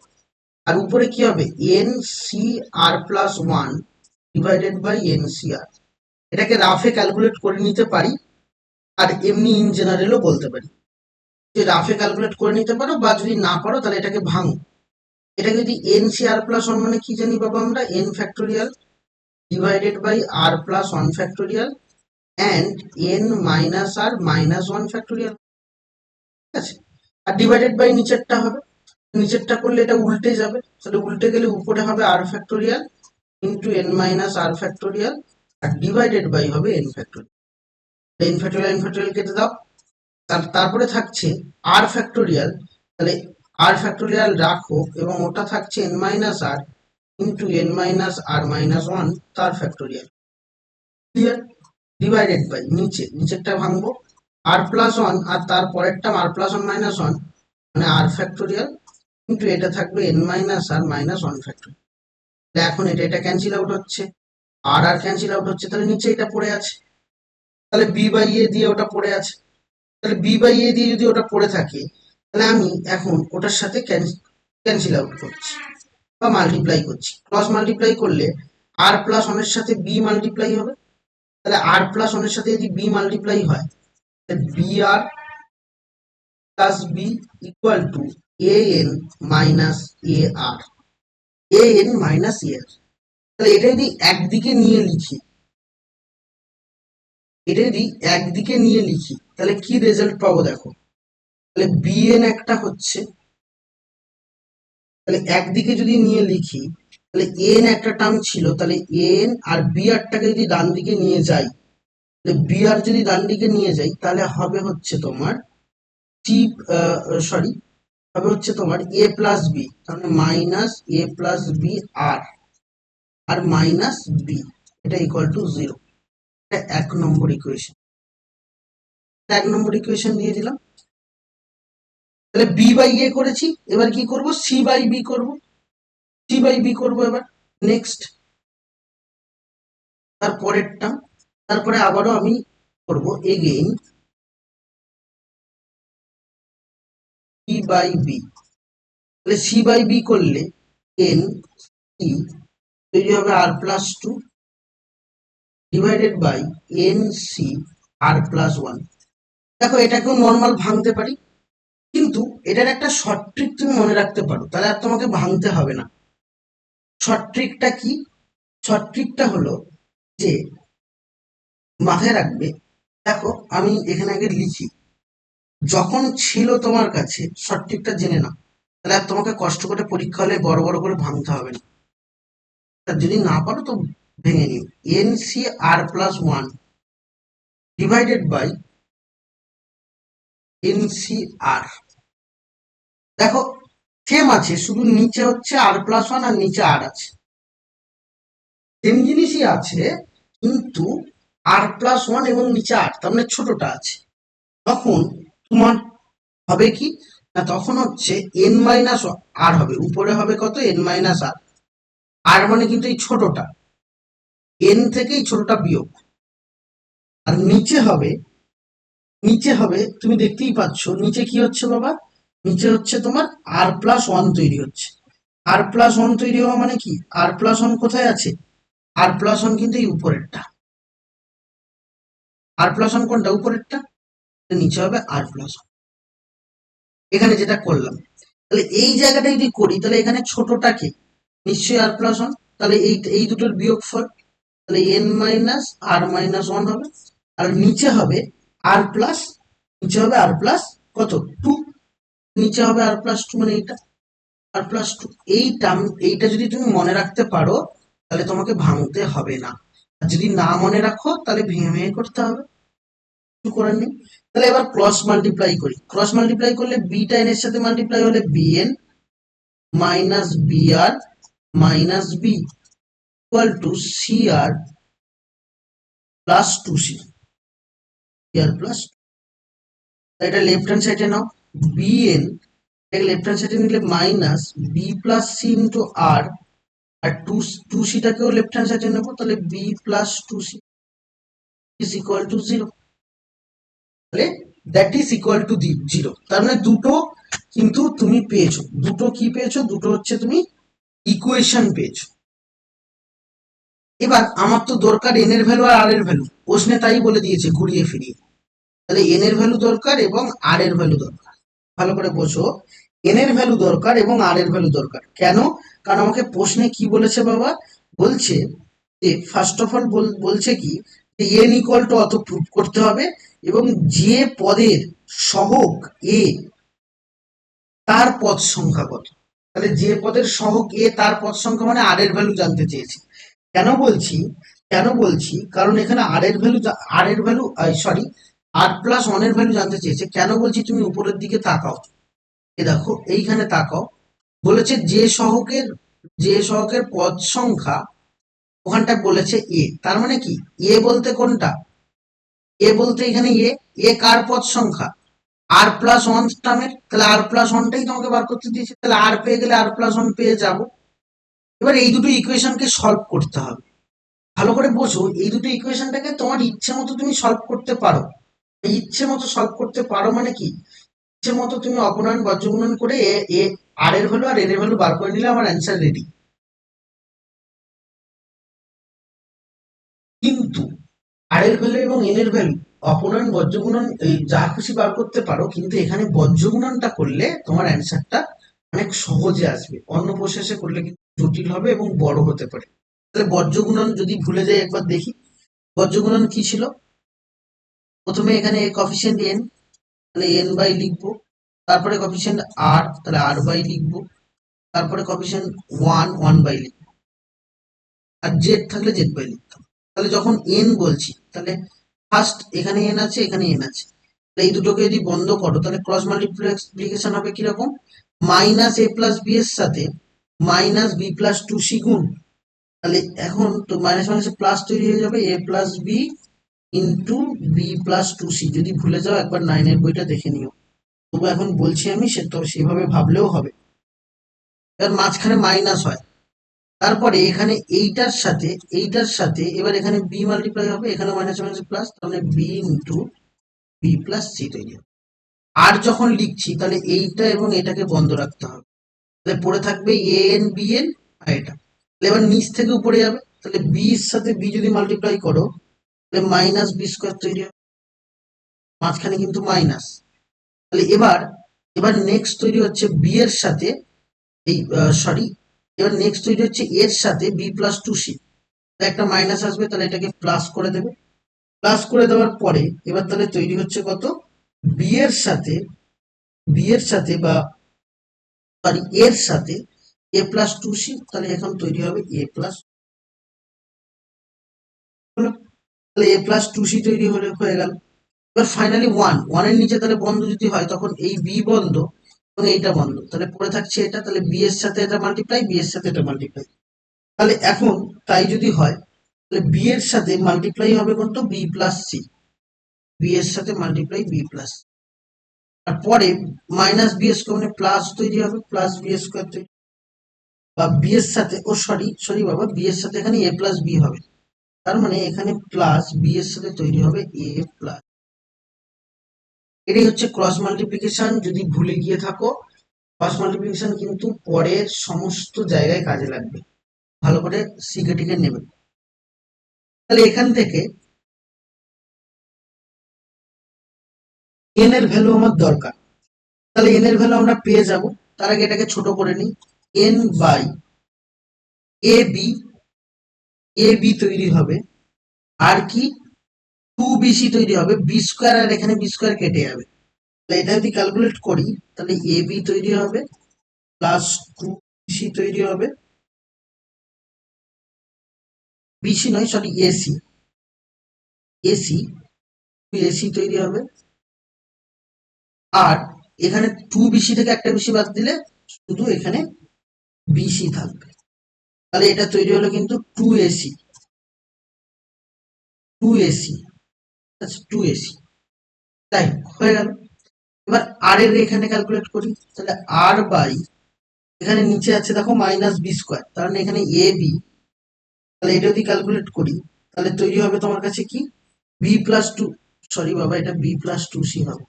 আর উপরে কি হবে, NCR+1 ডিভাইডেড বাই NCR। এটাকে রাফে ক্যালকুলেট করে নিতে পারি, আর এমনি ইন জেনারেলও বলতে পারি, যে রাফে ক্যালকুলেট করে নিতে পারো, বা যদি না পারো তাহলে এটাকে ভাঙো। এটা যদি NCR+1 মানে কি জানি বাবা, আমরা n divided by r+1 and n - r - 1, ঠিক আছে। আর ডিভাইডেড বাই নিচেরটা হবে, নিচেরটা করলে এটা উল্টে যাবে, তাহলে উল্টে গেলে উপরে হবে r factorial into N minus r factorial, আর ডিভাইডেড বাই হবে n factorial. N factorial n factorial কেটে দাও, তারপরে থাকছে আর ফ্যাক্টোরিয়াল, তাহলে আর ফ্যাক্টোরিয়াল রাখো এবং ওটা থাকছে এন মাইনাস আর ইন্টু এন মাইনাস আর মাইনাস ওয়ান তার ফ্যাক্টোরিয়াল। ক্লিয়ার? ডিভাইডেড বাই নিচেরটা ভাঙবো, আর প্লাস ওয়ান আর তার পরেরটা আর প্লাস ওয়ান মাইনাস ওয়ান মানে আর ফ্যাক্টোরিয়াল কিন্তু এটা থাকবে এন মাইনাস আর মাইনাস ওয়ান ফ্যাক্টোরিয়াল। এখন এটা ক্যান্সেল আউট হচ্ছে, আর ক্যান্সেল আউট হচ্ছে, তাহলে নিচে এটা পড়ে আছে, তাহলে বি বাই এ দিয়ে ওটা পড়ে আছে, তাহলে বি বাই এ দিয়ে যদি ওটা পড়ে থাকে তাহলে আমি এখন ওটার সাথে ক্যান্সেল আউট করছি বা মাল্টিপ্লাই করছি। ক্রস মাল্টিপ্লাই করলে আর প্লাস ওয়ানের সাথে বি মাল্টিপ্লাই হবে, তাহলে আর প্লাস ওয়ানের সাথে যদি বি মাল্টিপ্লাই হয় b r plus b equal to a n minus a r, a n minus a r. তাহলে এটা যদি একদিকে নিয়ে লিখি, এটা যদি একদিকে নিয়ে লিখি তাহলে কি রেজাল্ট পাবো দেখো, তাহলে বি এন একটা হচ্ছে, তাহলে একদিকে যদি নিয়ে লিখি তাহলে এন একটা টার্ম ছিল, তাহলে এন আর বি আরটাকে যদি ডান দিকে নিয়ে যাই, তাহলে বি আর যদি ডান দিকে নিয়ে যাই তাহলে হবে হচ্ছে তোমার টি সরি হবে হচ্ছে তোমার এ প্লাস বি, তাহলে minus A plus B r minus B, এটা ইকুয়াল টু জিরো। এটা 1 নম্বর ইকুয়েশন, 1 নম্বর ইকুয়েশন দিয়ে দিলাম। তাহলে বি বাই এ করেছি, এবার কি করব, সি বাই বি করবো, সি বাই বি করবো এবার। নেক্সট তারপরেরটা, তারপরে আবারও আমি করব এগেইন সি বাই বি, তাহলে সি বাই বি করলে এন সি তৈরি হবে r plus two divided by n c r plus one. দেখো এটাকেও নর্মাল ভাঙতে পারি, কিন্তু এটার একটা শর্ট ট্রিক তুমি মনে রাখতে পারো, তাহলে আর তোমাকে ভাঙতে হবে না। শর্ট ট্রিকটা কি? শর্ট ট্রিকটা হলো যে মাথায় রাখবে, দেখো আমি এখানে আগে লিখি, যখন ছিল তোমার কাছে শর্ট ট্রিকটা জেনে নাও, তাহলে আর তোমাকে কষ্ট করে পরীক্ষা হলে বড় বড় করে ভাঙতে হবে না। যদি না পারো তো ভেঙে নিও, n c r plus one divided by n c r. দেখো সেম আছে, শুধু নিচে হচ্ছে আর প্লাস ওয়ান আর নিচে আর আছে, সেম জিনিসই আছে, কিন্তু আর প্লাস ওয়ান এবং নিচে আর তার মানে ছোটটা আছে। তখন তোমার হবে কি না, তখন হচ্ছে এন মাইনাস আর হবে, উপরে হবে কত এন মাইনাস আর, আর মানে কিন্তু এই ছোটটা, এন থেকে এই ছোটটা বিয়োগ, আর নিচে হবে তুমি দেখতেই পাচ্ছ নিচে কি হচ্ছে বাবা, নিচে হচ্ছে তোমার আর প্লাস ওয়ান তৈরি হচ্ছে। আর প্লাস ওয়ান তৈরি হওয়া মানে কি, আর প্লাস ওয়ান কোথায় আছে, আর প্লাস ওয়ান কিন্তু এই উপরেরটা, আর প্লাস ওয়ান কোনটা উপরেরটা, নিচে হবে আর প্লাস ওয়ান। এখানে যেটা করলাম, তাহলে এই জায়গাটা যদি করি তাহলে এখানে ছোটটাকে নিশ্চয়ই আর প্লাস ওয়ান, তাহলে এই দুটোর বিয়োগফল, তাহলে এন মাইনাস আর মাইনাস ওয়ান হবে, আর নিচে হবে আর প্লাস, নিচে হবে আর প্লাস কত টু, নিচে হবে আর প্লাস টু মানে এইটা আর প্লাস টু। এইটা যদি তুমি মনে রাখতে পারো তাহলে তোমাকে ভাঙতে হবে না, আর যদি না মনে রাখো তাহলে ভেঙে ভেঙে করতে হবে, কিছু করার নেই। তাহলে এবার ক্রস মাল্টিপ্লাই করি, ক্রস মাল্টিপ্লাই করলে বিটা এন এর সাথে মাল্টিপ্লাই হলে bn minus b r minus b equal to c r plus two c r plus, এটা লেফট হ্যান্ড সাইডে নাও, বিএন এটাকে লেফট হ্যান্ড সাইডে নিলে minus B plus c into r, আর টু সিটাকেও লেফট হ্যান্ড সাইডে নেবো, তাহলে b plus two c is equal to zero, তাহলে that is equal to zero. তার মানে দুটো কিন্তু তুমি পেয়েছো, দুটো কি পেয়েছো, দুটো হচ্ছে তুমি ইকুয়েশন পেয়েছো। এবার আমার তো দরকার এন এর ভ্যালু আর আর এর ভ্যালু, প্রশ্নে তাই বলে দিয়েছে ঘুরিয়ে ফিরিয়ে, তাহলে এন এর ভ্যালু দরকার এবং আর এর ভ্যালু দরকার। ভালো করে বোঝো, এন এর ভ্যালু দরকার এবং আর এর ভ্যালু দরকার, কেন? কারণ আমাকে প্রশ্নে কি বলেছে বাবা, বলছে যে ফার্স্ট অফ অল বলছে কি যে এন ইকুয়াল টু অত প্রুভ করতে হবে এবং যে পদের সহগ এ তার পদ সংখ্যা কত। তাহলে যে পদের সহগ এ তার পদ সংখ্যা মানে আর এর ভ্যালু জানতে চেয়েছি। কেন বলছি, কারণ এখানে আর এর ভ্যালু সরি আর প্লাস ওয়ান এর ভ্যালু জানতে চেয়েছে। কেন বলছি, তুমি উপরের দিকে তাকাও, এ দেখো এইখানে তাকাও, বলেছে যে সহগের পদ সংখ্যা ওখানটায় বলেছে এ, তার মানে কি এ বলতে কোনটা, এ বলতে এখানে এ কার পদ সংখ্যা, আর প্লাস ওয়ান টার্মের, তাহলে আর প্লাস ওয়ানটাই তোমাকে বার করতে দিয়েছে, তাহলে আর পেয়ে গেলে আর প্লাস ওয়ান পেয়ে যাবো। এবার এই দুটো ইকুয়েশনকে সলভ করতে হবে। ভালো করে বোঝো, এই দুটো ইকুয়েশনটাকে তোমার ইচ্ছে মতো তুমি সলভ করতে পারো। ইচ্ছে মতো সলভ করতে পারো মানে কি, ইচ্ছে মতো তুমি অপনয়ন বজ্রগুণন করে এ এ আর এর ভ্যালু আর এর ভ্যালু বার করে নিলে আমার অ্যান্সার রেডি। কিন্তু আর এর ভ্যালু এবং এন এর ভ্যালু অপনয়ন বজ্রগুণন যা খুশি বার করতে পারো, কিন্তু এখানে বজ্রগুণনটা করলে তোমার অ্যান্সারটা অনেক সহজে আসবে, অন্য প্রসেসে করলে কিন্তু জটিল হবে এবং বড় হতে পারে। তাহলে বজ্রগুণন যদি ভুলে যাই একবার দেখি, বজ্রগুণন কি ছিল, প্রথমে এখানে কফিসিয়েন্ট এন, তাহলে এন বাই লিখবো, তারপরে কফিসিয়েন্ট আর, তাহলে আর বাই লিখবো, তারপরে কফিসিয়েন্ট ওয়ান, ওয়ান বাই লিখবো, আর জেড থাকলে জেড বাই লিখতাম। তাহলে যখন এন বলছি, তাহলে ফার্স্ট এখানে এন আছে, এখানে এন আছে, তাহলে এই দুটোকে যদি বন্ধ করো তাহলে ক্রস মাল্টিপ্লিকেশন হবে কিরকম, মাইনাস এ প্লাস বি এর সাথে minus B plus two C গুণ, তাহলে এখন তো মাইনাস মাইনাসে প্লাস তৈরি হয়ে যাবে, a plus b into B plus two c. যদি ভুলে যাও একবার নাইনের বইটা দেখে নিও, তবু এখন বলছি আমি, সে তো সেভাবে ভাবলেও হবে। এবার মাঝখানে মাইনাস হয়, তারপরে এখানে এইটার সাথে এবার এখানে বি মাল্টিপ্লাই হবে, এখানে মাইনাস মাইনাস প্লাস, তাহলে B into B plus C তৈরি হবে। আর যখন লিখছি তাহলে এইটা এবং এটাকে বন্ধ রাখতে হবে, তাহলে পড়ে থাকবে এ এন বি এন আর এটা। তাহলে এবার নিচ থেকে উপরে যাবে, তাহলে বি এর সাথে বি যদি মাল্টিপ্লাই করো তাহলে মাইনাস বি স্কোয়ার তৈরি হবে, মাঝখানে কিন্তু মাইনাস। তাহলে এবার নেক্সট তৈরি হচ্ছে বি এর সাথে এই সরি এবার নেক্সট তৈরি হচ্ছে এর সাথে বি প্লাস টু সি, একটা মাইনাস আসবে, তাহলে এটাকে প্লাস করে দেবে। প্লাস করে দেওয়ার পরে এবার তাহলে তৈরি হচ্ছে কত, বি এর সাথে বা সরি এর সাথে এ প্লাস টু সি, তাহলে এখন তৈরি হবে এ প্লাস, তাহলে এ প্লাস টু সি তৈরি হয়ে গেল। এবার ফাইনালি ওয়ানের নিচে তাহলে বন্ধ যদি হয় তখন এই বি বন্ধ এবং এইটা বন্ধ, তাহলে পড়ে থাকছে এটা, তাহলে বি এর সাথে এটা মাল্টিপ্লাই, বি এর সাথে এটা মাল্টিপ্লাই। তাহলে এখন তাই যদি হয় তাহলে বি এর সাথে মাল্টিপ্লাই হবে কত, বি প্লাস সি, বি এর সাথে মাল্টিপ্লাই বি প্লাস, আর পরে মাইনাস বি স্কোয়ার মানে প্লাস তৈরি হবে, প্লাস বি স্কোয়ার তৈরি, বা বি এর সাথে সরি বাবা, বি এর সাথে এখানে এ প্লাস বি হবে, তার মানে এখানে প্লাস বি এর সাথে তৈরি হবে এ প্লাস। এটাই হচ্ছে ক্রস মাল্টিপ্লিকেশন। যদি ভুলে গিয়ে থাকো, ক্রস মাল্টিপ্লিকেশন কিন্তু পরের সমস্ত জায়গায় কাজে লাগবে, ভালো করে শিখে টিকে নেবে। তাহলে এখান থেকে এন এর ভ্যালু আমার দরকার, তাহলে এন এর ভ্যালু আমরা পেয়ে যাব। তার আগে এটাকে ছোট করে নিই, n by A B, A B তৈরি হবে, আর কি টু বিসি তৈরি হবে, বি স্কোয়ার আর এখানে বি স্কোয়ার কেটে যাবে, তাহলে এটা যদি ক্যালকুলেট করি তাহলে এ বি তৈরি হবে প্লাস টু বিসি তৈরি হবে, বিসি নয় সরি এসি, এসি এসি তৈরি হবে, আর এখানে টু বিসি থেকে একটা বিসি বাদ দিলে শুধু এখানে বিসি থাকবে, তাহলে এটা তৈরি হলো কিন্তু টু এসি, টু এসি, আচ্ছা টু এসি, তাই হয়ে গেল। এবার আর এর এখানে ক্যালকুলেট করি, তাহলে আর বাই এখানে নিচে আছে দেখো মাইনাস বি স্কোয়ার, তার মানে এখানে এ বি, তাহলে এটা যদি ক্যালকুলেট করি তাহলে তৈরি হবে তোমার কাছে কি, বি প্লাস টু, সরি বাবা এটা বি প্লাস টু সি হবে,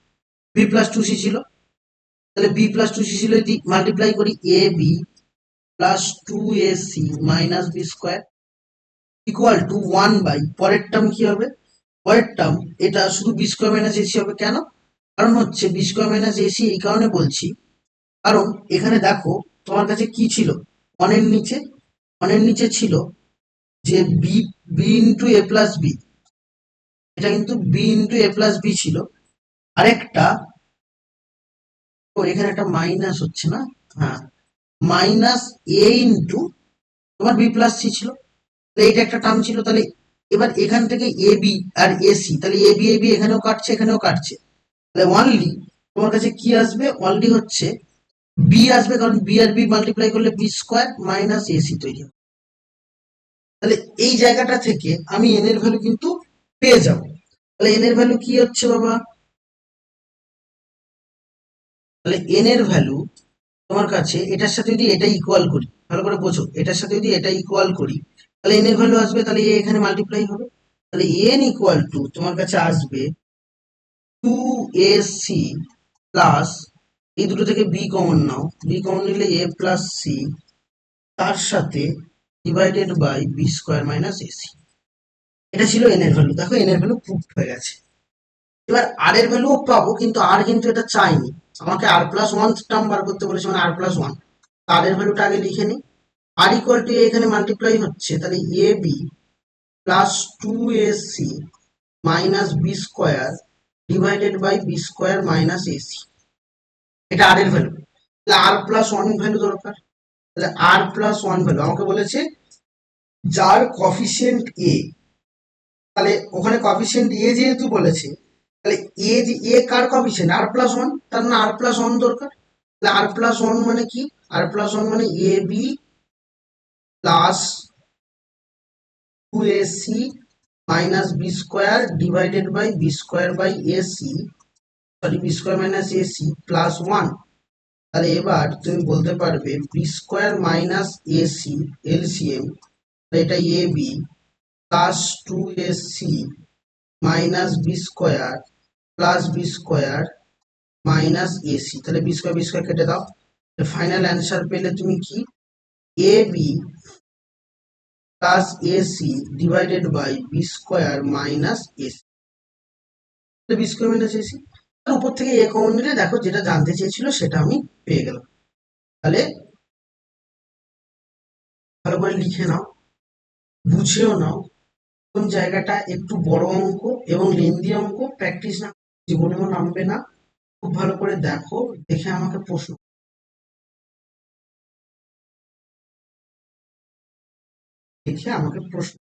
বি প্লাস টু সি ছিল, তাহলে বি প্লাস টু সি ছিল, যদি মাল্টিপ্লাই করি a b plus two a c minus B square equal to one by, পরের টার্ম কি হবে, পরের টার্ম এটা শুধু বি স্কোয়ার মাইনাস এসি হবে, কেন, কারণ হচ্ছে বি স্কোয়ার মাইনাস এসি এই কারণে বলছি, কারণ এখানে দেখো তোমার কাছে কি ছিল, ওয়ানের নিচে ছিল যে B, B into A plus B, এটা কিন্তু B into A plus B ছিল, আরেকটা তো এখানে একটা মাইনাস হচ্ছে না? হ্যাঁ, মাইনাস এ ইন্টু তোমার বি প্লাস সি ছিল, তাহলে এইটা একটা টার্ম ছিল। তাহলে এবার এখান থেকে A B R A C, তাহলে এ বি এখানেও কাটছে এখানেও কাটছে, তাহলে অনলি তোমার কাছে কি আসবে? অনলি হচ্ছে বি আসবে, কারণ বি আর বি মাল্টিপ্লাই করলে বি স্কোয়ার মাইনাস এসি তৈরি হবে। তাহলে এই জায়গাটা থেকে আমি এন এর ভ্যালু কিন্তু পেয়ে যাব। তাহলে এন এর ভ্যালু কি হচ্ছে বাবা? তাহলে এন এর ভ্যালু তোমার কাছে এটার সাথে যদি এটা ইকুয়াল করি, ভালো করে বোঝো, এটার সাথে যদি এটা ইকুয়াল করি তাহলে এন এর ভ্যালু আসবে, তাহলে এ এখানে মাল্টিপ্লাই হবে, তাহলে এন ইকুয়াল টু তোমার কাছে আসবে 2ac প্লাস, এই দুটো থেকে বি কমন নাও, বি কমন নিলে এ প্লাস সি, তার সাথে divided by B square minus AC. এটা ছিল এন এর ভ্যালু। দেখো এন এর ভ্যালু প্রুফ হয়ে গেছে। এবার আর এর ভ্যালুও পাবো, কিন্তু আর কিন্তু এটা চাইনি, আমাকে আর প্লাস ওয়ান টার্ম বার করতে বলেছে, মানে আর প্লাস ওয়ান। আর এর ভ্যালুটা আগে লিখে নিই। আর ইকুয়াল টু এখানে মাল্টিপ্লাই হচ্ছে, তাহলে a b plus 2ac minus B square divided by B square minus AC. এটা আর এর ভ্যালু। তাহলে আর প্লাস ওয়ান ভ্যালু দরকার। তাহলে আর প্লাস ওয়ান ভ্যালু আমাকে বলেছে যার কফিসিয়েন্ট এ, তাহলে ওখানে কফিসিয়েন্ট এ যেহেতু বলেছে, তাহলে এ যে এ কার কফিসিয়েন্ট? আর প্লাস ওয়ান, তার মানে আর প্লাস ওয়ান দরকার। তাহলে আর প্লাস ওয়ান মানে কি? আর প্লাস ওয়ান মানে a b plus 2ac minus B square divided by B square by ac, sorry b square minus ac plus one. তাহলে এবার তুমি বলতে পারবে b square minus ac LCM, এটা a b plus 2ac minus B square plus b square minus ac. তাহলে b square কেটে দাও, final answer পেলে তুমি কি? A b plus ac divided by B square minus ac. B square minus AC, উপর থেকে a common নিলে দেখো যেটা জানতে চেয়েছিল সেটা আমি পেয়ে গেলাম। তাহলে ভালো করে লিখে নাও, বুঝেও নাও। কোন জায়গাটা একটু বড় অঙ্ক এবং লেন্দি অঙ্ক, প্র্যাকটিস না জীবনেও নামবে না। খুব ভালো করে দেখো, দেখে আমাকে প্রশ্ন লিখে আমাকে প্রশ্ন